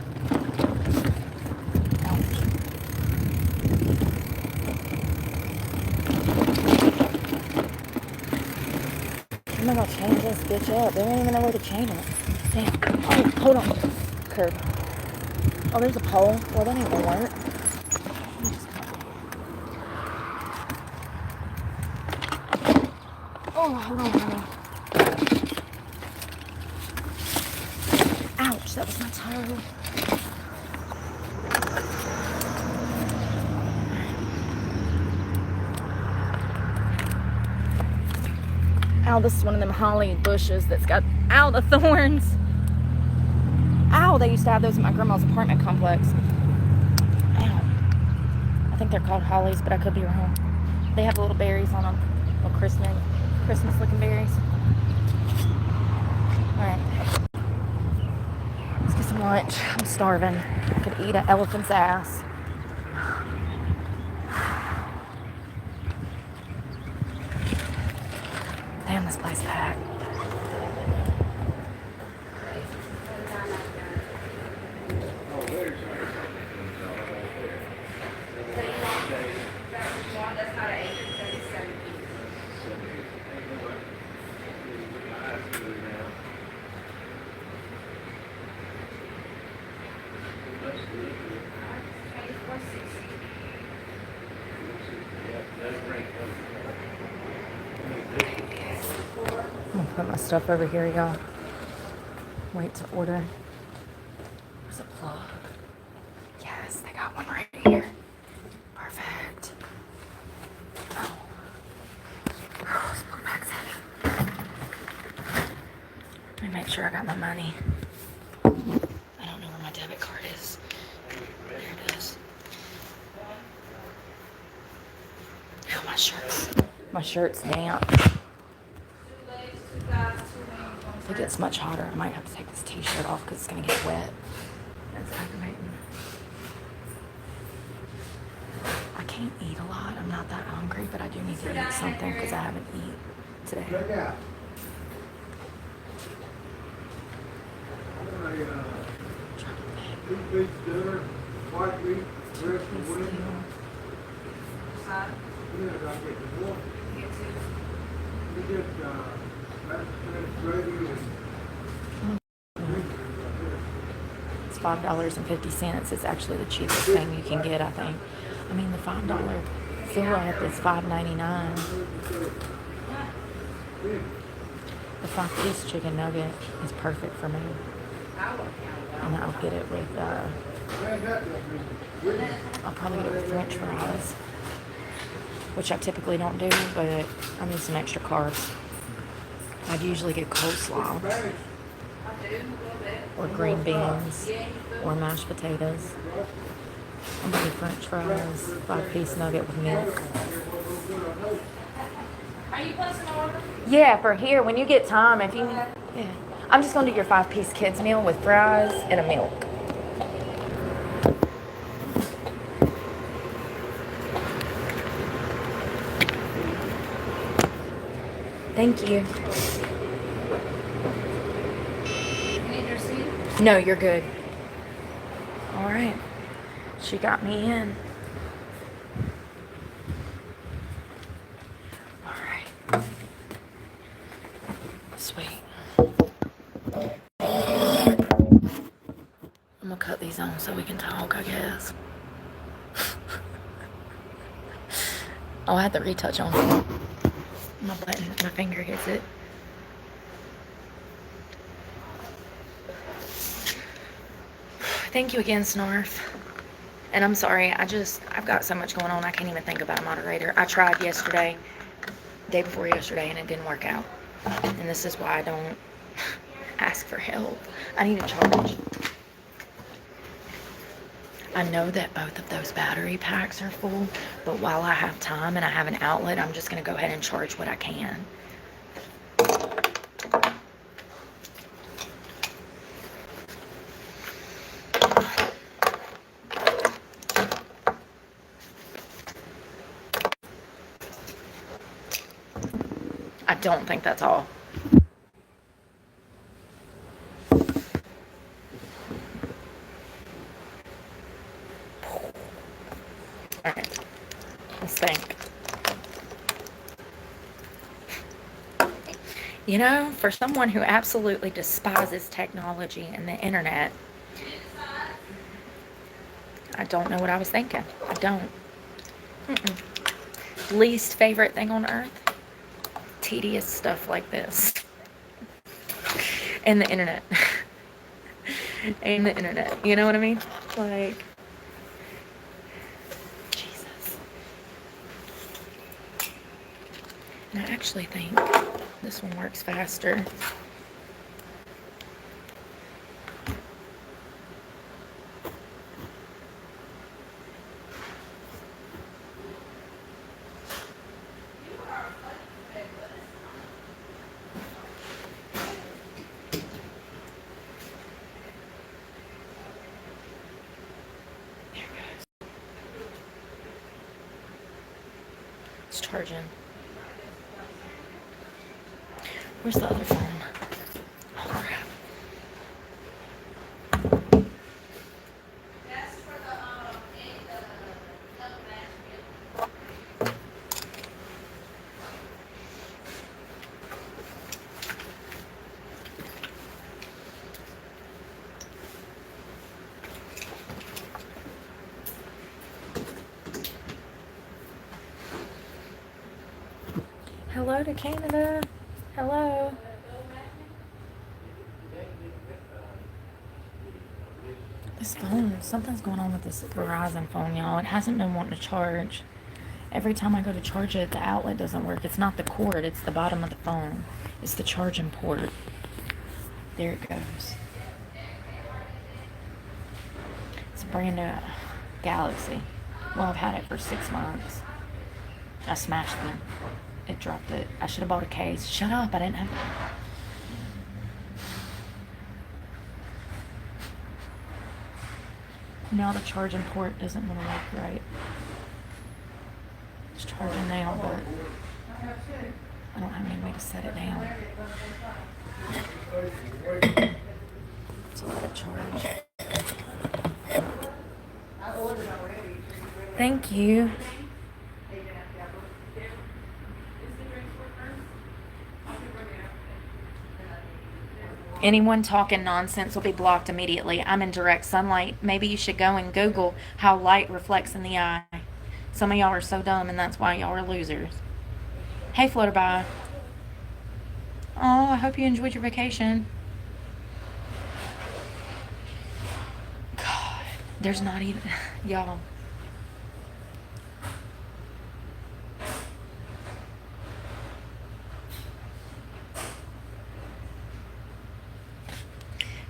I'm not gonna change this bitch up. They don't even know where to chain it. Damn. Oh, hold on. Curb. Oh, there's a pole. Well, that ain't gonna work. Let me just cut it. Oh, hold on, honey. Ouch, that was my toe. Ow, this is one of them holly bushes that's got, ow, the thorns. Ow, they used to have those in my grandma's apartment complex. Ow. I think they're called hollies, but I could be wrong. They have little berries on them. Little Christmas looking berries. Alright. Let's get some lunch. I'm starving. I could eat an elephant's ass. Damn, this place packed. I'm gonna put my stuff over here, y'all. Wait to order. There's a plug. Yes, they got one right here. Perfect. Oh. This book bag's heavy. Let me make sure I got my money. I don't know where my debit card is. There it is. Oh, my shirt's. My shirt's damp. If it gets much hotter, I might have to take this t-shirt off because it's going to get wet. It's aggravating. I can't eat a lot. I'm not that hungry, but I do need to eat something because I haven't eaten today. It's $5.50. It's actually the cheapest thing you can get, I think. I mean, the $5 fill-up is $5.99. The 5-piece chicken nugget is perfect for me. And I'll get it with, I'll probably get it with French fries, which I typically don't do, but I need some extra carbs. I'd usually get coleslaw, or green beans, or mashed potatoes. I'm gonna do French fries, 5-piece nugget with milk. Are you placing an order? Yeah, for here, when you get time, if you, yeah. I'm just gonna do your 5-piece kids meal with fries and a milk. Thank you. Need your receipt? No, you're good. All right. She got me in. All right. Sweet. I'm gonna cut these on so we can talk, I guess. Oh, I had the retouch on. My button, my finger hits it. Thank you again, Snarf. And I'm sorry, I've got so much going on, I can't even think about a moderator. I tried yesterday, day before yesterday, and it didn't work out. And this is why I don't ask for help. I need to charge. I know that both of those battery packs are full, but while I have time and I have an outlet, I'm just going to go ahead and charge what I can. I don't think that's all. Alright, let's think. You know, for someone who absolutely despises technology and the internet, I don't know what I was thinking. I don't. Least favorite thing on earth? Tedious stuff like this. And the internet. And the internet. You know what I mean? Like, Jesus. And I actually think this one works faster. It's charging. Where's the other phone? Oh, crap. Hello to Canada. Hello. This phone, something's going on with this Verizon phone, y'all. It hasn't been wanting to charge. Every time I go to charge it, the outlet doesn't work. It's not the cord, it's the bottom of the phone. It's the charging port. There it goes. It's a brand new Galaxy. Well, I've had it for 6 months. I smashed them. It dropped it. I should have bought a case. Shut up, I didn't have it. Now the charging port doesn't want to work right. It's charging now, but I don't have any way to set it down. So let it charge. Thank you. Anyone talking nonsense will be blocked immediately. I'm in direct sunlight. Maybe you should go and Google how light reflects in the eye. Some of y'all are so dumb, and that's why y'all are losers. Hey, Flutterby. Oh, I hope you enjoyed your vacation. God, there's not even... Y'all.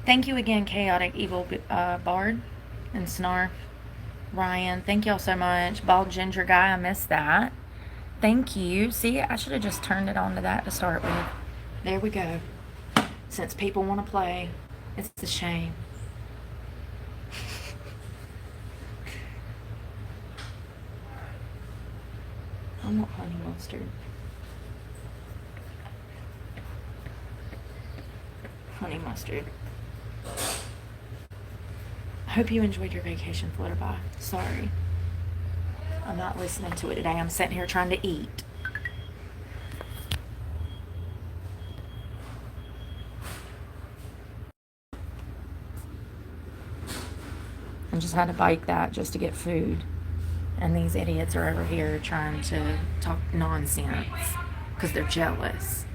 Thank you again, Chaotic Evil Bard and Snarf. Ryan, thank y'all so much. Bald Ginger Guy, I missed that. Thank you. See, I should have just turned it on to that to start with. There we go. Since people want to play, it's a shame. I want honey mustard. Honey mustard. I hope you enjoyed your vacation, Flutterby. Sorry. I'm not listening to it today. I'm sitting here trying to eat. I just had to bike that just to get food. And these idiots are over here trying to talk nonsense because they're jealous.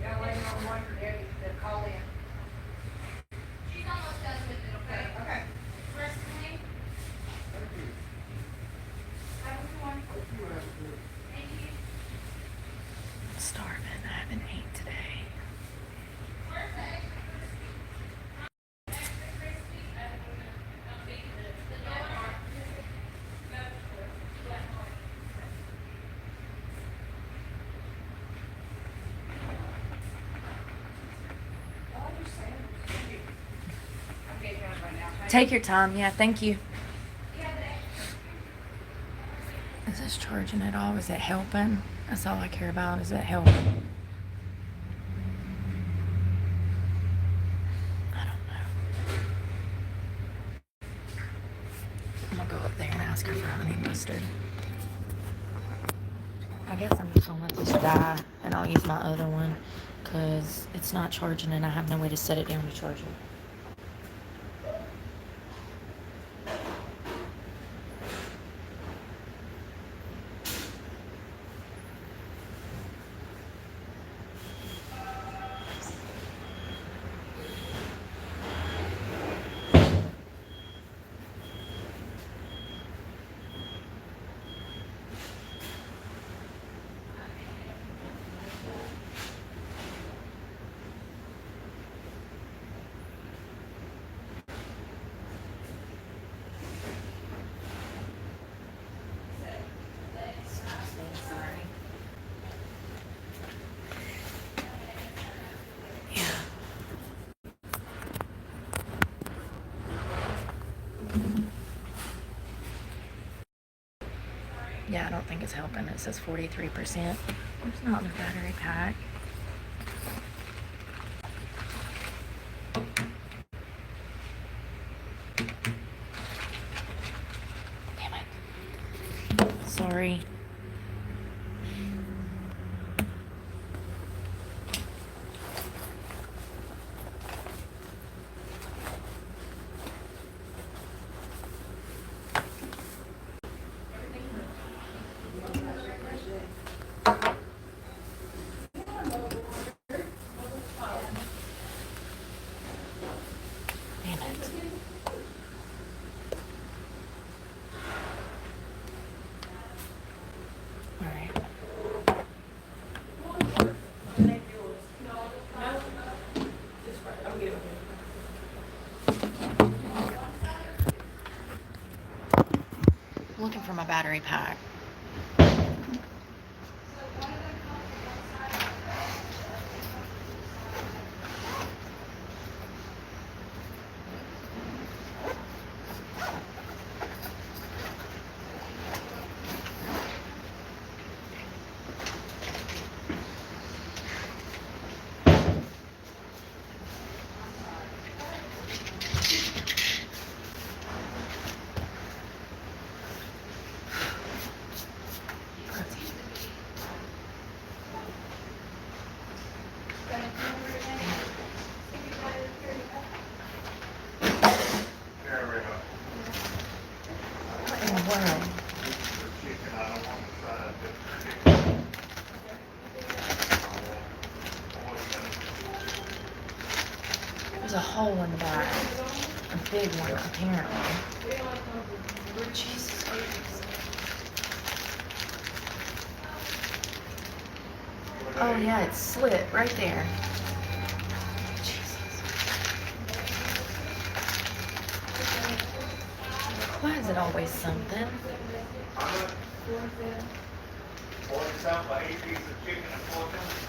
Starving. I haven't ate today. Take your time. Yeah, thank you. Is this charging at all? Is it helping? That's all I care about. Is it helping? I don't know. I'm gonna go up there and ask her for honey mustard. I guess I'm just gonna let this die and I'll use my other one because it's not charging and I have no way to set it down to charge it. Yeah, I don't think it's helping. It says 43%. It's not in the battery pack. Damn it. Sorry. Looking for my battery pack. There's a hole in the back. A big one, apparently. Jesus Christ. Oh yeah, it's slit right there. Jesus. Why is it always something? 47 by 8 pieces of chicken and 4 tenders.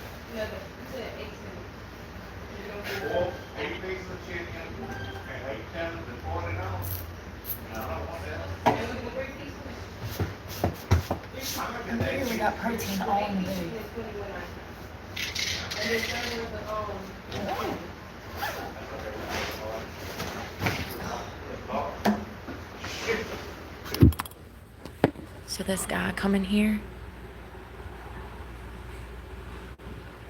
8 pieces of chicken and 8 tenders and $40. No, I don't want that. I'm here, we got protein all in the booth. So this guy come in here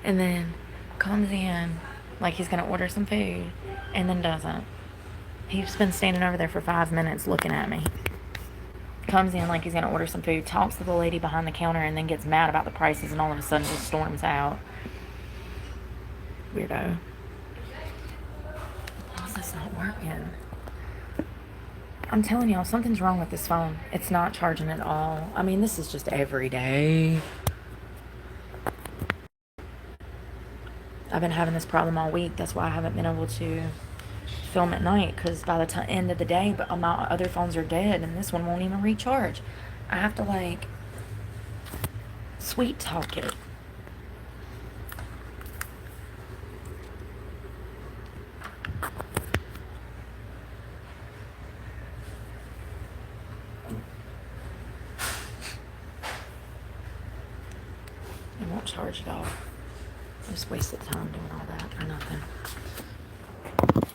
and then comes in like he's gonna order some food and then doesn't. He's been standing over there for 5 minutes looking at me. Comes in like he's gonna order some food, talks to the lady behind the counter, and then gets mad about the prices and all of a sudden just storms out. Weirdo. Why is this not working? I'm telling y'all, something's wrong with this phone. It's not charging at all. I mean, this is just every day. I've been having this problem all week. That's why I haven't been able to film at night, because by the end of the day, but my other phones are dead and this one won't even recharge. I have to like sweet talk it. It won't charge at all. I just wasted time doing all that for nothing.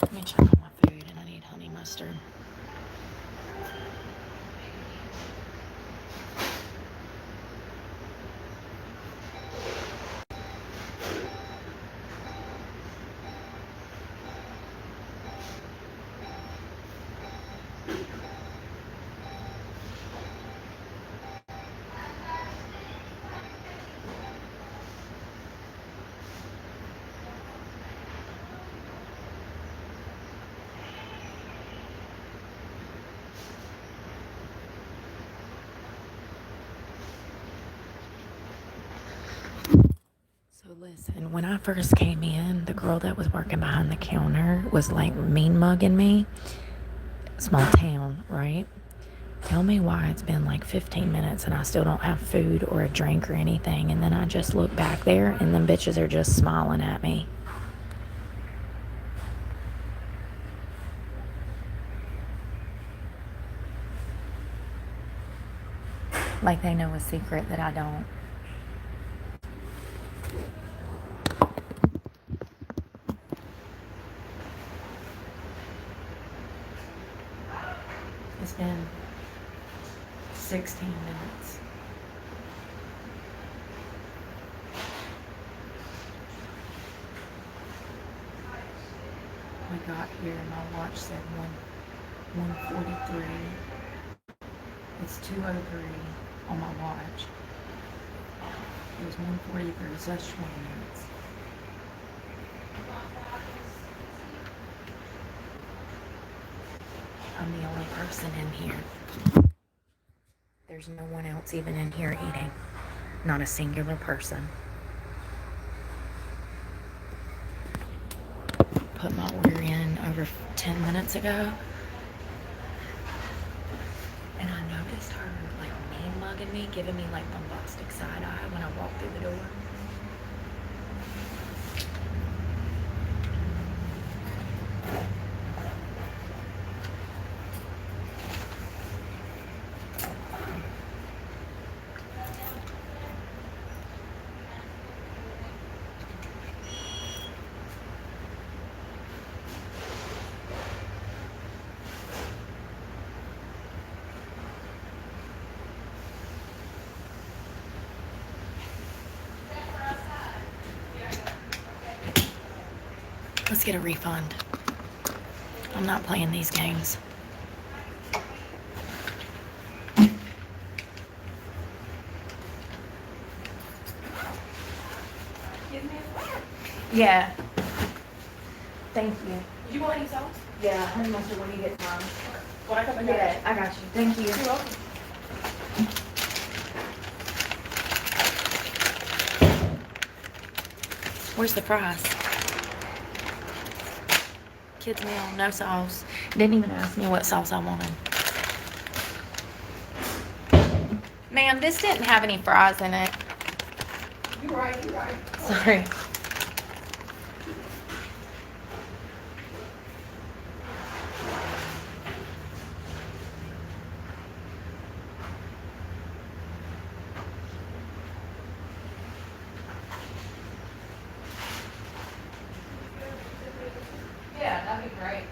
Let me check on my food, and I need honey mustard. Listen, when I first came in, the girl that was working behind the counter was like mean mugging me. Small town, right? Tell me why it's been like 15 minutes and I still don't have food or a drink or anything. And then I just look back there and them bitches are just smiling at me. Like they know a secret that I don't. It's been 16 minutes. I got here and my watch said 1:43. It's 2:03 on my watch. It was 1:43, so that's 20 minutes. I'm the only person in here. There's no one else even in here eating. Not a singular person. Put my order in over 10 minutes ago. And I noticed her like mean mugging me, giving me like bombastic side eye when I walked through the door. Let's get a refund. I'm not playing these games. Yeah. Thank you. Do you want any sauce? Yeah, honey mustard when you get time. When I come back. Yeah, I got you. Thank you. You're welcome. Where's the fries? Kids meal, no sauce. Didn't even ask me what sauce I wanted. Ma'am, this didn't have any fries in it. You're right, you're right. Sorry. Yeah, that'd be great.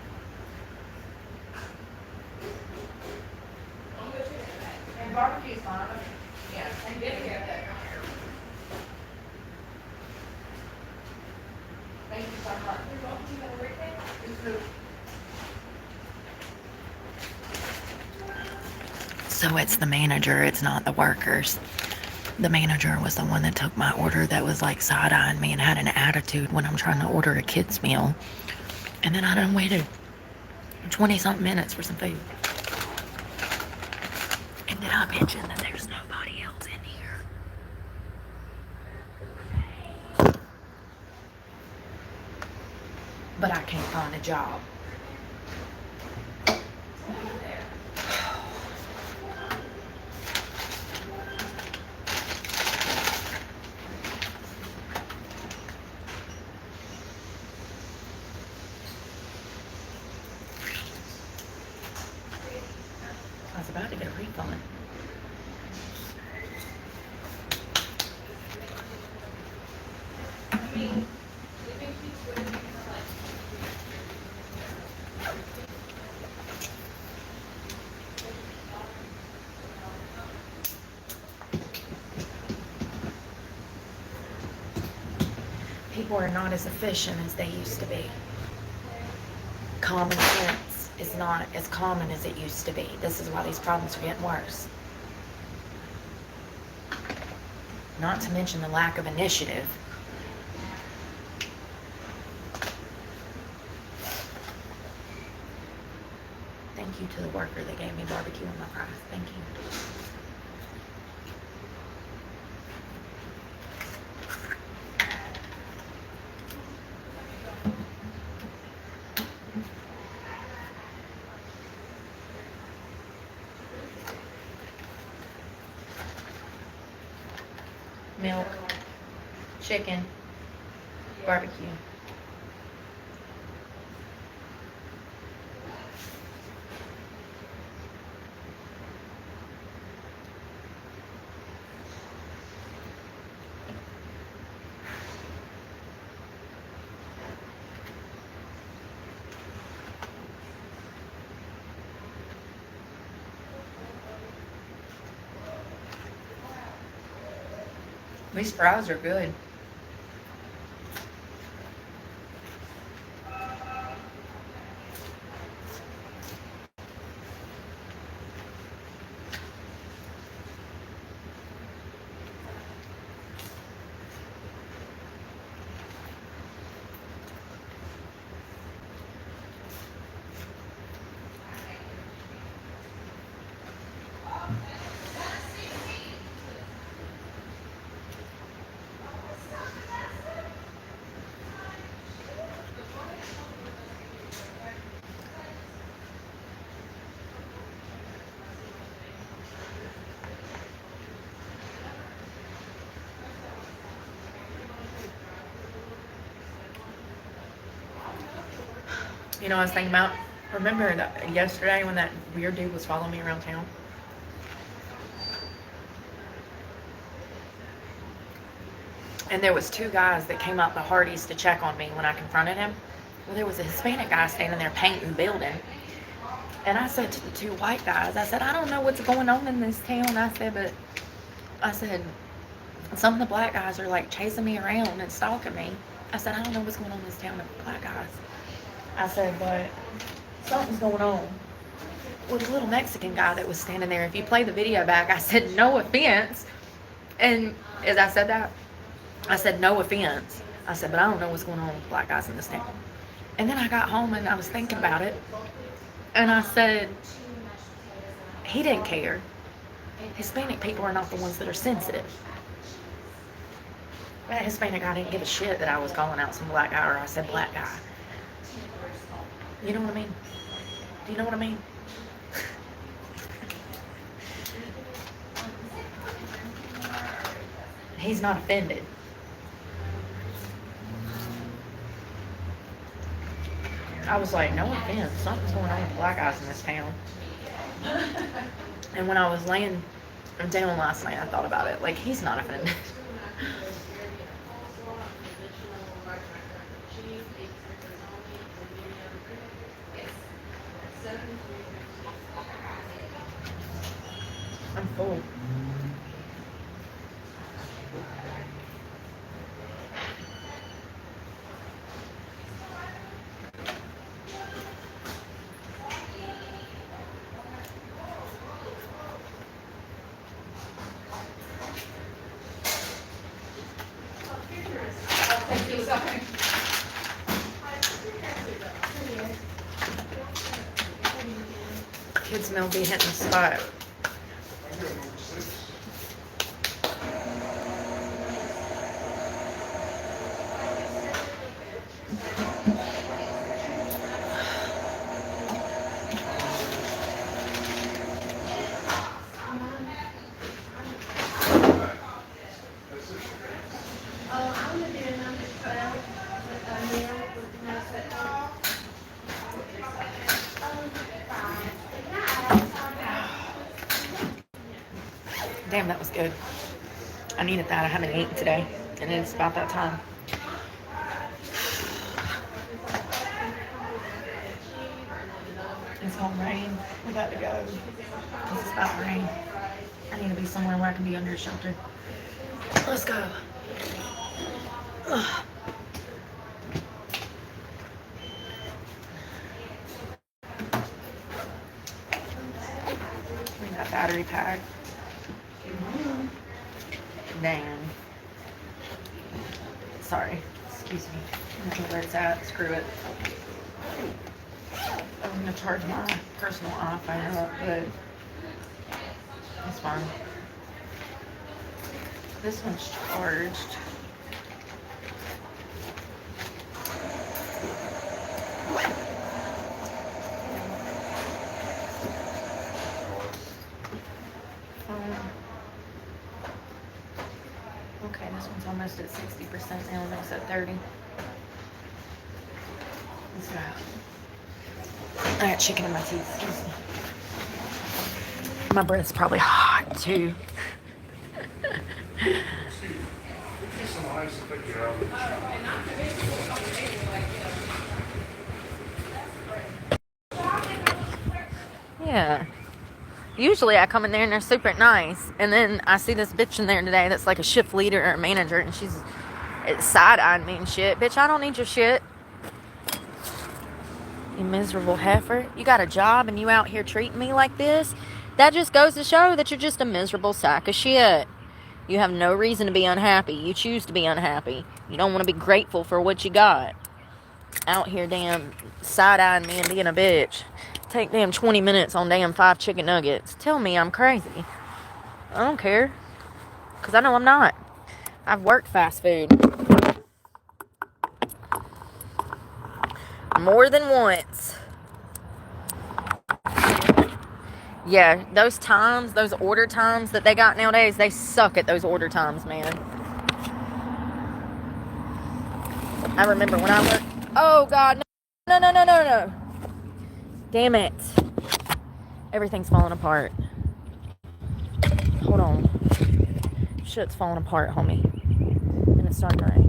And barbecue's fine. Yeah, and get it that. Thank you so much. You're welcome. You have a great day. So it's the manager, it's not the workers. The manager was the one that took my order that was like side-eyeing me and had an attitude when I'm trying to order a kid's meal. And then I done waited 20-something minutes for some food. And did I mention that there's nobody else in here? But I can't find a job. I was about to get a refund. People are not as efficient as they used to be. Common sense is not as common as it used to be. This is why these problems are getting worse. Not to mention the lack of initiative. Thank you to the worker that gave me barbecue on my fries. Thank you. chicken, barbecue. These fries are good. You know, I was thinking about, remember that yesterday when that weird dude was following me around town? And there was two guys that came out the Hardee's to check on me when I confronted him. Well, there was a Hispanic guy standing there painting the building. And I said to the two white guys, I said, I don't know what's going on in this town. I said, some of the black guys are like chasing me around and stalking me. I said, I don't know what's going on in this town with black guys. I said, but something's going on. Well, the little Mexican guy that was standing there, if you play the video back, I said, no offense. And as I said that, I said, no offense. I said, but I don't know what's going on with black guys in this town. And then I got home and I was thinking about it. And I said, he didn't care. Hispanic people are not the ones that are sensitive. That Hispanic guy didn't give a shit that I was calling out some black guy or I said black guy. You know what I mean? Do you know what I mean? He's not offended. I was like, no offense, something's going on with black guys in this town. And when I was laying down last night, I thought about it. Like, he's not offended. I'm full. Kids meal be hitting the spot. Damn, that was good. I needed that. I haven't eaten today, and it's about that time. It's gonna rain. We got to go. It's about to rain. I need to be somewhere where I can be under a shelter. Let's go. Ugh. Bring that battery pack. Damn. Sorry. Excuse me. I don't know where it's at. Screw it. I'm going to charge my personal iPhone up, but it's fine. This one's charged. Okay, this one's almost almost at 60% now, almost at 30. So, I got chicken in my teeth, excuse me. My breath's probably hot too. Get some ice to put your oven. Yeah. Usually I come in there and they're super nice. And then I see this bitch in there today that's like a shift leader or a manager. And she's side-eyeing me and shit. Bitch, I don't need your shit. You miserable heifer. You got a job and you out here treating me like this? That just goes to show that you're just a miserable sack of shit. You have no reason to be unhappy. You choose to be unhappy. You don't want to be grateful for what you got. Out here damn side-eyeing me and being a bitch. Take damn 20 minutes on damn 5 chicken nuggets. Tell me I'm crazy. I don't care. Because I know I'm not. I've worked fast food. More than once. Yeah, those times, those order times that they got nowadays, they suck at those order times, man. I remember when I worked... Oh, God, no. Damn it. Everything's falling apart. Hold on. Shit's falling apart, homie. And it's starting to rain.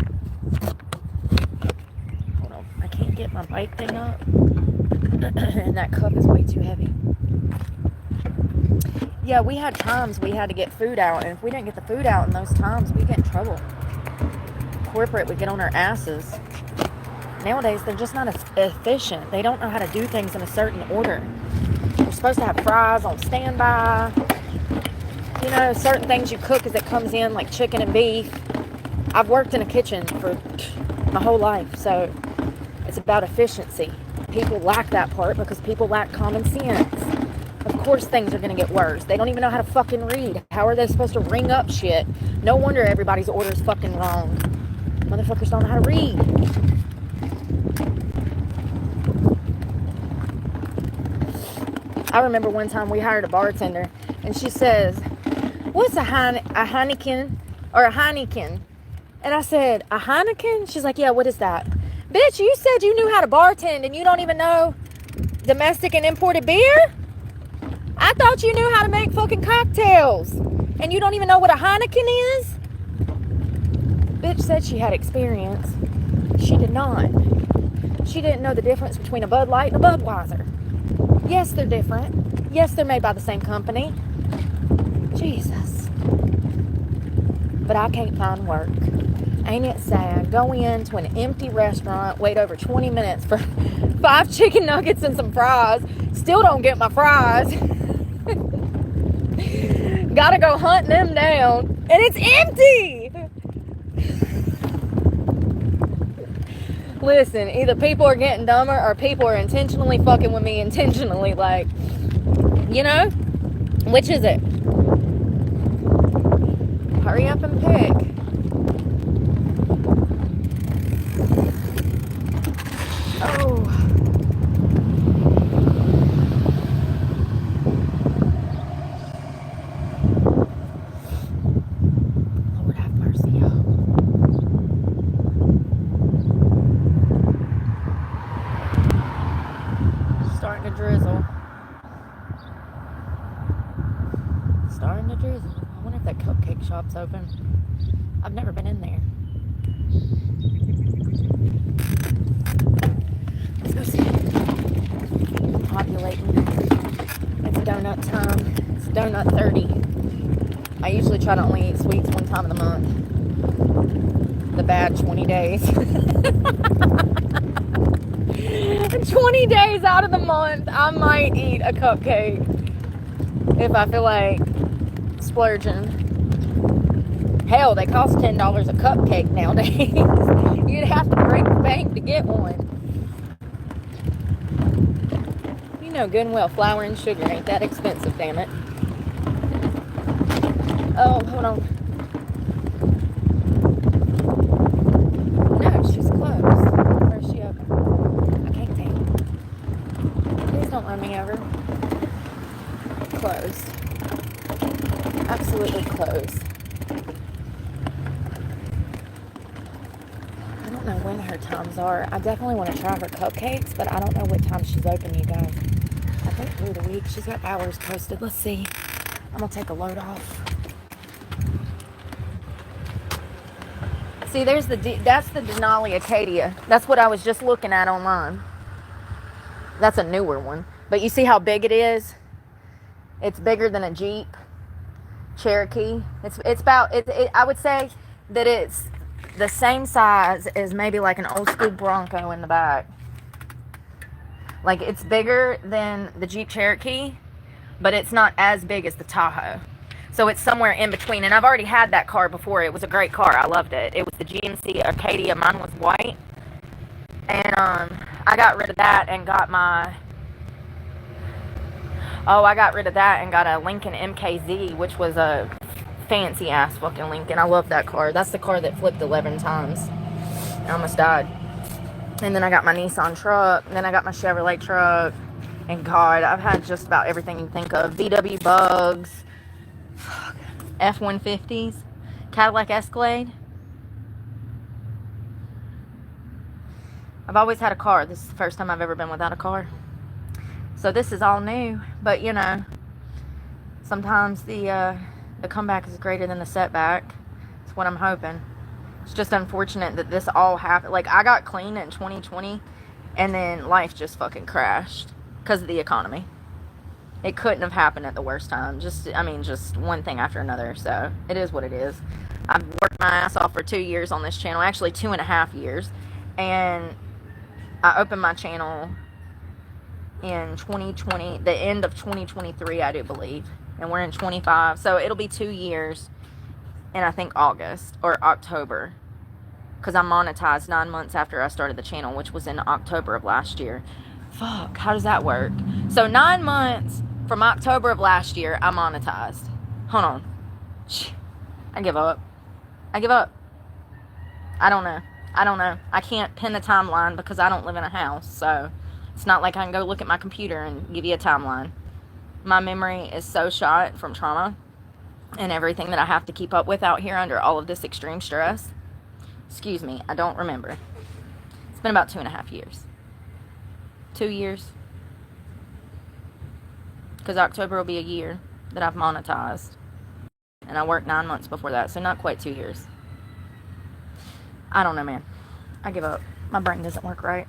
Hold on. I can't get my bike thing up. And that cup is way too heavy. Yeah, we had times we had to get food out. And if we didn't get the food out in those times, we'd get in trouble. Corporate would get on our asses. Nowadays, they're just not as efficient. They don't know how to do things in a certain order. You're supposed to have fries on standby. You know, certain things you cook as it comes in, like chicken and beef. I've worked in a kitchen for my whole life, so it's about efficiency. People lack that part because people lack common sense. Of course things are going to get worse. They don't even know how to fucking read. How are they supposed to ring up shit? No wonder everybody's order is fucking wrong. Motherfuckers don't know how to read. I remember one time we hired a bartender, and she says, "What's a Heineken or a Heineken?" And I said, "A Heineken?" She's like, "Yeah, what is that?" Bitch, you said you knew how to bartend, and you don't even know domestic and imported beer? I thought you knew how to make fucking cocktails, and you don't even know what a Heineken is? Bitch said she had experience. She did not. She didn't know the difference between a Bud Light and a Budweiser. Yes, they're different. Yes, they're made by the same company. Jesus. But I can't find work. Ain't it sad? Go into an empty restaurant, wait over 20 minutes for 5 chicken nuggets and some fries. Still don't get my fries. Gotta go hunt them down. And it's empty! Listen, either people are getting dumber or people are intentionally fucking with me intentionally. Like, you know? Which is it? Hurry up and pick. Oh. Lord have mercy, y'all. Starting to drizzle. Starting to drizzle. I wonder if that cupcake shop's open. I've never been in there. Let's go see. I'm populating. It's donut time. It's donut 30. I usually try to only eat sweets one time of the month. The bad 20 days. 20 days out of the month, I might eat a cupcake if I feel like splurging. Hell, they cost $10 a cupcake nowadays. You'd have to break the bank to get one. You know good and well, flour and sugar ain't that expensive, damn it. Oh, hold on. No, she's closed. Or is she open? I can't tell. Please don't run me over. Closed. Absolutely closed. her times are. I definitely want to try her cupcakes, but I don't know what time she's open, you guys. I think through the week. She's got hours posted. Let's see. I'm going to take a load off. See, that's the Denali Acadia. That's what I was just looking at online. That's a newer one. But you see how big it is? It's bigger than a Jeep Cherokee. It's about, I would say that it's the same size as maybe like an old school Bronco in the back. Like, it's bigger than the Jeep Cherokee, but it's not as big as the Tahoe. So it's somewhere in between. And I've already had that car before. It was a great car. I loved it. It was the GMC Acadia. Mine was white. And I got rid of that and got a Lincoln MKZ, which was a fancy ass fucking Lincoln. I love that car. That's the car that flipped 11 times. I almost died. And then I got my Nissan truck. And then I got my Chevrolet truck. And God, I've had just about everything you think of. VW Bugs. F-150s. Cadillac Escalade. I've always had a car. This is the first time I've ever been without a car. So this is all new. But, you know, sometimes the comeback is greater than the setback. That's what I'm hoping. It's just unfortunate that this all happened. Like, I got clean in 2020, and then life just fucking crashed because of the economy. It couldn't have happened at the worst time. Just one thing after another. So, it is what it is. I've worked my ass off for 2 years on this channel. Actually, 2.5 years. And I opened my channel in 2020, the end of 2023, I do believe. And we're in 25. So, it'll be 2 years in, I think, August or October. Because I monetized 9 months after I started the channel, which was in October of last year. Fuck, how does that work? So 9 months from October of last year, I monetized. Hold on. I give up. I don't know. I can't pin a timeline because I don't live in a house. So it's not like I can go look at my computer and give you a timeline. My memory is so shot from trauma and everything that I have to keep up with out here under all of this extreme stress. Excuse me, I don't remember. It's been about 2.5 years. 2 years. Because October will be a year that I've monetized. And I worked 9 months before that, so not quite 2 years. I don't know, man. I give up. My brain doesn't work right.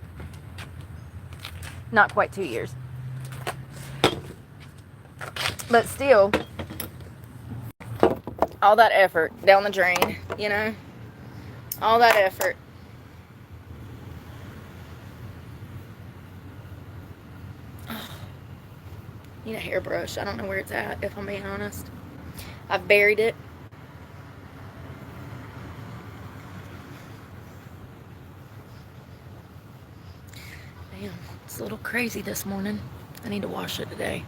Not quite 2 years. But still, all that effort down the drain, you know? All that effort. Need a hairbrush. I don't know where it's at, if I'm being honest. I've buried it. Damn, it's a little crazy this morning. I need to wash it today.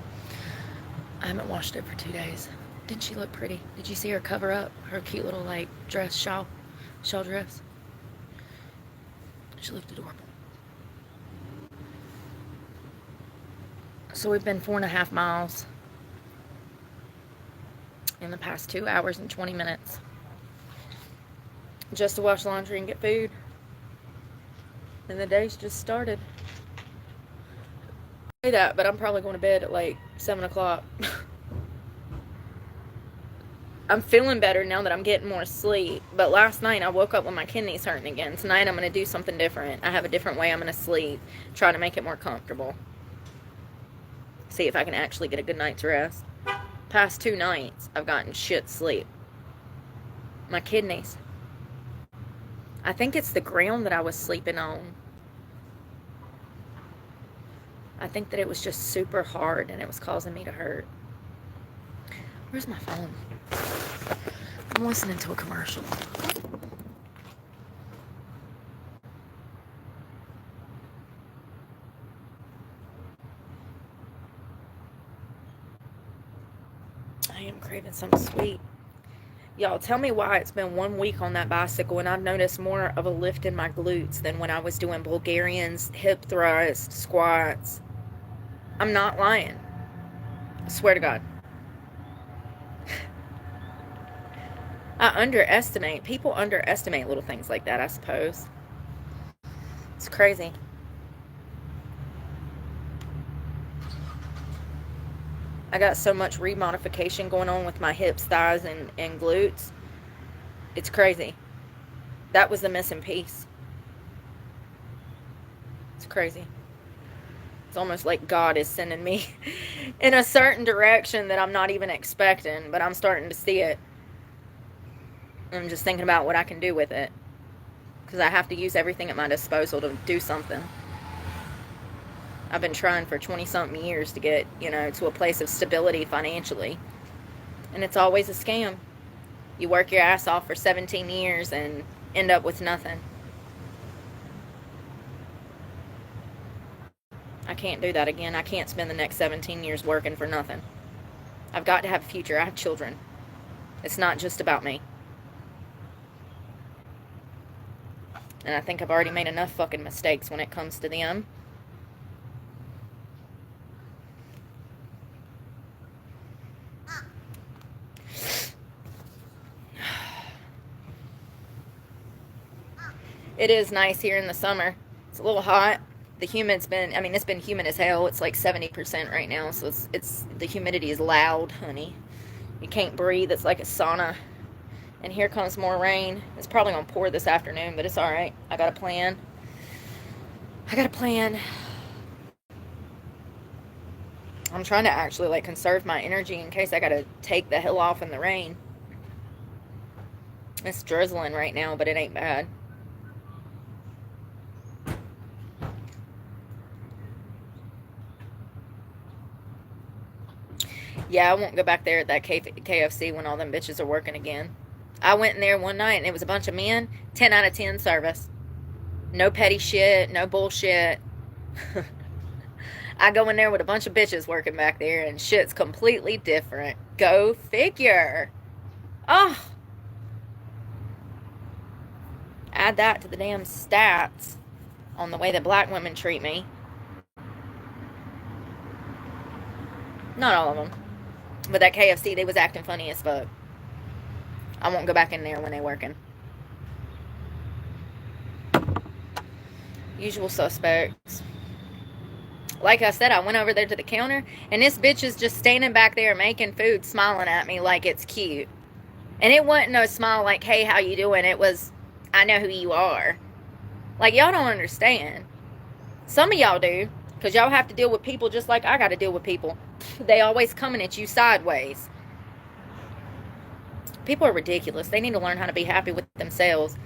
I haven't washed it for 2 days. Didn't she look pretty? Did you see her cover up? Her cute little, like, dress, shawl dress. She looked adorable. So we've been 4.5 miles in the past 2 hours and 20 minutes just to wash laundry and get food. And the day's just started. I say that, but I'm probably going to bed at like 7 o'clock. I'm feeling better now that I'm getting more sleep. But last night I woke up with my kidneys hurting again. Tonight I'm going to do something different. I have a different way I'm going to sleep. Try to make it more comfortable. See if I can actually get a good night's rest. Past 2 nights, I've gotten shit sleep. My kidneys. I think it's the ground that I was sleeping on. I think that it was just super hard and it was causing me to hurt. Where's my phone? I'm listening to a commercial. I am craving something sweet. Y'all, tell me why it's been 1 week on that bicycle and I've noticed more of a lift in my glutes than when I was doing Bulgarians, hip thrusts, squats. I'm not lying. I swear to God. People underestimate little things like that, I suppose. It's crazy. I got so much remodification going on with my hips, thighs, and glutes. It's crazy. That was the missing piece. It's crazy. It's almost like God is sending me in a certain direction that I'm not even expecting, but I'm starting to see it. I'm just thinking about what I can do with it, because I have to use everything at my disposal to do something. I've been trying for 20-something years to get, to a place of stability financially. And it's always a scam. You work your ass off for 17 years and end up with nothing. I can't do that again. I can't spend the next 17 years working for nothing. I've got to have a future. I have children. It's not just about me. And I think I've already made enough fucking mistakes when it comes to them. It is nice here in the summer. It's a little hot. It's been humid as hell. It's like 70% right now, so it's the humidity is loud, honey. You can't breathe. It's like a sauna. And here comes more rain. It's probably gonna pour this afternoon, but it's all right. I got a plan. I'm trying to actually conserve my energy in case I gotta take the hill off in the rain. It's drizzling right now, but it ain't bad. Yeah, I won't go back there at that KFC when all them bitches are working again. I went in there one night and it was a bunch of men. 10 out of 10 service. No petty shit, no bullshit. I go in there with a bunch of bitches working back there and shit's completely different. Go figure. Oh. Add that to the damn stats on the way that black women treat me. Not all of them. But that KFC, they was acting funny as fuck. I won't go back in there when they working. Usual suspects. Like I said, I went over there to the counter, and this bitch is just standing back there making food, smiling at me like it's cute. And it wasn't no smile like, hey, how you doing? It was, I know who you are. Like, y'all don't understand. Some of y'all do, because y'all have to deal with people just like I got to deal with people. They always coming at you sideways. People are ridiculous. They need to learn how to be happy with themselves.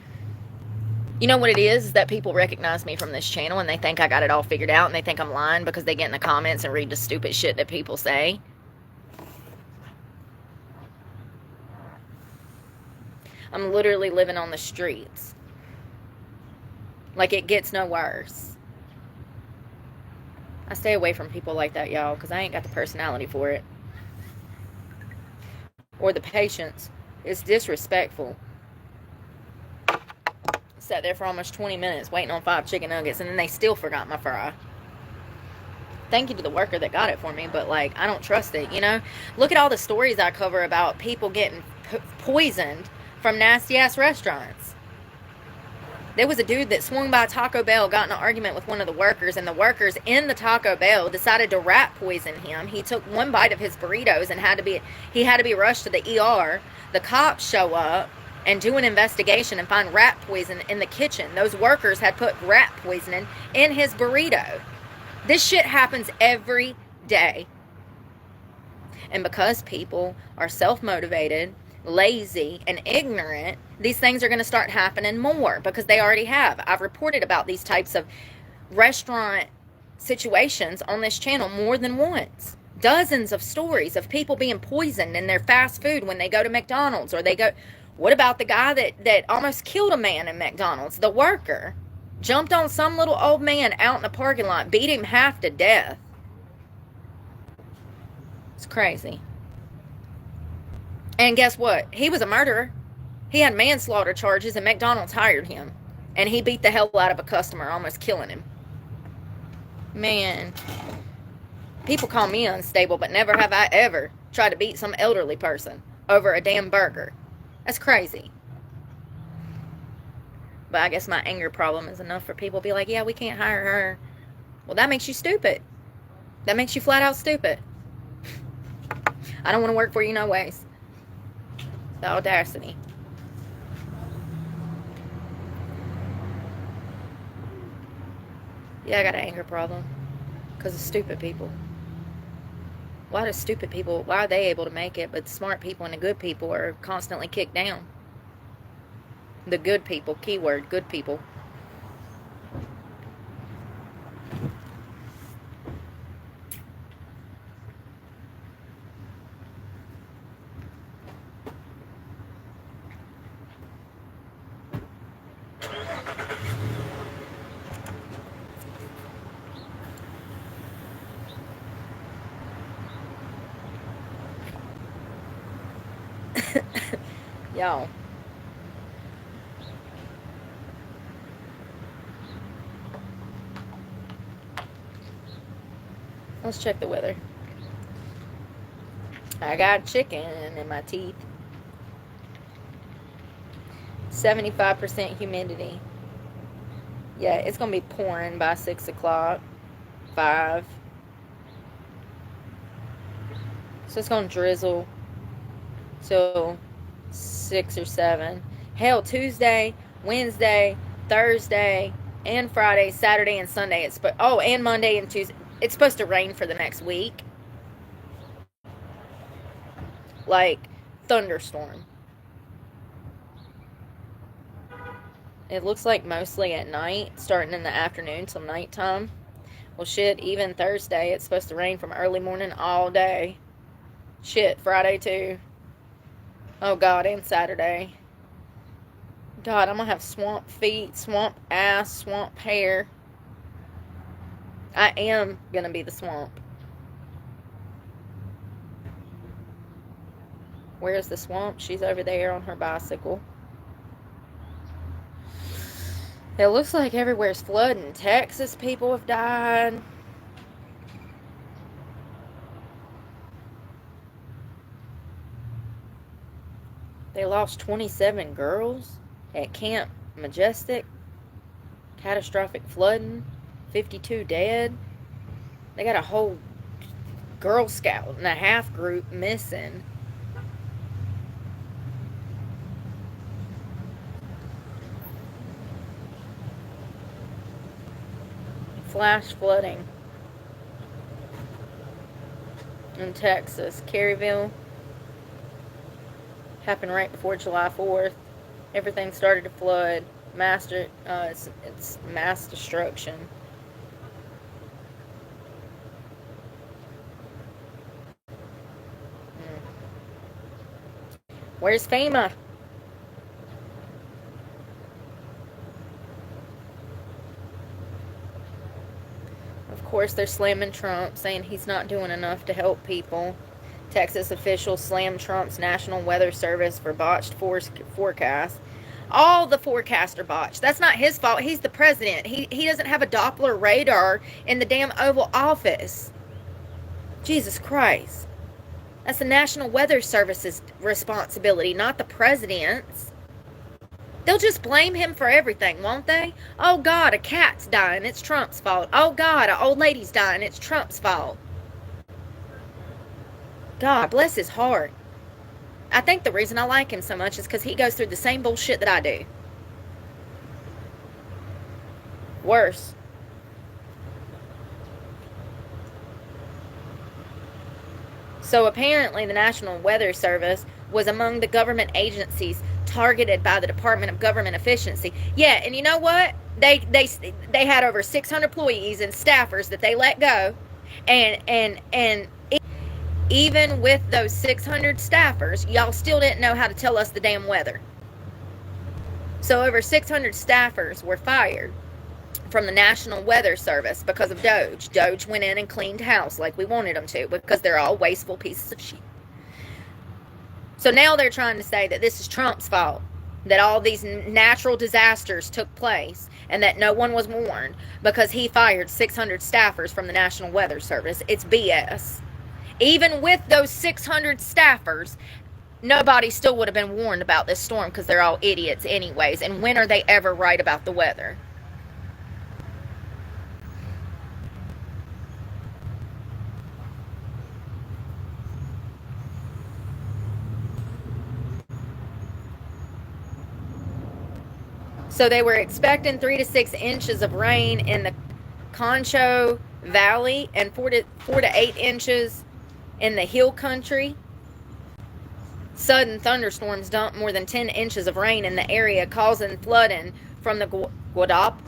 You know what it is that people recognize me from this channel and they think I got it all figured out and they think I'm lying because they get in the comments and read the stupid shit that people say. I'm literally living on the streets. Like, it gets no worse. I stay away from people like that, y'all, because I ain't got the personality for it. Or the patience. It's disrespectful. Sat there for almost 20 minutes waiting on 5 chicken nuggets, and then they still forgot my fry. Thank you to the worker that got it for me, but, I don't trust it, Look at all the stories I cover about people getting poisoned from nasty-ass restaurants. There was a dude that swung by Taco Bell, got in an argument with one of the workers, and the workers in the Taco Bell decided to rat poison him. He took one bite of his burritos and he had to be rushed to the ER. The cops show up and do an investigation and find rat poison in the kitchen. Those workers had put rat poisoning in his burrito. This shit happens every day. And because people are self-motivated, lazy, and ignorant, these things are going to start happening more because they already have. I've reported about these types of restaurant situations on this channel more than once. Dozens of stories of people being poisoned in their fast food when they go to McDonald's or they go... What about the guy that almost killed a man in McDonald's? The worker jumped on some little old man out in the parking lot, beat him half to death. It's crazy. And guess what? He was a murderer. He had manslaughter charges and McDonald's hired him. And he beat the hell out of a customer, almost killing him. Man. People call me unstable, but never have I ever tried to beat some elderly person over a damn burger. That's crazy. But I guess my anger problem is enough for people to be like, yeah, we can't hire her. Well, that makes you stupid. That makes you flat out stupid. I don't want to work for you no ways. The audacity. Yeah, I got an anger problem. Because of stupid people. Why are they able to make it, but smart people and the good people are constantly kicked down? The good people, keyword, good people. Y'all. Let's check the weather. I got chicken in my teeth. 75% humidity. Yeah, it's going to be pouring by 6 o'clock. 5. So it's going to drizzle. So 6 or 7. Hell, Tuesday, Wednesday, Thursday, and Friday, Saturday, and Sunday. And Monday and Tuesday. It's supposed to rain for the next week. Like, thunderstorm. It looks like mostly at night, starting in the afternoon till nighttime. Well, shit, even Thursday, it's supposed to rain from early morning all day. Shit, Friday too. Oh, God, and Saturday. God, I'm going to have swamp feet, swamp ass, swamp hair. I am going to be the swamp. Where's the swamp? She's over there on her bicycle. It looks like everywhere's flooding. Texas, people have died. They lost 27 girls at Camp Majestic. Catastrophic flooding. 52 dead. They got a whole Girl Scout and a half group missing. Flash flooding in Texas. Caryville happened right before July 4th. Everything started to flood. It's mass destruction. Where's FEMA? Of course, they're slamming Trump, saying he's not doing enough to help people. Texas officials slammed Trump's National Weather Service for botched forecast. All the forecasts are botched. That's not his fault. He's the president. He doesn't have a Doppler radar in the damn Oval Office. Jesus Christ. That's the National Weather Service's responsibility, not the president's. They'll just blame him for everything, won't they? Oh, God, a cat's dying. It's Trump's fault. Oh, God, an old lady's dying. It's Trump's fault. God, bless his heart. I think the reason I like him so much is because he goes through the same bullshit that I do. Worse. So apparently the National Weather Service was among the government agencies targeted by the Department of Government Efficiency. Yeah, and you know what? They had over 600 employees and staffers that they let go. And even with those 600 staffers, y'all still didn't know how to tell us the damn weather. So over 600 staffers were fired from the National Weather Service because of Doge. Doge went in and cleaned house like we wanted them to because they're all wasteful pieces of shit. So now they're trying to say that this is Trump's fault, that all these natural disasters took place and that no one was warned because he fired 600 staffers from the National Weather Service. It's BS. Even with those 600 staffers, nobody still would have been warned about this storm because they're all idiots anyways. And when are they ever right about the weather? So they were expecting 3 to 6 inches of rain in the Concho Valley and 4 to 8 inches in the hill country. Sudden thunderstorms dumped more than 10 inches of rain in the area, causing flooding from the Guadalupe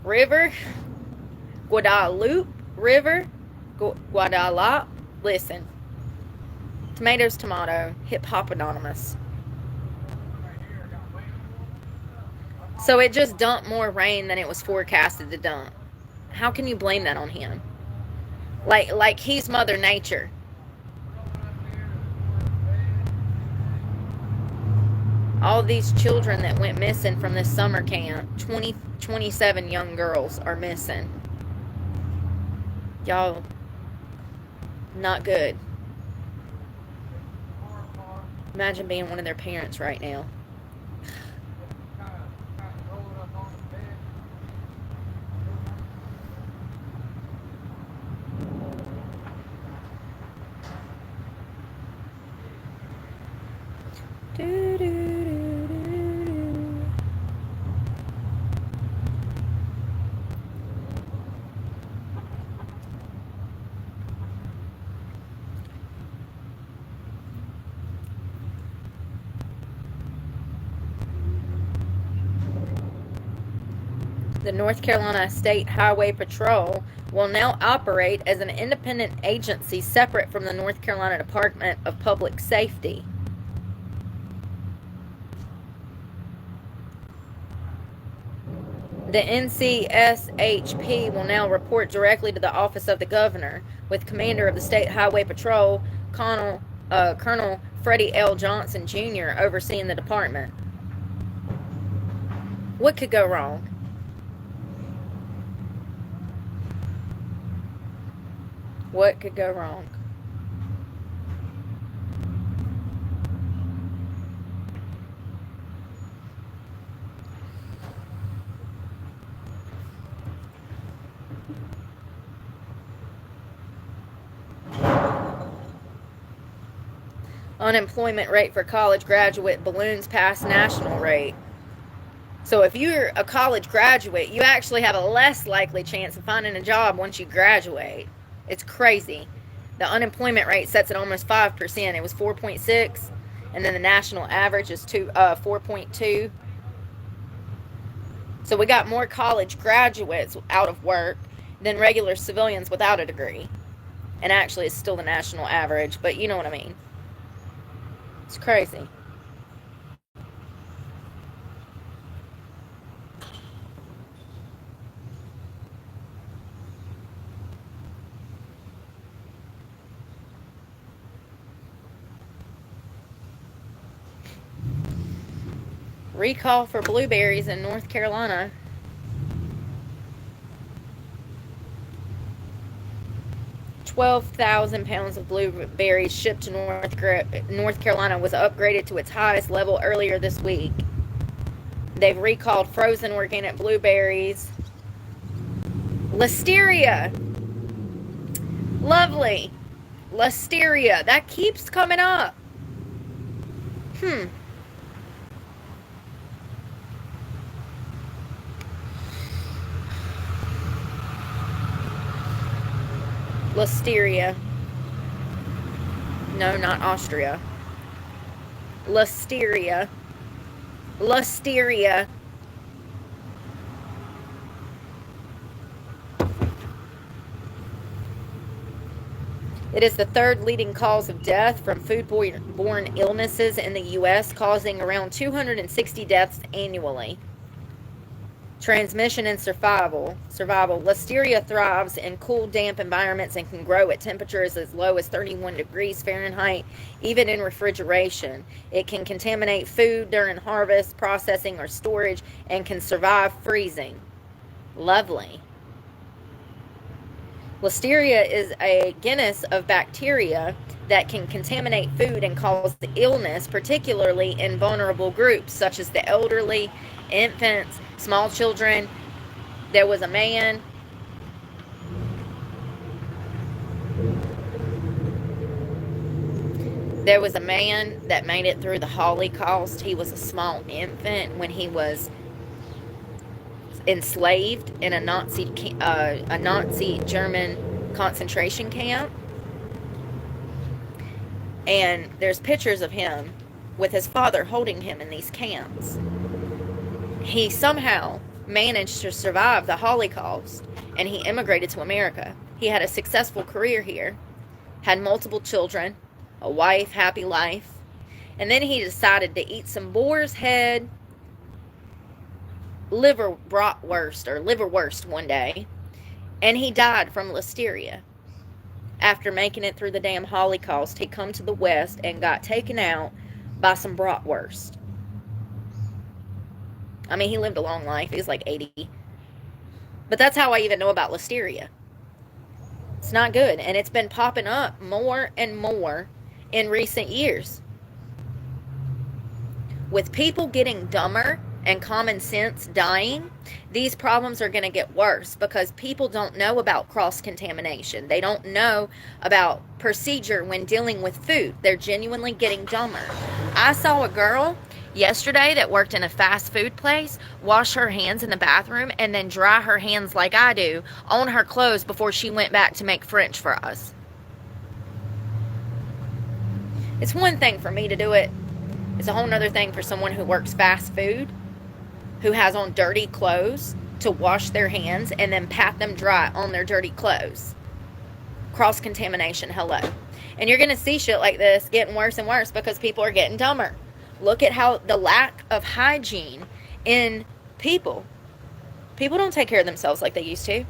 River, Guadalupe. Listen, tomatoes, tomato, hip hop anonymous. So it just dumped more rain than it was forecasted to dump. How can you blame that on him? Like he's Mother Nature. All these children that went missing from this summer camp, 27 young girls are missing. Y'all, not good. Imagine being one of their parents right now. The North Carolina State Highway Patrol will now operate as an independent agency separate from the North Carolina Department of Public Safety. The NCSHP will now report directly to the Office of the Governor, with Commander of the State Highway Patrol, Colonel Freddie L. Johnson, Jr., overseeing the department. What could go wrong? What could go wrong? Unemployment rate for college graduate balloons past national rate. So if you're a college graduate, you actually have a less likely chance of finding a job once you graduate. It's crazy. The unemployment rate sets at almost 5%. It was 4.6, and then the national average is 4.2. So we got more college graduates out of work than regular civilians without a degree. And actually, it's still the national average, but you know what I mean. It's crazy. Recall for blueberries in North Carolina. £12,000 of blueberries shipped to North Carolina was upgraded to its highest level earlier this week. They've recalled frozen organic blueberries. Listeria. Lovely. Listeria. That keeps coming up. Listeria. No, not Austria. Listeria. Listeria. It is the third leading cause of death from foodborne illnesses in the U.S., causing around 260 deaths annually. Transmission and survival. Listeria thrives in cool, damp environments and can grow at temperatures as low as 31 degrees Fahrenheit, even in refrigeration. It can contaminate food during harvest, processing, or storage, and can survive freezing. Lovely. Listeria is a genus of bacteria that can contaminate food and cause illness, particularly in vulnerable groups such as the elderly, infants, small children. There was a man that made it through the Holocaust. He was a small infant when he was enslaved in a Nazi German concentration camp. And there's pictures of him with his father holding him in these camps. He somehow managed to survive the Holocaust, and he immigrated to America. He had a successful career here, had multiple children, a wife, happy life, and then he decided to eat some boar's head liverwurst one day, and he died from listeria. After making it through the damn Holocaust, he come to the West and got taken out by some bratwurst. I mean, he lived a long life. He was like 80. But that's how I even know about listeria. It's not good. And it's been popping up more and more in recent years. With people getting dumber and common sense dying, these problems are going to get worse because people don't know about cross-contamination. They don't know about procedure when dealing with food. They're genuinely getting dumber. I saw a girl yesterday that worked in a fast food place wash her hands in the bathroom and then dry her hands like I do on her clothes before she went back to make French for us. It's one thing for me to do it. It's a whole other thing for someone who works fast food, who has on dirty clothes, to wash their hands and then pat them dry on their dirty clothes. Cross-contamination, hello. And you're going to see shit like this getting worse and worse because people are getting dumber. Look at how the lack of hygiene in people. People don't take care of themselves like they used to.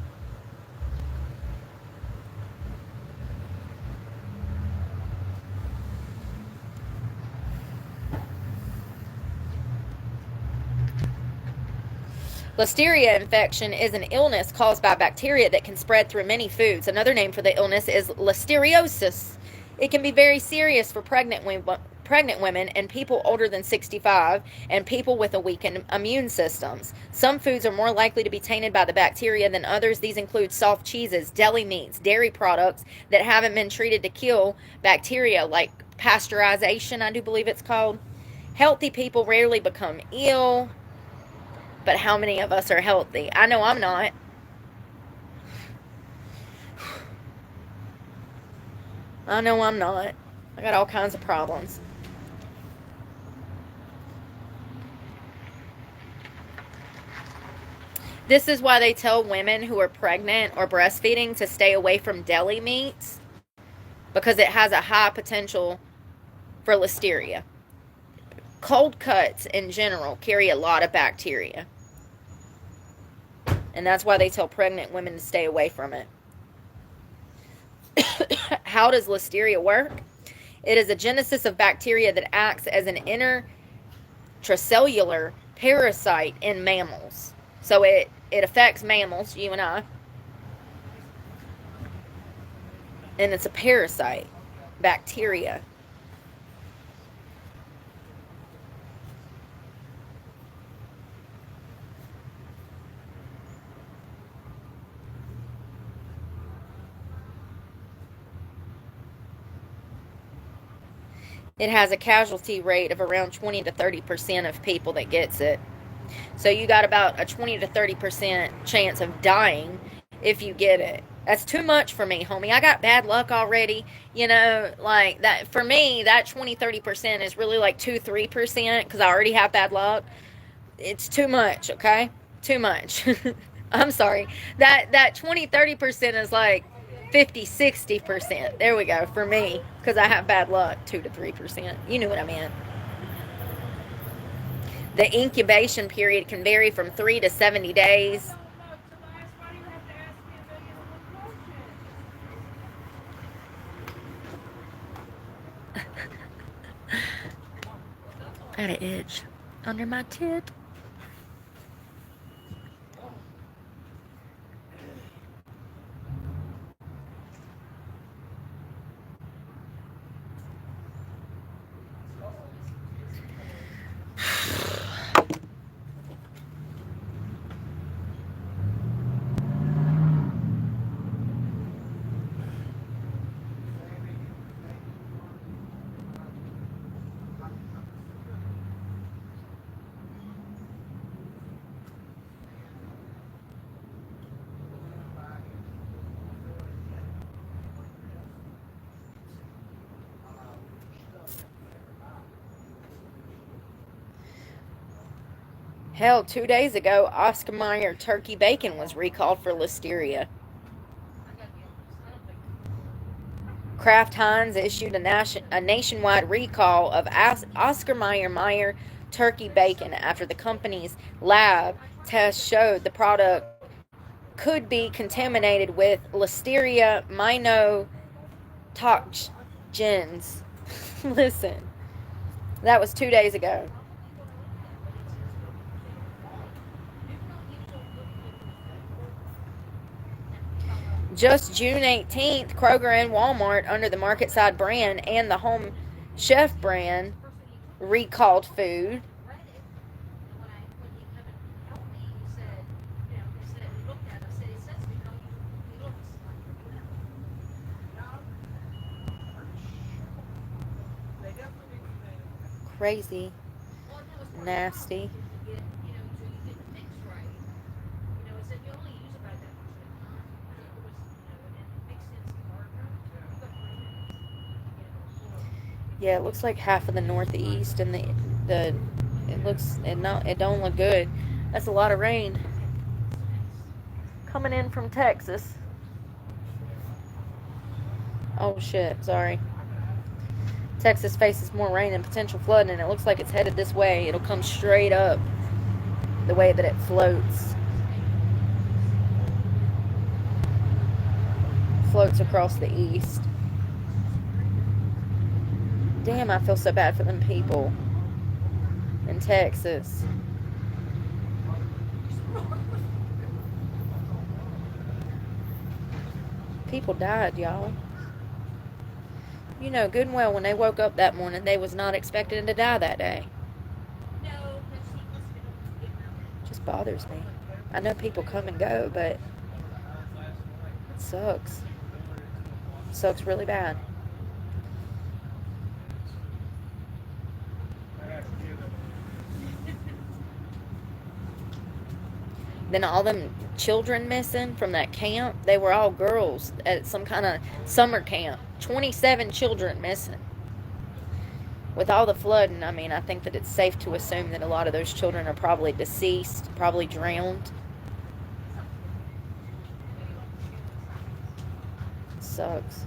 Listeria infection is an illness caused by bacteria that can spread through many foods. Another name for the illness is listeriosis. It can be very serious for pregnant women and people older than 65 and people with a weakened immune systems. Some foods are more likely to be tainted by the bacteria than others. These include soft cheeses, deli meats, dairy products that haven't been treated to kill bacteria, like pasteurization, I do believe it's called. Healthy people rarely become ill. But how many of us are healthy? I know I'm not. I know I'm not. I got all kinds of problems. This is why they tell women who are pregnant or breastfeeding to stay away from deli meats, because it has a high potential for listeria. Cold cuts in general carry a lot of bacteria. And that's why they tell pregnant women to stay away from it. How does listeria work? It is a genesis of bacteria that acts as an intracellular parasite in mammals. So it affects mammals, you and I. And it's a parasite, bacteria. It has a casualty rate of around 20 to 30% of people that gets it. So you got about a 20 to 30% chance of dying if you get it. That's too much for me, homie. I got bad luck already. You know, like that for me, that 20-30% is really like 2-3% because I already have bad luck. It's too much, okay? Too much. I'm sorry. That 20-30% is like 50-60%. There we go for me, because I have bad luck. 2 to 3%. You knew what I meant. The incubation period can vary from 3 to 70 days. I got an itch under my tit. Hell, 2 days ago, Oscar Mayer turkey bacon was recalled for listeria. Kraft Heinz issued a nationwide recall of Oscar Mayer turkey bacon after the company's lab test showed the product could be contaminated with Listeria monotoxins. Listen, that was 2 days ago. Just June 18th, Kroger and Walmart, under the Marketside brand and the Home Chef brand, recalled food. Crazy. Nasty. Yeah, it looks like half of the Northeast and it don't look good. That's a lot of rain coming in from Texas. Oh shit, sorry. Texas faces more rain and potential flooding, and it looks like it's headed this way. It'll come straight up the way that it floats. Floats across the east. Damn, I feel so bad for them people in Texas. People died, y'all. You know good and well when they woke up that morning, they was not expecting to die that day. Just bothers me. I know people come and go, but it sucks. It sucks really bad. Then all them children missing from that camp, they were all girls at some kind of summer camp. 27 children missing. With all the flooding, I mean, I think that it's safe to assume that a lot of those children are probably deceased, probably drowned. Sucks.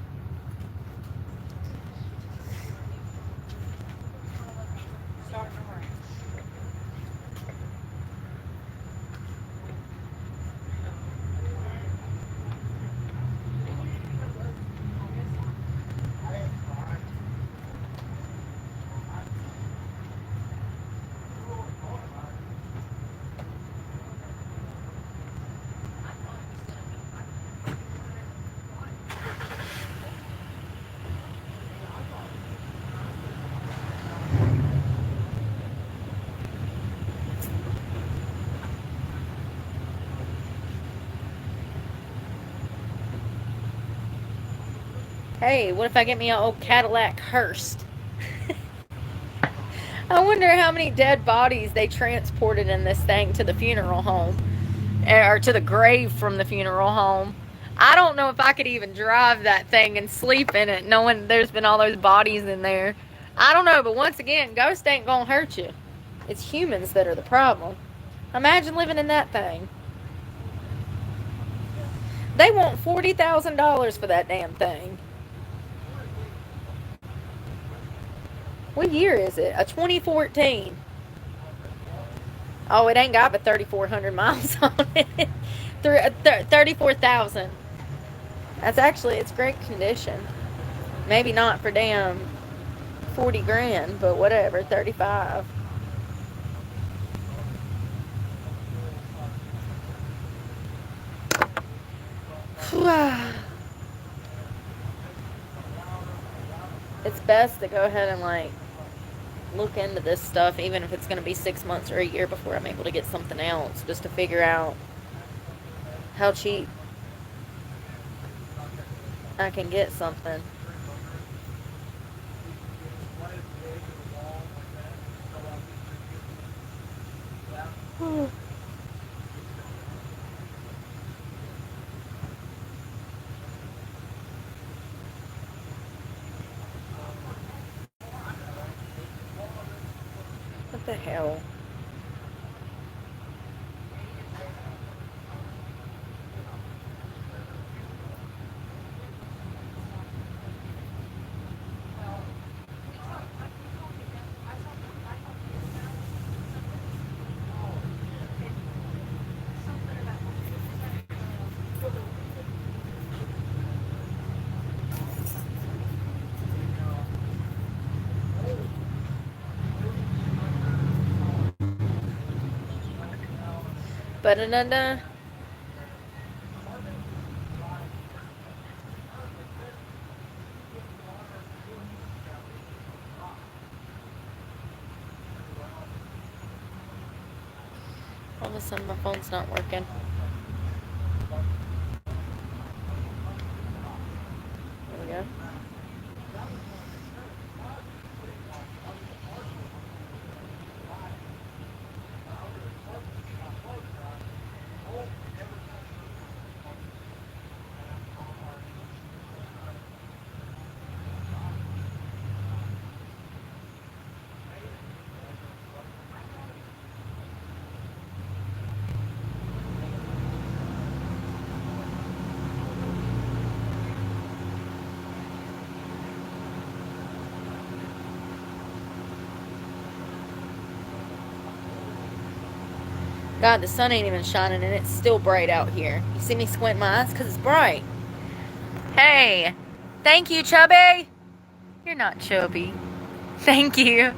Hey, what if I get me an old Cadillac hearse? I wonder how many dead bodies they transported in this thing to the funeral home. Or to the grave from the funeral home. I don't know if I could even drive that thing and sleep in it knowing there's been all those bodies in there. I don't know, but once again, ghosts ain't gonna hurt you. It's humans that are the problem. Imagine living in that thing. They want $40,000 for that damn thing. What year is it? A 2014. Oh, it ain't got but 3,400 miles on it. 34,000. That's actually, it's great condition. Maybe not for damn 40 grand, but whatever, 35. It's best to go ahead and look into this stuff, even if it's going to be 6 months or a year before I'm able to get something else, just to figure out how cheap I can get something. What the hell? Ba-da-da-da. All of a sudden my phone's not working. There we go. God, the sun ain't even shining and it's still bright out here. You see me squint my eyes? Because it's bright. Hey, thank you, Chubby. You're not chubby. Thank you.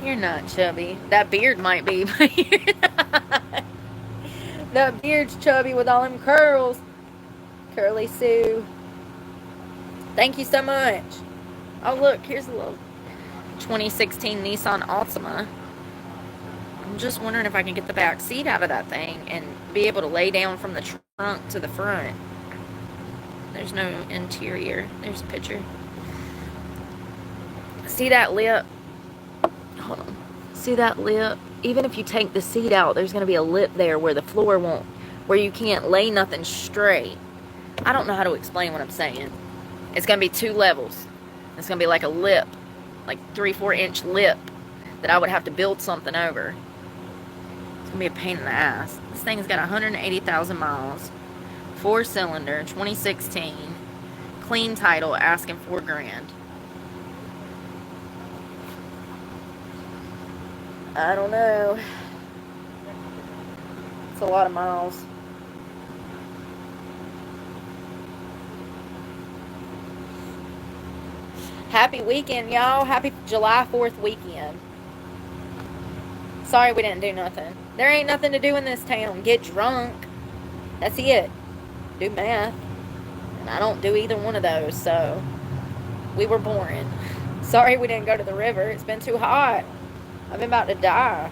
You're not chubby. That beard might be, but you're not. That beard's chubby with all them curls. Curly Sue. Thank you so much. Oh, look, here's a little 2016 Nissan Altima. I'm just wondering if I can get the back seat out of that thing and be able to lay down from the trunk to the front. There's no interior. There's a picture. See that lip? Hold on. See that lip? Even if you take the seat out, there's going to be a lip there where the floor won't, where you can't lay nothing straight. I don't know how to explain what I'm saying. It's going to be 2 levels. It's going to be like a lip, like 3-4 inch lip that I would have to build something over. It's going to be a pain in the ass. This thing's got 180,000 miles. 4-cylinder, 2016. Clean title, asking $4 grand. I don't know. It's a lot of miles. Happy weekend, y'all. Happy July 4th weekend. Sorry we didn't do nothing. There ain't nothing to do in this town. Get drunk. That's it. Do math. And I don't do either one of those, so we were boring. Sorry we didn't go to the river. It's been too hot. I've been about to die.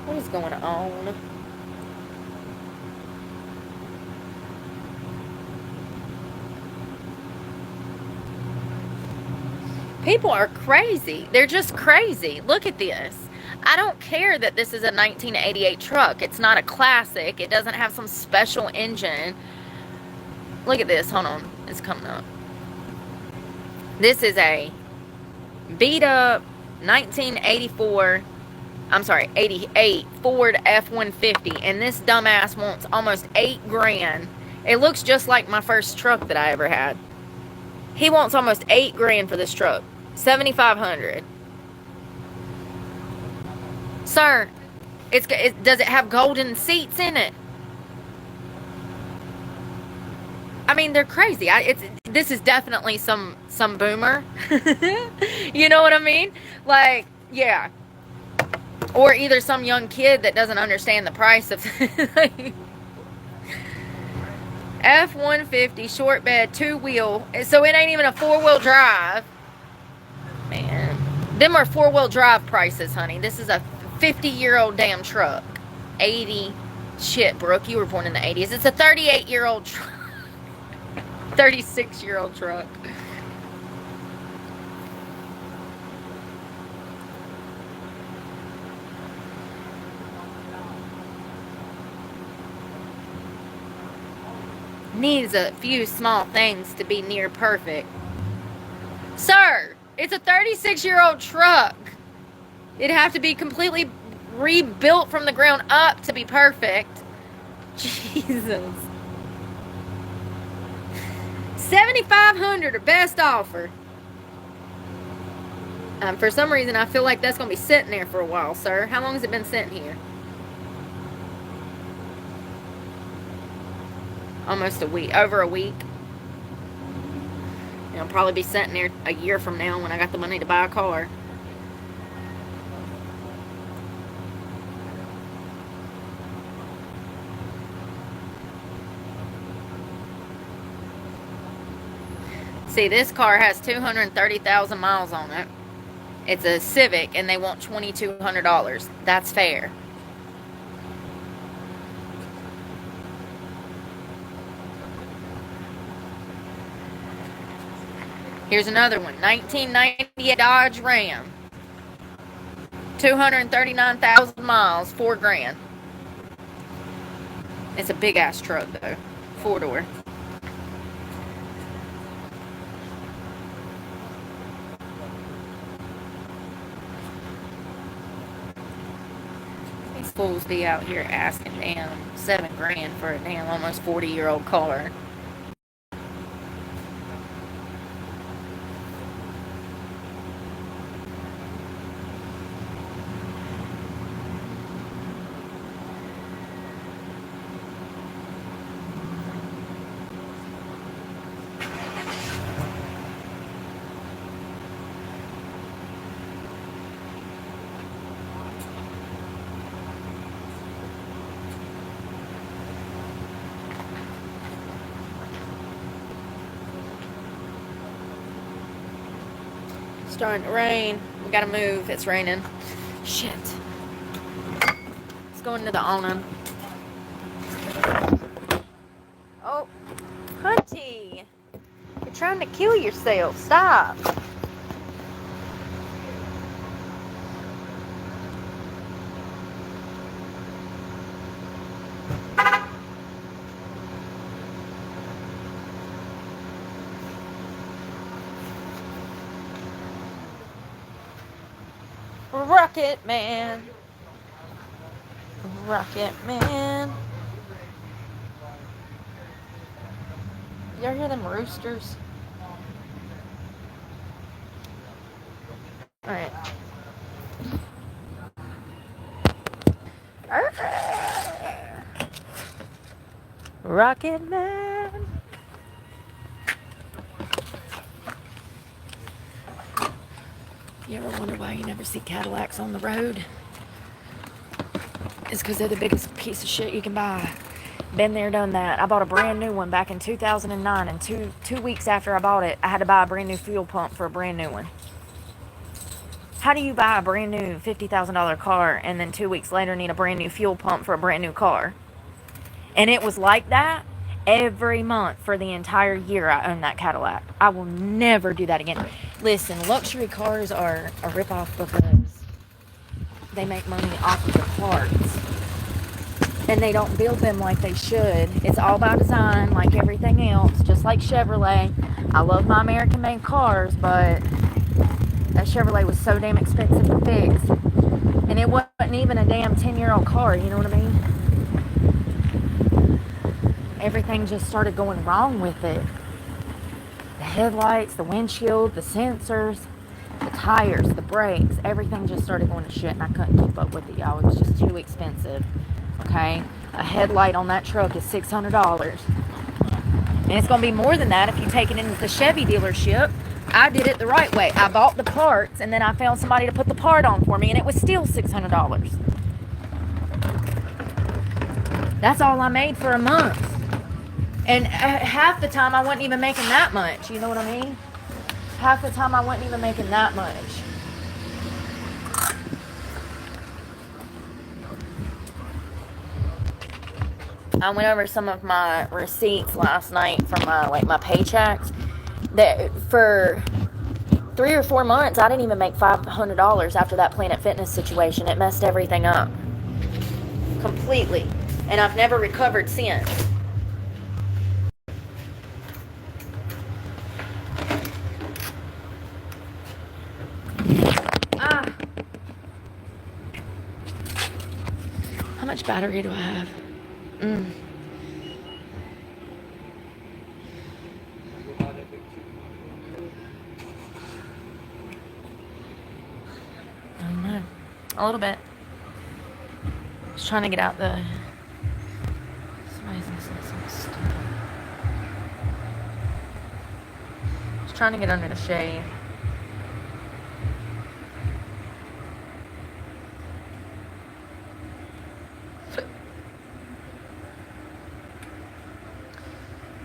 What is going on? People are crazy. They're just crazy. Look at this. I don't care that this is a 1988 truck. It's not a classic. It doesn't have some special engine. Look at this. Hold on. It's coming up. This is a beat up 1984, I'm sorry, 88 Ford F-150. And this dumbass wants almost $8 grand. It looks just like my first truck that I ever had. He wants almost $8 grand for this truck. $7,500. Sir, does it have golden seats in it? I mean, they're crazy. This is definitely some boomer. You know what I mean? Like, yeah. Or either some young kid that doesn't understand the price of F-150 short bed 2-wheel. So it ain't even a 4-wheel drive. Man, them are 4-wheel drive prices, honey. This is a 50-year-old damn truck. 80. Shit, Brooke, you were born in the 80s. It's a 38-year-old truck. 36-year-old truck. Needs a few small things to be near perfect. Sir, it's a 36-year-old truck. It'd have to be completely rebuilt from the ground up to be perfect. Jesus. $7,500 or best offer. For some reason, I feel like that's going to be sitting there for a while, sir. How long has it been sitting here? Almost a week. Over a week. It'll probably be sitting there a year from now when I got the money to buy a car. See, this car has 230,000 miles on it. It's a Civic, and they want $2,200. That's fair. Here's another one. 1998 Dodge Ram. 239,000 miles, $4,000. It's a big ass truck though. 4-door. These fools be out here asking damn $7,000 for a damn almost 40-year-old car. Starting to rain. We gotta move. It's raining. Shit. Let's go into the awning. Oh, Hunty. You're trying to kill yourself. Stop. Rocket Man. Rocket Man. Y'all hear them roosters? Alright. Rocket Man. You ever wonder why you never see Cadillacs on the road? It's because they're the biggest piece of shit you can buy. Been there, done that. I bought a brand new one back in 2009, and two weeks after I bought it, I had to buy a brand new fuel pump for a brand new one. How do you buy a brand new $50,000 car and then 2 weeks later need a brand new fuel pump for a brand new car? And it was like that every month for the entire year I owned that Cadillac. I will never do that again. Listen, luxury cars are a ripoff because they make money off of the parts. And they don't build them like they should. It's all by design, like everything else, just like Chevrolet. I love my American-made cars, but that Chevrolet was so damn expensive to fix. And it wasn't even a damn 10-year-old car, you know what I mean? Everything just started going wrong with it. The headlights, the windshield, the sensors, the tires, the brakes, everything just started going to shit, and I couldn't keep up with it, y'all. It was just too expensive. Okay? A headlight on that truck is $600. And it's going to be more than that if you take it into the Chevy dealership. I did it the right way. I bought the parts, and then I found somebody to put the part on for me, and it was still $600. That's all I made for a month. And half the time I wasn't even making that much. You know what I mean? Half the time I wasn't even making that much. I went over some of my receipts last night from my paychecks. That for 3 or 4 months I didn't even make $500 after that Planet Fitness situation. It messed everything up completely, and I've never recovered since. How much battery do I have? I don't know. A little bit. Just trying to get out the... Somebody's listening to some stuff. Just trying to get under the shade.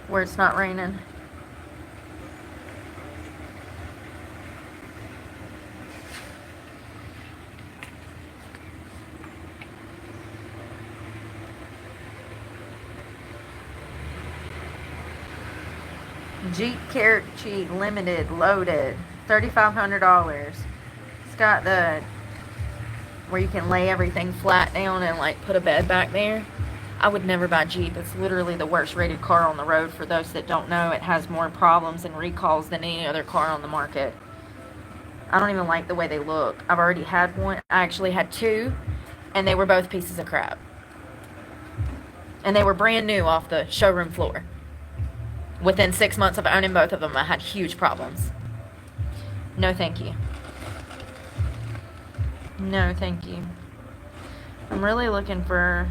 Where it's not raining. Jeep Cherokee Limited loaded, $3,500. It's got the where you can lay everything flat down and like put a bed back there. I would never buy Jeep. It's literally the worst rated car on the road. For those that don't know, it has more problems and recalls than any other car on the market. I don't even like the way they look. I've already had one. I actually had two, and they were both pieces of crap. And they were brand new off the showroom floor. Within 6 months of owning both of them, I had huge problems. No, thank you. No, thank you. I'm really looking for,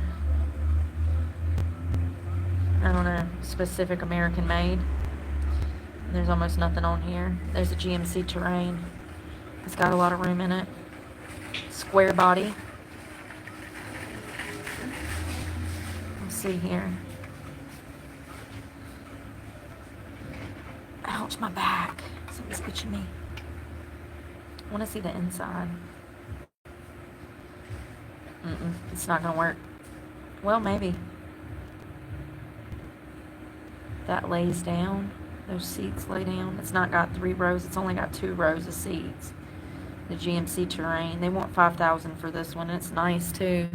I don't know, specific American made. There's almost nothing on here. There's a GMC Terrain. It's got a lot of room in it. Square body. Let's see here. Ouch, my back. Something's itching me. I want to see the inside. It's not gonna work. Well, maybe. That lays down. Those seats lay down. It's not got 3 rows. It's only got 2 rows of seats. The GMC Terrain. They want $5,000 for this one. It's nice too.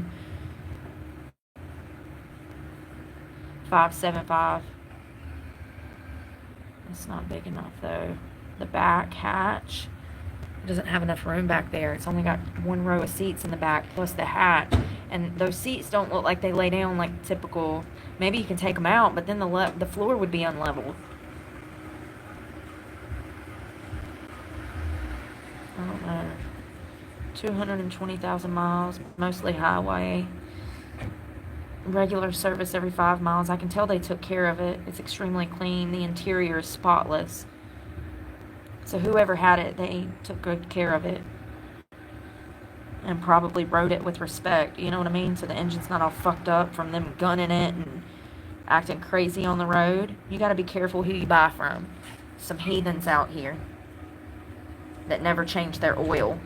575. It's not big enough though. The back hatch. It doesn't have enough room back there. It's only got 1 row of seats in the back plus the hatch, and those seats don't look like they lay down like typical. Maybe you can take them out, but then the floor would be unleveled. I don't know. 220,000 miles, mostly highway. Regular service every 5 miles. I can tell they took care of it. It's extremely clean. The interior is spotless. So whoever had it, they took good care of it. And probably rode it with respect. You know what I mean? So the engine's not all fucked up from them gunning it and acting crazy on the road. You gotta be careful who you buy from. Some heathens out here that never change their oil.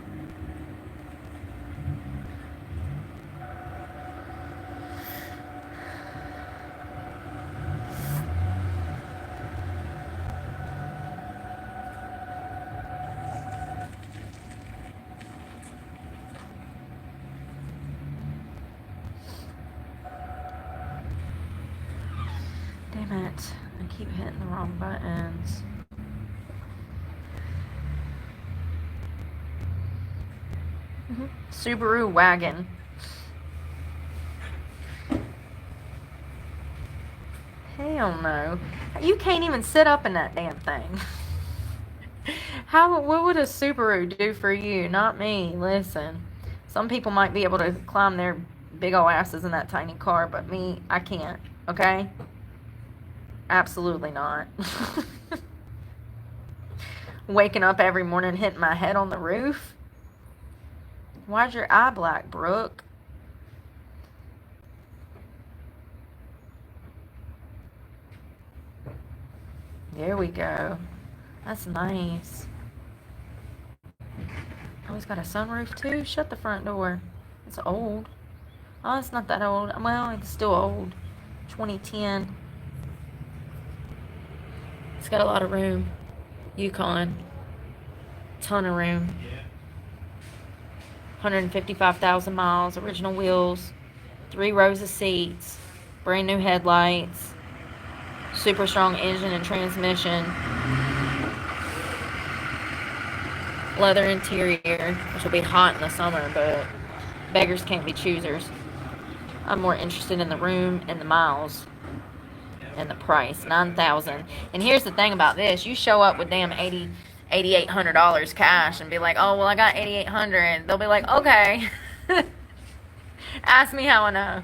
Damn it. I keep hitting the wrong buttons. Subaru wagon. Hell no. You can't even sit up in that damn thing. What would a Subaru do for you? Not me. Listen. Some people might be able to climb their big old asses in that tiny car, but me, I can't. Okay? Absolutely not. Waking up every morning hitting my head on the roof. Why's your eye black, Brooke? There we go. That's nice. Oh, it's got a sunroof too? Shut the front door. It's old. Oh, it's not that old. Well, it's still old. 2010. It's got a lot of room. Yukon. Ton of room. 155,000 miles. Original wheels. 3 rows of seats. Brand new headlights. Super strong engine and transmission. Leather interior, which will be hot in the summer, but beggars can't be choosers. I'm more interested in the room and the miles and the price. $9,000. And here's the thing about this: you show up with damn $8,800 cash and be like, "Oh well, I got $8,800." They'll be like, "Okay." Ask me how I know.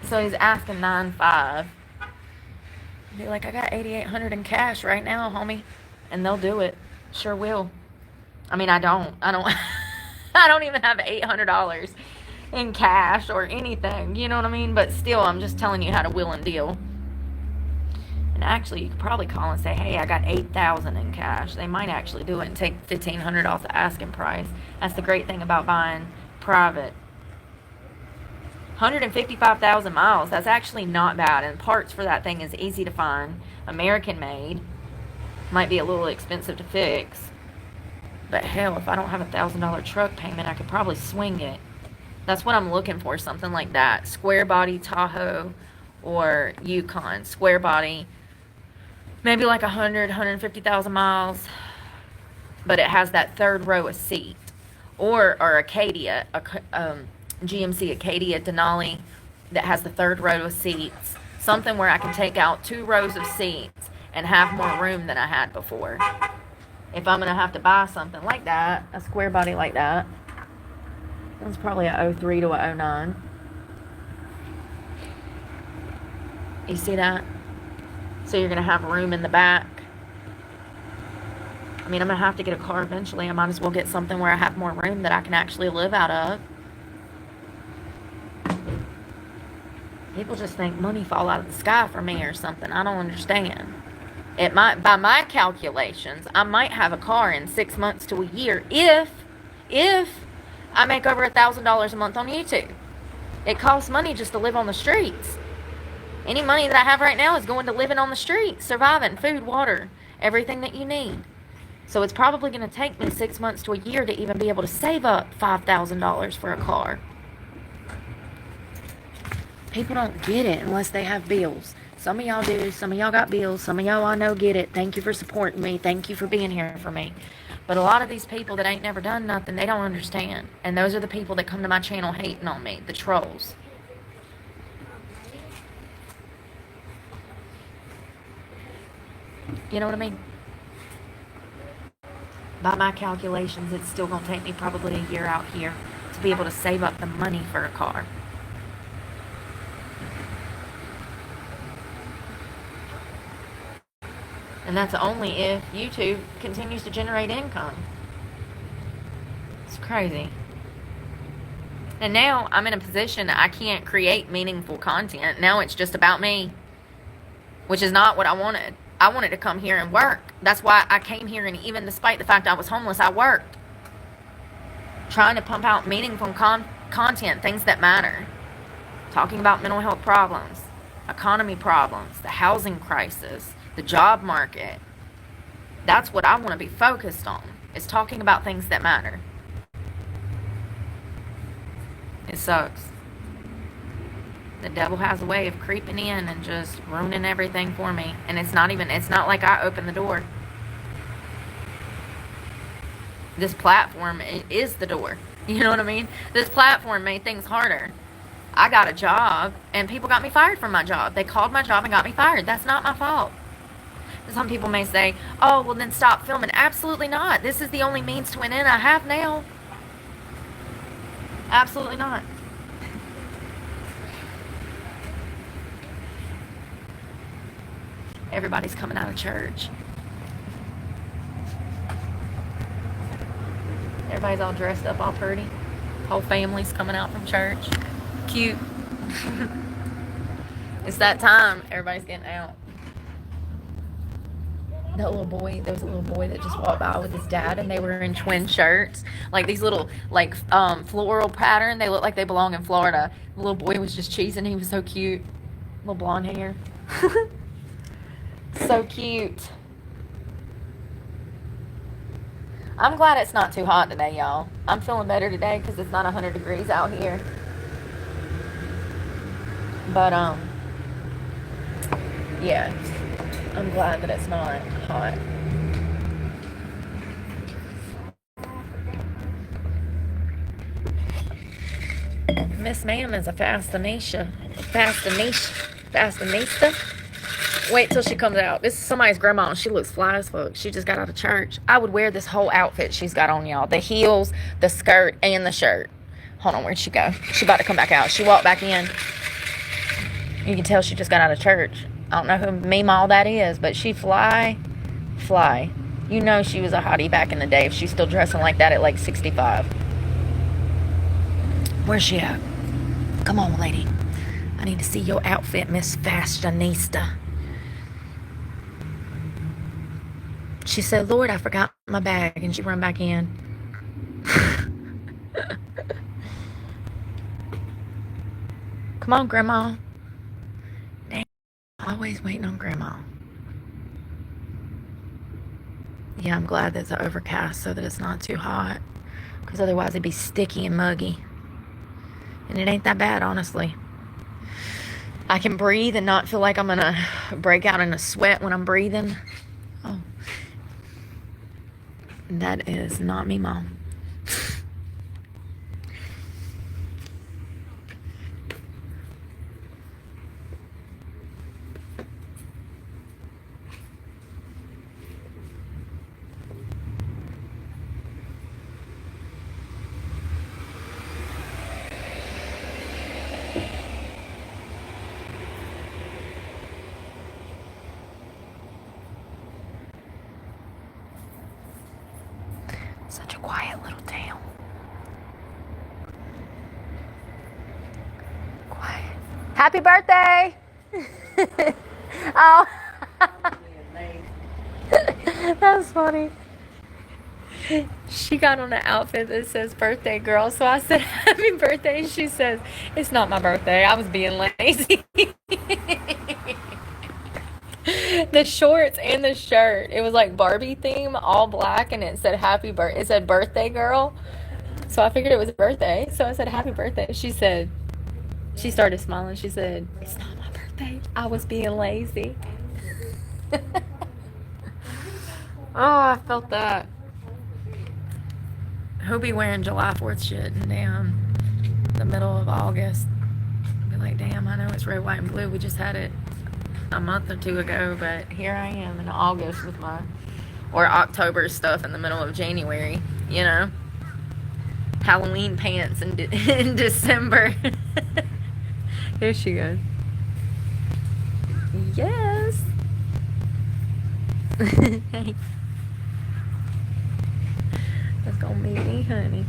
So he's asking 9.5. Be like, "I got $8,800 in cash right now, homie," and they'll do it. Sure will. I mean, I don't. I don't even have $800 in cash or anything. You know what I mean? But still, I'm just telling you how to wheel and deal. And actually, you could probably call and say, "Hey, I got $8,000 in cash." They might actually do it and take $1,500 off the asking price. That's the great thing about buying private. 155,000 miles. That's actually not bad. And parts for that thing is easy to find. American made. Might be a little expensive to fix. But hell, if I don't have $1,000 truck payment, I could probably swing it. That's what I'm looking for, something like that. Square body Tahoe or Yukon. Square body, maybe like 150,000 miles, but it has that third row of seat. Or Acadia, GMC Acadia Denali that has the third row of seats. Something where I can take out 2 rows of seats and have more room than I had before. If I'm going to have to buy something like that, a square body like that. That's probably a 03 to a 09. You see that? So you're going to have room in the back. I mean, I'm going to have to get a car eventually. I might as well get something where I have more room that I can actually live out of. People just think money fall out of the sky for me or something. I don't understand. It might, by my calculations, I might have a car in 6 months to a year if I make over $1,000 a month on YouTube. It costs money just to live on the streets. Any money that I have right now is going to living on the streets, surviving, food, water, everything that you need. So it's probably going to take me 6 months to a year to even be able to save up $5,000 for a car. People don't get it unless they have bills. Some of y'all do. Some of y'all got bills. Some of y'all I know get it. Thank you for supporting me. Thank you for being here for me. But a lot of these people that ain't never done nothing, they don't understand. And those are the people that come to my channel hating on me. The trolls. You know what I mean? By my calculations, it's still going to take me probably a year out here to be able to save up the money for a car. And that's only if YouTube continues to generate income. It's crazy. And now I'm in a position I can't create meaningful content. Now it's just about me, which is not what I wanted. I wanted to come here and work. That's why I came here, and even despite the fact I was homeless, I worked. Trying to pump out meaningful content, things that matter. Talking about mental health problems, economy problems, the housing crisis, the job market. That's what I want to be focused on, is talking about things that matter. It sucks. The devil has a way of creeping in and just ruining everything for me. And it's not like I opened the door. This platform is the door. You know what I mean? This platform made things harder. I got a job, and people got me fired from my job. They called my job and got me fired. That's not my fault. Some people may say, oh, well then stop filming. Absolutely not. This is the only means to an end I have now. Absolutely not. Everybody's coming out of church. Everybody's all dressed up, all pretty. Whole family's coming out from church. Cute. It's that time. Everybody's getting out. That little boy, there was a little boy that just walked by with his dad, and they were in twin shirts. Like these little, floral pattern. They look like they belong in Florida. The little boy was just cheesing. He was so cute. Little blonde hair. So cute. I'm glad it's not too hot today, y'all. I'm feeling better today because it's not 100 degrees out here. But, yeah. I'm glad that it's not hot. Miss Ma'am is a fascinista. Wait till she comes out. This is somebody's grandma, and she looks fly as fuck. She just got out of church. I would wear this whole outfit she's got on, y'all. The heels, the skirt, and the shirt. Hold on, where'd she go? She about to come back out. She walked back in. You can tell she just got out of church. I don't know who meme all that is, but she fly. You know she was a hottie back in the day if she's still dressing like that at like 65. Where's she at? Come on, lady. I need to see your outfit, Miss Fashionista. She said, Lord, I forgot my bag, and she run back in. Come on, Grandma. Dang, always waiting on Grandma. Yeah, I'm glad that it's overcast so that it's not too hot. Because otherwise it'd be sticky and muggy. And it ain't that bad, honestly. I can breathe and not feel like I'm going to break out in a sweat when I'm breathing. Oh. That is not me, Mom. Such a quiet little town. Quiet. Happy birthday! Oh, that's funny. She got on an outfit that says birthday girl, so I said happy birthday. She says, it's not my birthday. I was being lazy. The shorts and the shirt, it was like Barbie theme, all black, and it said it said birthday girl. So I figured it was a birthday. So I said happy birthday. She started smiling. She said, it's not my birthday. I was being lazy. Oh, I felt that. Who'll be wearing July 4th shit in the middle of August? Be like, damn, I know it's red, white, and blue. We just had it a month or two ago, but here I am in August with or October stuff in the middle of January, you know? Halloween pants in December. Here she goes. Yes. Hey. That's gonna be me, honey.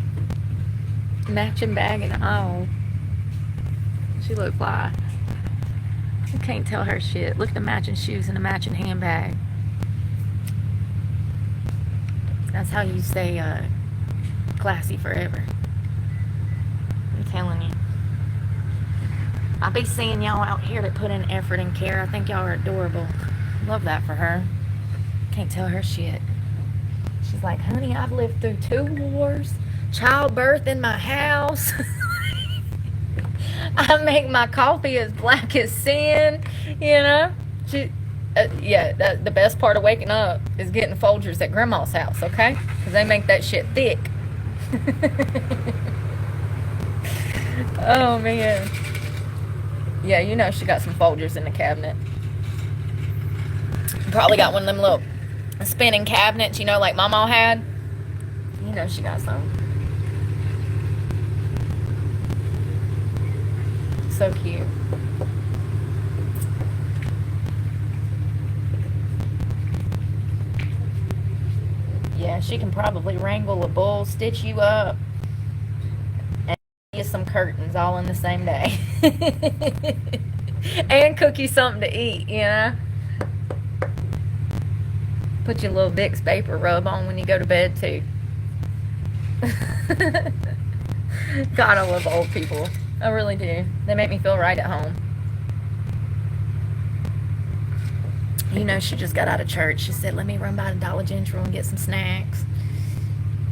Matching bag and all. She look fly. You can't tell her shit. Look at the matching shoes and the matching handbag. That's how you stay classy forever. I'm telling you. I be seeing y'all out here that put in effort and care. I think y'all are adorable. Love that for her. Can't tell her shit. She's like, honey, I've lived through 2 wars, childbirth in my house. I make my coffee as black as sin, you know. The best part of waking up is getting Folgers at Grandma's house, okay? Because they make that shit thick. Oh, man. Yeah, you know she got some Folgers in the cabinet. Probably got one of them little spinning cabinets, you know, like Mama had. You know she got some. So cute. Yeah, she can probably wrangle a bull, stitch you up, and get some curtains all in the same day. And cook you something to eat, you know. Put your little Vicks Vapor Rub on when you go to bed, too. God, I love old people. I really do. They make me feel right at home. You know, she just got out of church. She said, let me run by the Dollar General and get some snacks.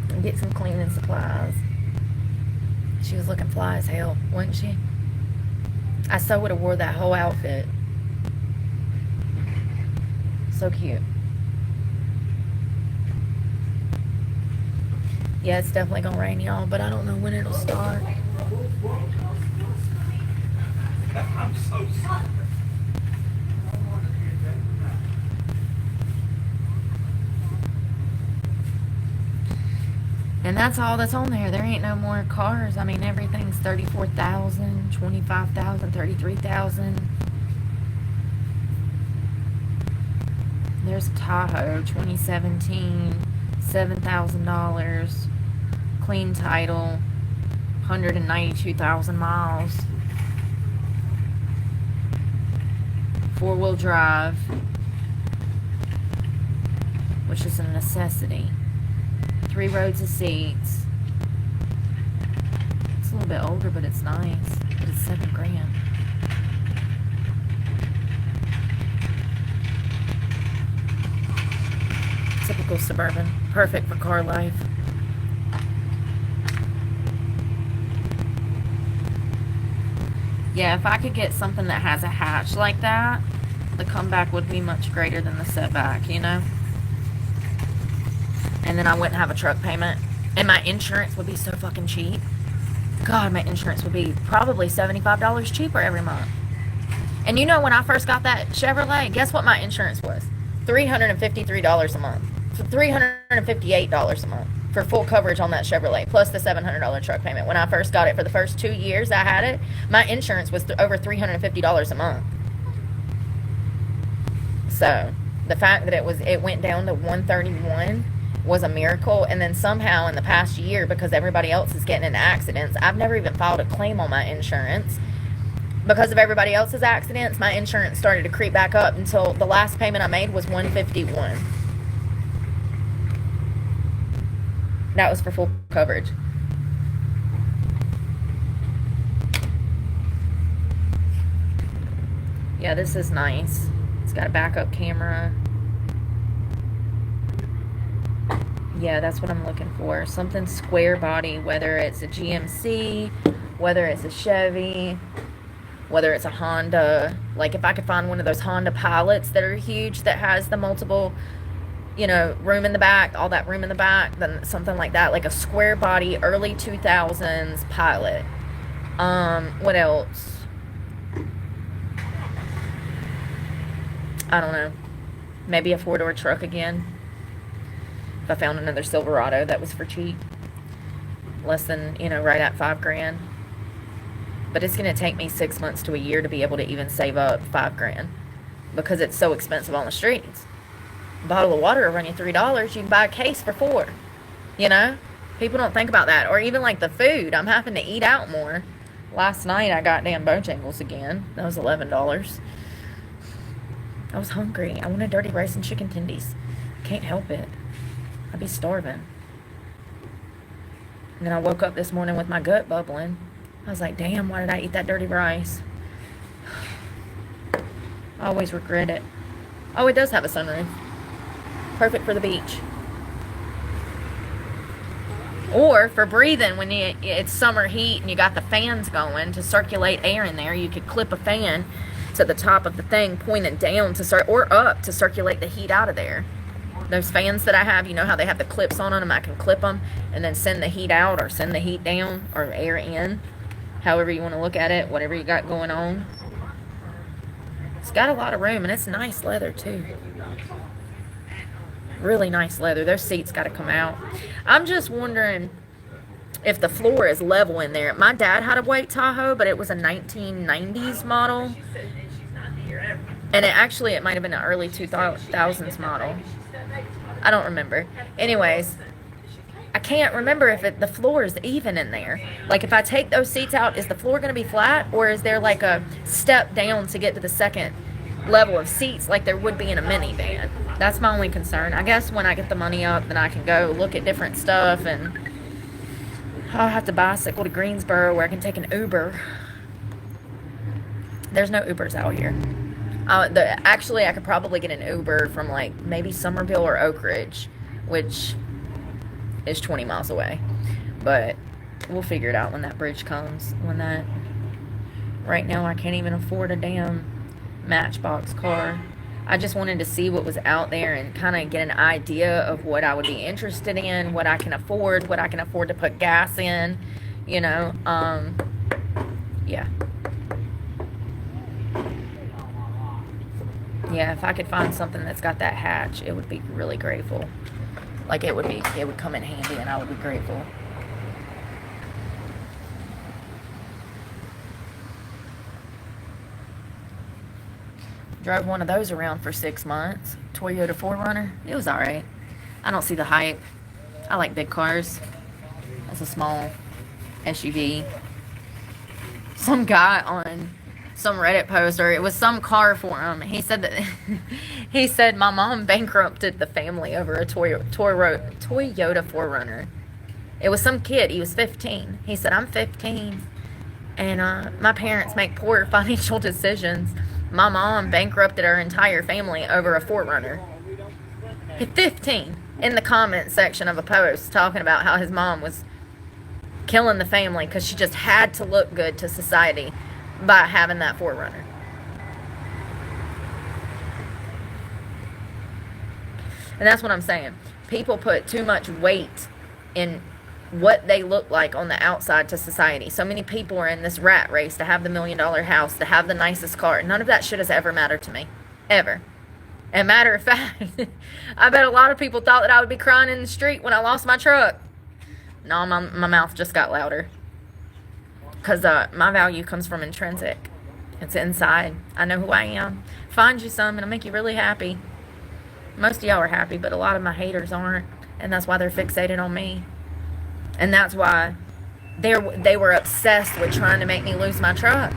And get some cleaning supplies. She was looking fly as hell, wasn't she? I so would have wore that whole outfit. So cute. Yeah, it's definitely gonna rain, y'all, but I don't know when it'll start. I'm so sorry. And that's all that's on there. There ain't no more cars. I mean, everything's 34,000, 25,000, 33,000. There's Tahoe 2017, $7,000. Clean title, 192,000 miles. 4-wheel drive, which is a necessity. 3 rows of seats. It's a little bit older, but it's nice. But it's $7,000. typical Suburban. Perfect for car life. Yeah, if I could get something that has a hatch like that, the comeback would be much greater than the setback, you know? And then I wouldn't have a truck payment. And my insurance would be so fucking cheap. God, my insurance would be probably $75 cheaper every month. And you know, when I first got that Chevrolet, guess what my insurance was? $353 a month. For $358 a month for full coverage on that Chevrolet, plus the $700 truck payment. When I first got it, for the first 2 years I had it, my insurance was over $350 a month. So the fact that it went down to $131 was a miracle. And then somehow in the past year, because everybody else is getting into accidents, I've never even filed a claim on my insurance. Because of everybody else's accidents, my insurance started to creep back up until the last payment I made was $151. That was for full coverage. Yeah, this is nice. It's got a backup camera. Yeah, that's what I'm looking for. Something square body, whether it's a GMC, whether it's a Chevy, whether it's a Honda. Like if I could find one of those Honda Pilots that are huge, that has the multiple, you know, room in the back, all that room in the back, then something like that, like a square body early 2000s Pilot. What else? I don't know. Maybe a 4-door truck again. If I found another Silverado that was for cheap. Less than, you know, right at $5,000. But it's going to take me 6 months to a year to be able to even save up $5,000. Because it's so expensive on the streets. A bottle of water will run you $3. You can buy a case for $4. You know? People don't think about that. Or even like the food. I'm having to eat out more. Last night I got damn Bojangles again. That was $11. I was hungry. I wanted dirty rice and chicken tendies. Can't help it. I'd be starving. And then I woke up this morning with my gut bubbling. I was like, damn, why did I eat that dirty rice? I always regret it. Oh, it does have a sunroof. Perfect for the beach. Or for breathing when it's summer heat and you got the fans going to circulate air in there. You could clip a fan to the top of the thing, pointed down or up to circulate the heat out of there. Those fans that I have, you know how they have the clips on them? I can clip them and then send the heat out or send the heat down or air in. However you want to look at it, whatever you got going on. It's got a lot of room and it's nice leather too. Really nice leather. Those seats got to come out. I'm just wondering if the floor is level in there. My dad had a white Tahoe, but it was a 1990s model. And it might have been an early 2000s model. I don't remember. Anyways, I can't remember if the floor is even in there. Like if I take those seats out, is the floor going to be flat? Or is there like a step down to get to the second level of seats like there would be in a minivan? That's my only concern. I guess when I get the money up, then I can go look at different stuff, and I'll have to bicycle to Greensboro where I can take an Uber. There's no Ubers out here. Actually, I could probably get an Uber from like maybe Somerville or Oak Ridge, which is 20 miles away. But we'll figure it out when that bridge comes. Right now I can't even afford a damn Matchbox car. I just wanted to see what was out there and kind of get an idea of what I would be interested in, what I can afford to put gas in, you know. Yeah. Yeah, if I could find something that's got that hatch, it would be really grateful. Like it would come in handy and I would be grateful. Drove one of those around for 6 months. Toyota 4Runner. It was alright. I don't see the hype. I like big cars. That's a small SUV. Some guy on some Reddit post, or it was some car forum, he said that he said my mom bankrupted the family over a Toyota 4Runner. It was some kid. He was 15. He said, I'm 15 and my parents make poor financial decisions. My mom bankrupted our entire family over a 4Runner. At 15. in the comment section of a post talking about how his mom was killing the family because she just had to look good to society by having that 4Runner. And that's what I'm saying. People put too much weight in what they look like on the outside to society. So many people are in this rat race to have the $1 million house, to have the nicest car. None of that shit has ever mattered to me. Ever. And matter of fact, I bet a lot of people thought that I would be crying in the street when I lost my truck. No, my mouth just got louder. Because my value comes from intrinsic. It's inside. I know who I am. Find you some and it'll make you really happy. Most of y'all are happy, but a lot of my haters aren't. And that's why they're fixated on me. And that's why they were obsessed with trying to make me lose my truck.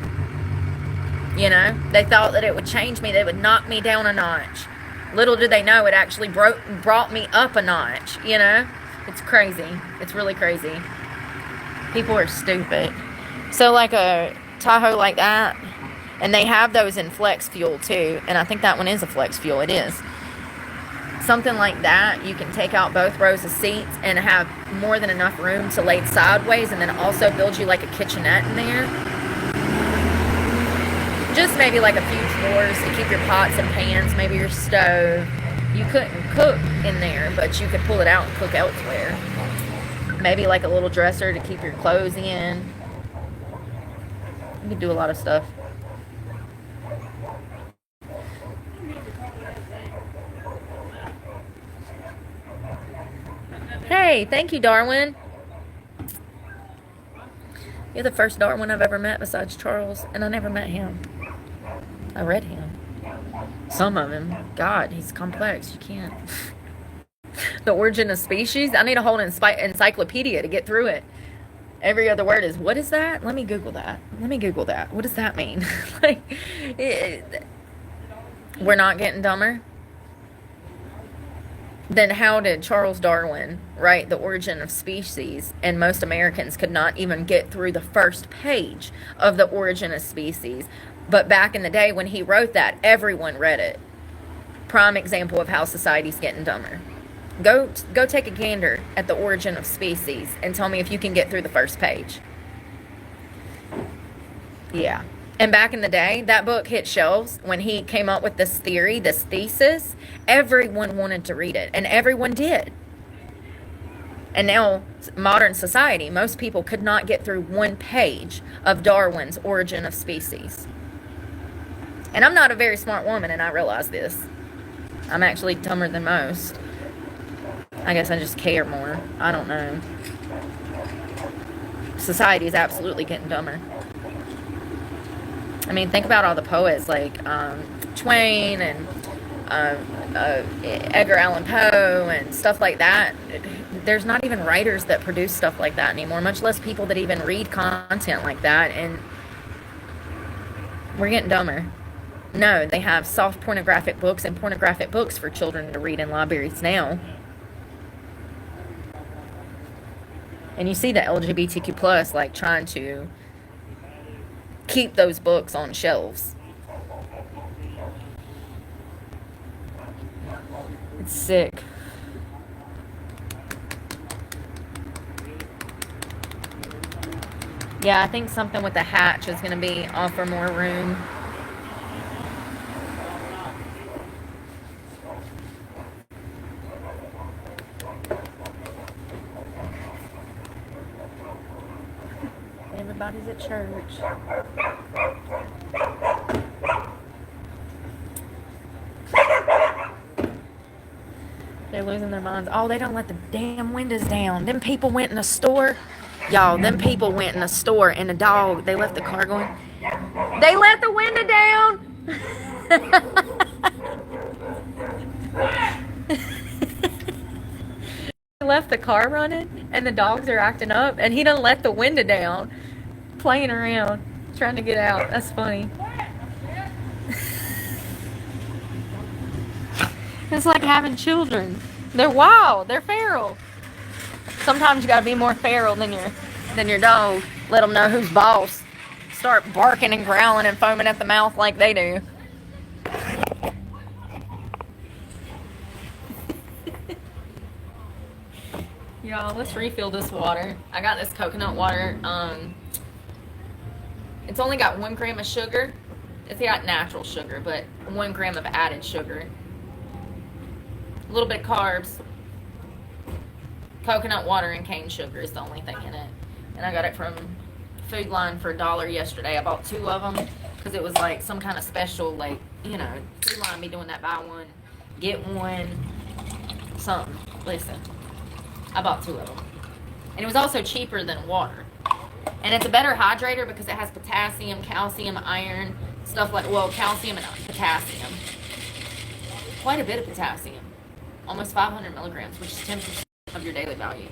You know, they thought that it would change me. They would knock me down a notch. Little did they know it actually brought me up a notch, you know. It's crazy. It's really crazy. People are stupid. So like a Tahoe like that, and they have those in flex fuel too, and I think that one is a flex fuel. It is. Something like that, you can take out both rows of seats and have more than enough room to lay sideways, and then also build you like a kitchenette in there. Just maybe like a few drawers to keep your pots and pans, maybe your stove. You couldn't cook in there, but you could pull it out and cook elsewhere. Maybe like a little dresser to keep your clothes in. You could do a lot of stuff. Hey, thank you, Darwin. You're the first Darwin I've ever met besides Charles, and I never met him. I read him. Some of him. God, he's complex. You can't. The Origin of Species. I need a whole encyclopedia to get through it. Every other word is, what is that? Let me Google that. What does that mean? We're not getting dumber. Then how did Charles Darwin write The Origin of Species, and most Americans could not even get through the first page of The Origin of Species? But back in the day when he wrote that, everyone read it. Prime example of how society's getting dumber. Go take a gander at The Origin of Species and tell me if you can get through the first page. Yeah. And back in the day, that book hit shelves when he came up with this theory, this thesis. Everyone wanted to read it, and everyone did. And now, modern society, most people could not get through one page of Darwin's Origin of Species. And I'm not a very smart woman, and I realize this. I'm actually dumber than most. I guess I just care more. I don't know. Society is absolutely getting dumber. I mean, think about all the poets like Twain and Edgar Allan Poe and stuff like that. There's not even writers that produce stuff like that anymore, much less people that even read content like that. And we're getting dumber. No, they have soft pornographic books and pornographic books for children to read in libraries now. And you see the LGBTQ plus like trying to keep those books on shelves. It's sick. Yeah, I think something with the hatch is going to offer more room. Everybody's at church. They're losing their minds. Oh, they don't let the damn windows down. Them people went in a store. Y'all, them people went in a store and a dog, they left the car going. They let the window down. They left the car running and the dogs are acting up and he done let the window down. Playing around, trying to get out. That's funny. It's like having children. They're wild. They're feral. Sometimes you gotta be more feral than your dog. Let them know who's boss. Start barking and growling and foaming at the mouth like they do. Y'all, let's refill this water. I got this coconut water. It's only got 1 gram of sugar. It's got natural sugar, but 1 gram of added sugar. A little bit of carbs. Coconut water and cane sugar is the only thing in it. And I got it from Food Line for $1 yesterday. I bought 2 of them because it was like some kind of special, like, you know, Food Line be doing that buy one, get one, something. Listen, I bought 2 of them. And it was also cheaper than water. And it's a better hydrator because it has potassium, calcium, iron, stuff like, well, calcium and potassium. Quite a bit of potassium. Almost 500 milligrams, which is 10% of your daily value.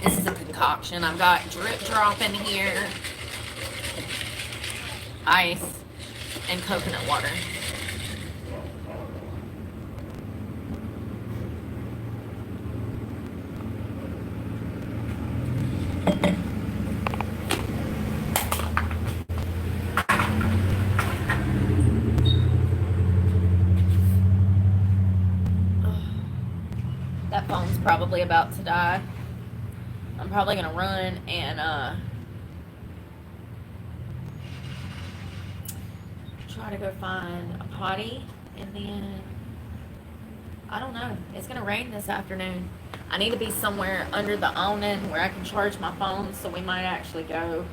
This is a concoction. I've got drip drop in here, ice, and coconut water. That phone's probably about to die. I'm probably gonna run and try to go find a potty, and then I don't know. It's gonna rain this afternoon. I need to be somewhere under the awning where I can charge my phone, so we might actually go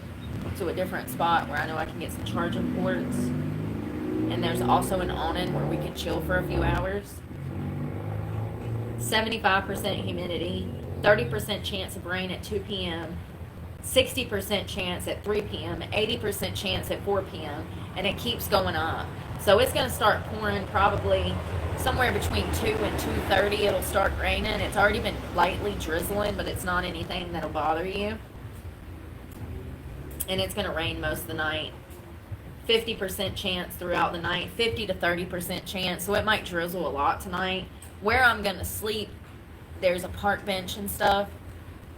to a different spot where I know I can get some charging ports. And there's also an awning where we can chill for a few hours. 75% humidity, 30% chance of rain at 2 p.m., 60% chance at 3 p.m., 80% chance at 4 p.m., and it keeps going up. So it's going to start pouring probably somewhere between 2 and 2:30. It'll start raining. It's already been lightly drizzling, but it's not anything that'll bother you. And it's going to rain most of the night. 50% chance throughout the night, 50 to 30% chance. So it might drizzle a lot tonight. Where I'm going to sleep, there's a park bench and stuff,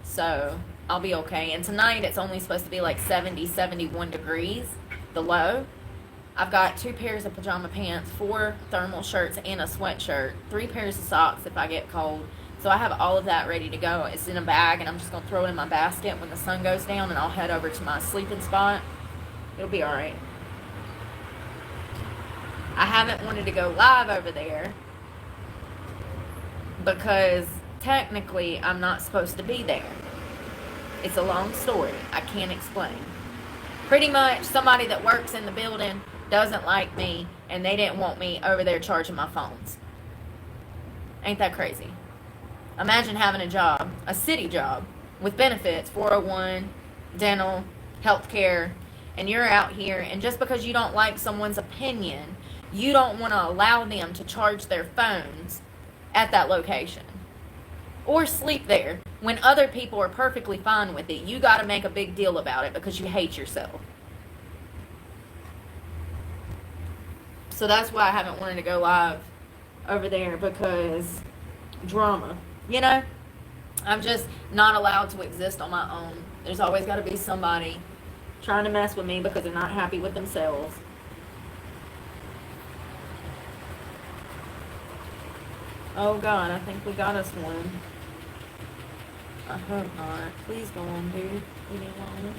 so I'll be okay. And tonight it's only supposed to be like 70, 71 degrees, the low. I've got 2 pairs of pajama pants, 4 thermal shirts, and a sweatshirt, 3 pairs of socks if I get cold. So I have all of that ready to go. It's in a bag, and I'm just going to throw it in my basket when the sun goes down, and I'll head over to my sleeping spot. It'll be all right. I haven't wanted to go live over there because technically I'm not supposed to be there. It's a long story. I can't explain. Pretty much somebody that works in the building doesn't like me, and they didn't want me over there charging my phones. Ain't that crazy? Imagine having a job, a city job, with benefits, 401, dental, healthcare, and you're out here, and just because you don't like someone's opinion, you don't want to allow them to charge their phones at that location or sleep there when other people are perfectly fine with it. You got to make a big deal about it because you hate yourself. So that's why I haven't wanted to go live over there, because drama, you know? I'm just not allowed to exist on my own. There's always got to be somebody trying to mess with me because they're not happy with themselves. Oh God, I think we got us one. I hope not. Please go on, dude. We need one.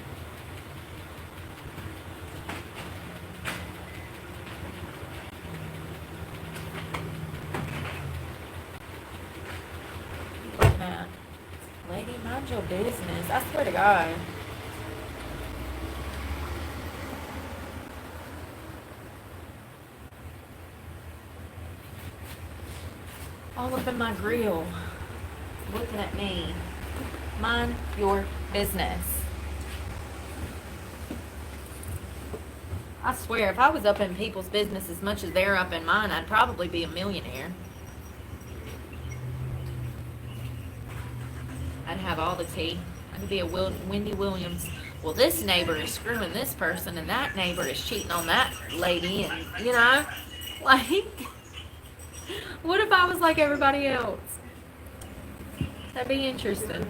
Look at that. Lady, mind your business. I swear to God. All up in my grill, looking at me. Mind your business. I swear, if I was up in people's business as much as they're up in mine, I'd probably be a millionaire. I'd have all the tea. I could be a Wendy Williams. Well, this neighbor is screwing this person, and that neighbor is cheating on that lady, and, you know, like... What if I was like everybody else? That'd be interesting.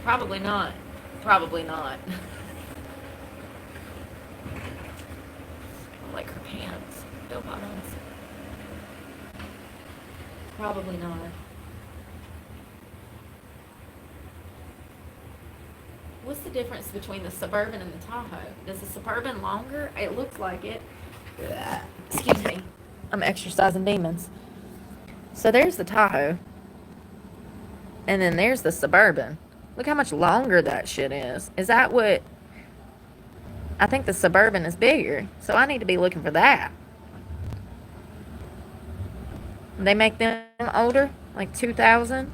Probably not. Probably not. I like her pants. Bill bottoms. Probably not. What's the difference between the Suburban and the Tahoe? Is the Suburban longer? It looks like it. Ugh. Excuse me. I'm exercising demons. So there's the Tahoe. And then there's the Suburban. Look how much longer that shit is. Is that what... I think the Suburban is bigger. So I need to be looking for that. They make them older? Like 2000?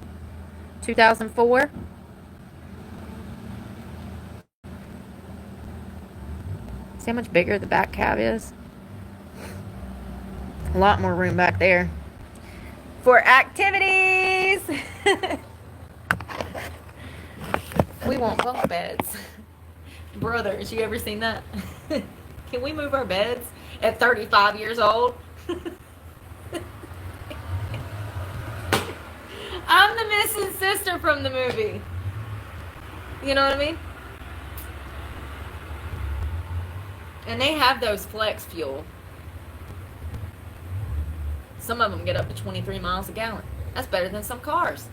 2004? See how much bigger the back cab is? A lot more room back there. For activities! We want bunk beds. Brothers, you ever seen that? Can we move our beds at 35 years old? I'm the missing sister from the movie. You know what I mean? And they have those flex fuel. Some of them get up to 23 miles a gallon. That's better than some cars.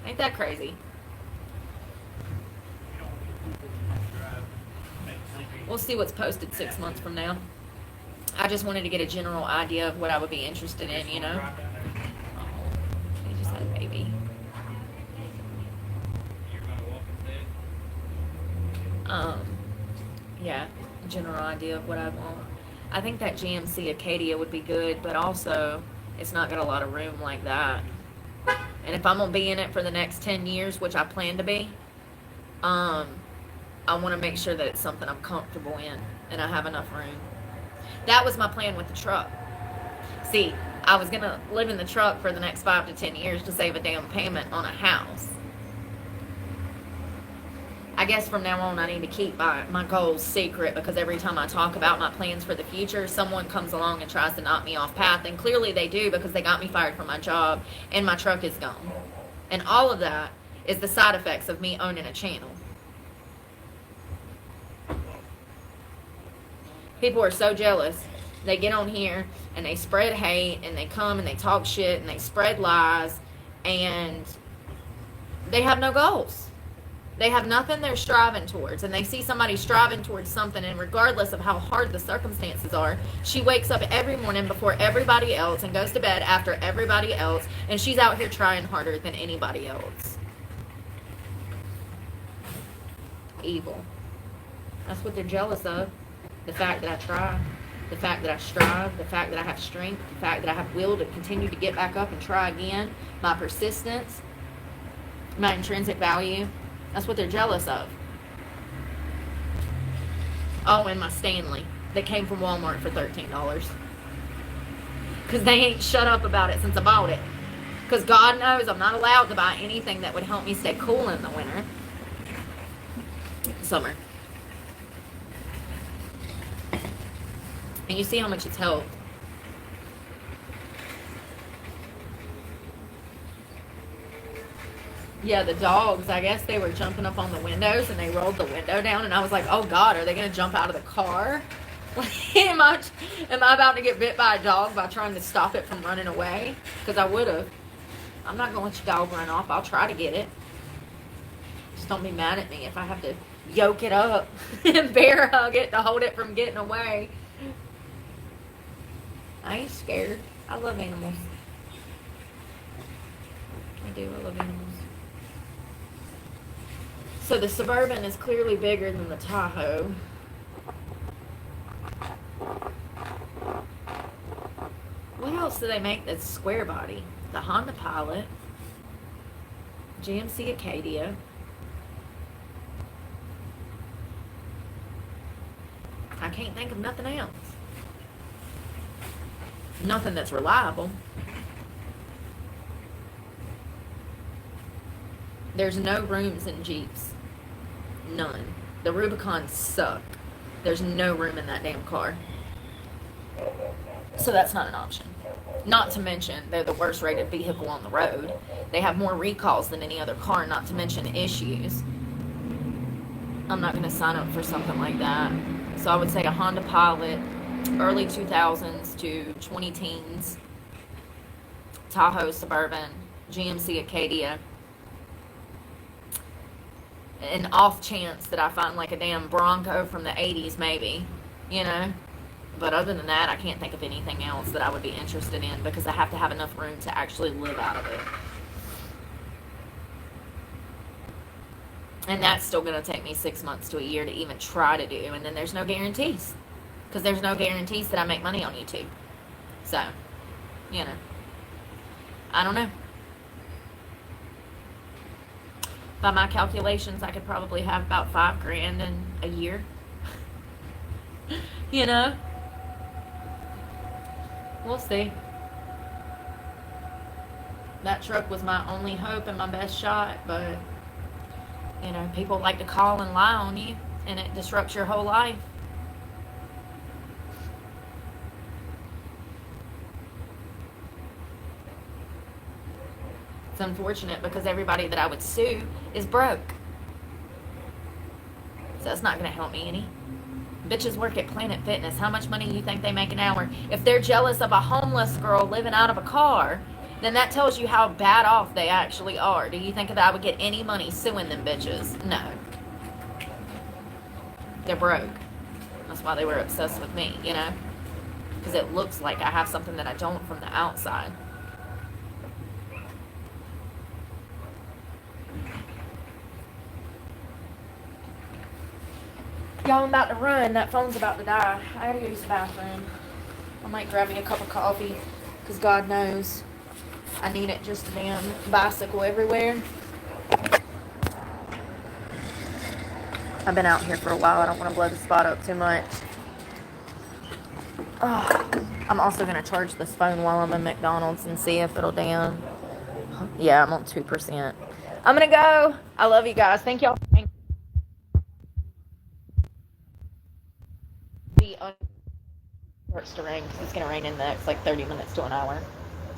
Ain't that crazy? We'll see what's posted 6 months from now. I just wanted to get a general idea of what I would be interested in, you know? Oh, he just had a baby. Yeah, general idea of what I want. I think that GMC Acadia would be good, but also it's not got a lot of room like that. And if I'm gonna be in it for the next 10 years, which I plan to be, I want to make sure that it's something I'm comfortable in and I have enough room. That was my plan with the truck. See, I was gonna live in the truck for the next 5 to 10 years to save a down payment on a house. I guess from now on I need to keep my goals secret, because every time I talk about my plans for the future, someone comes along and tries to knock me off path, and clearly they do, because they got me fired from my job and my truck is gone. And all of that is the side effects of me owning a channel. People are so jealous. They get on here and they spread hate and they come and they talk shit and they spread lies, and they have no goals. They have nothing they're striving towards, and they see somebody striving towards something, and regardless of how hard the circumstances are, she wakes up every morning before everybody else and goes to bed after everybody else, and she's out here trying harder than anybody else. Evil. That's what they're jealous of. The fact that I try, the fact that I strive, the fact that I have strength, the fact that I have will to continue to get back up and try again, my persistence, my intrinsic value. That's what they're jealous of. Oh, and my Stanley that came from Walmart for $13. Because they ain't shut up about it since I bought it. Because God knows I'm not allowed to buy anything that would help me stay cool in the winter. Summer. And you see how much it's helped. Yeah, the dogs, I guess they were jumping up on the windows and they rolled the window down, and I was like, oh God, are they going to jump out of the car? am I about to get bit by a dog by trying to stop it from running away? Because I would have. I'm not going to let your dog run off. I'll try to get it. Just don't be mad at me if I have to yoke it up and bear hug it to hold it from getting away. I ain't scared. I love animals. I do. I love animals. So the Suburban is clearly bigger than the Tahoe. What else do they make that's square body? The Honda Pilot, GMC Acadia. I can't think of nothing else. Nothing that's reliable. There's no rooms in Jeeps. None. The Rubicons suck. There's no room in that damn car. So that's not an option. Not to mention, they're the worst rated vehicle on the road. They have more recalls than any other car, not to mention issues. I'm not going to sign up for something like that. So I would say a Honda Pilot, early 2000s to 20 teens. Tahoe Suburban, GMC Acadia. An off chance that I find like a damn Bronco from the 80s, maybe, you know. But other than that, I can't think of anything else that I would be interested in because I have to have enough room to actually live out of it. And that's still going to take me 6 months to a year to even try to do. And then there's no guarantees. Because there's no guarantees that I make money on YouTube. So, you know. I don't know. By my calculations, I could probably have about $5,000 in a year. You know? We'll see. That truck was my only hope and my best shot, but, you know, people like to call and lie on you, and it disrupts your whole life. It's unfortunate because everybody that I would sue is broke. So that's not going to help me any. Bitches work at Planet Fitness. How much money do you think they make an hour? If they're jealous of a homeless girl living out of a car, then that tells you how bad off they actually are. Do you think that I would get any money suing them bitches? No. They're broke. That's why they were obsessed with me, you know? Because it looks like I have something that I don't from the outside. Y'all, I'm about to run. That phone's about to die. I gotta go use the bathroom. I might grab me a cup of coffee, because God knows I need it just a damn bicycle everywhere. I've been out here for a while. I don't want to blow the spot up too much. Oh, I'm also going to charge this phone while I'm in McDonald's and see if it'll down. Yeah, I'm on 2%. I'm going to go. I love you guys. Thank y'all. Starts to rain because it's going to rain in the next like 30 minutes to an hour.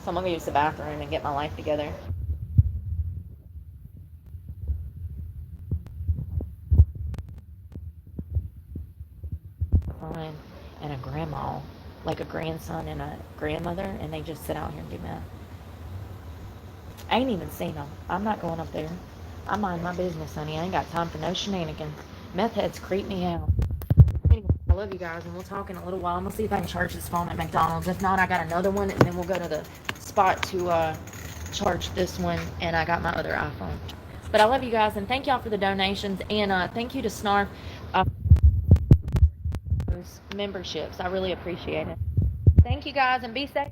So I'm going to use the bathroom and get my life together. And a grandma, like a grandson and a grandmother, and they just sit out here and do math. I ain't even seen them. I'm not going up there. I mind my business, honey. I ain't got time for no shenanigans. Meth heads creep me out. Anyway, I love you guys, and we'll talk in a little while. I'm gonna see if I can charge this phone at McDonald's. If not, I got another one, and then we'll go to the spot to charge this one, and I got my other iPhone. But I love you guys, and thank y'all for the donations, and thank you to Snarf. Memberships. I really appreciate it. Thank you guys, and be safe.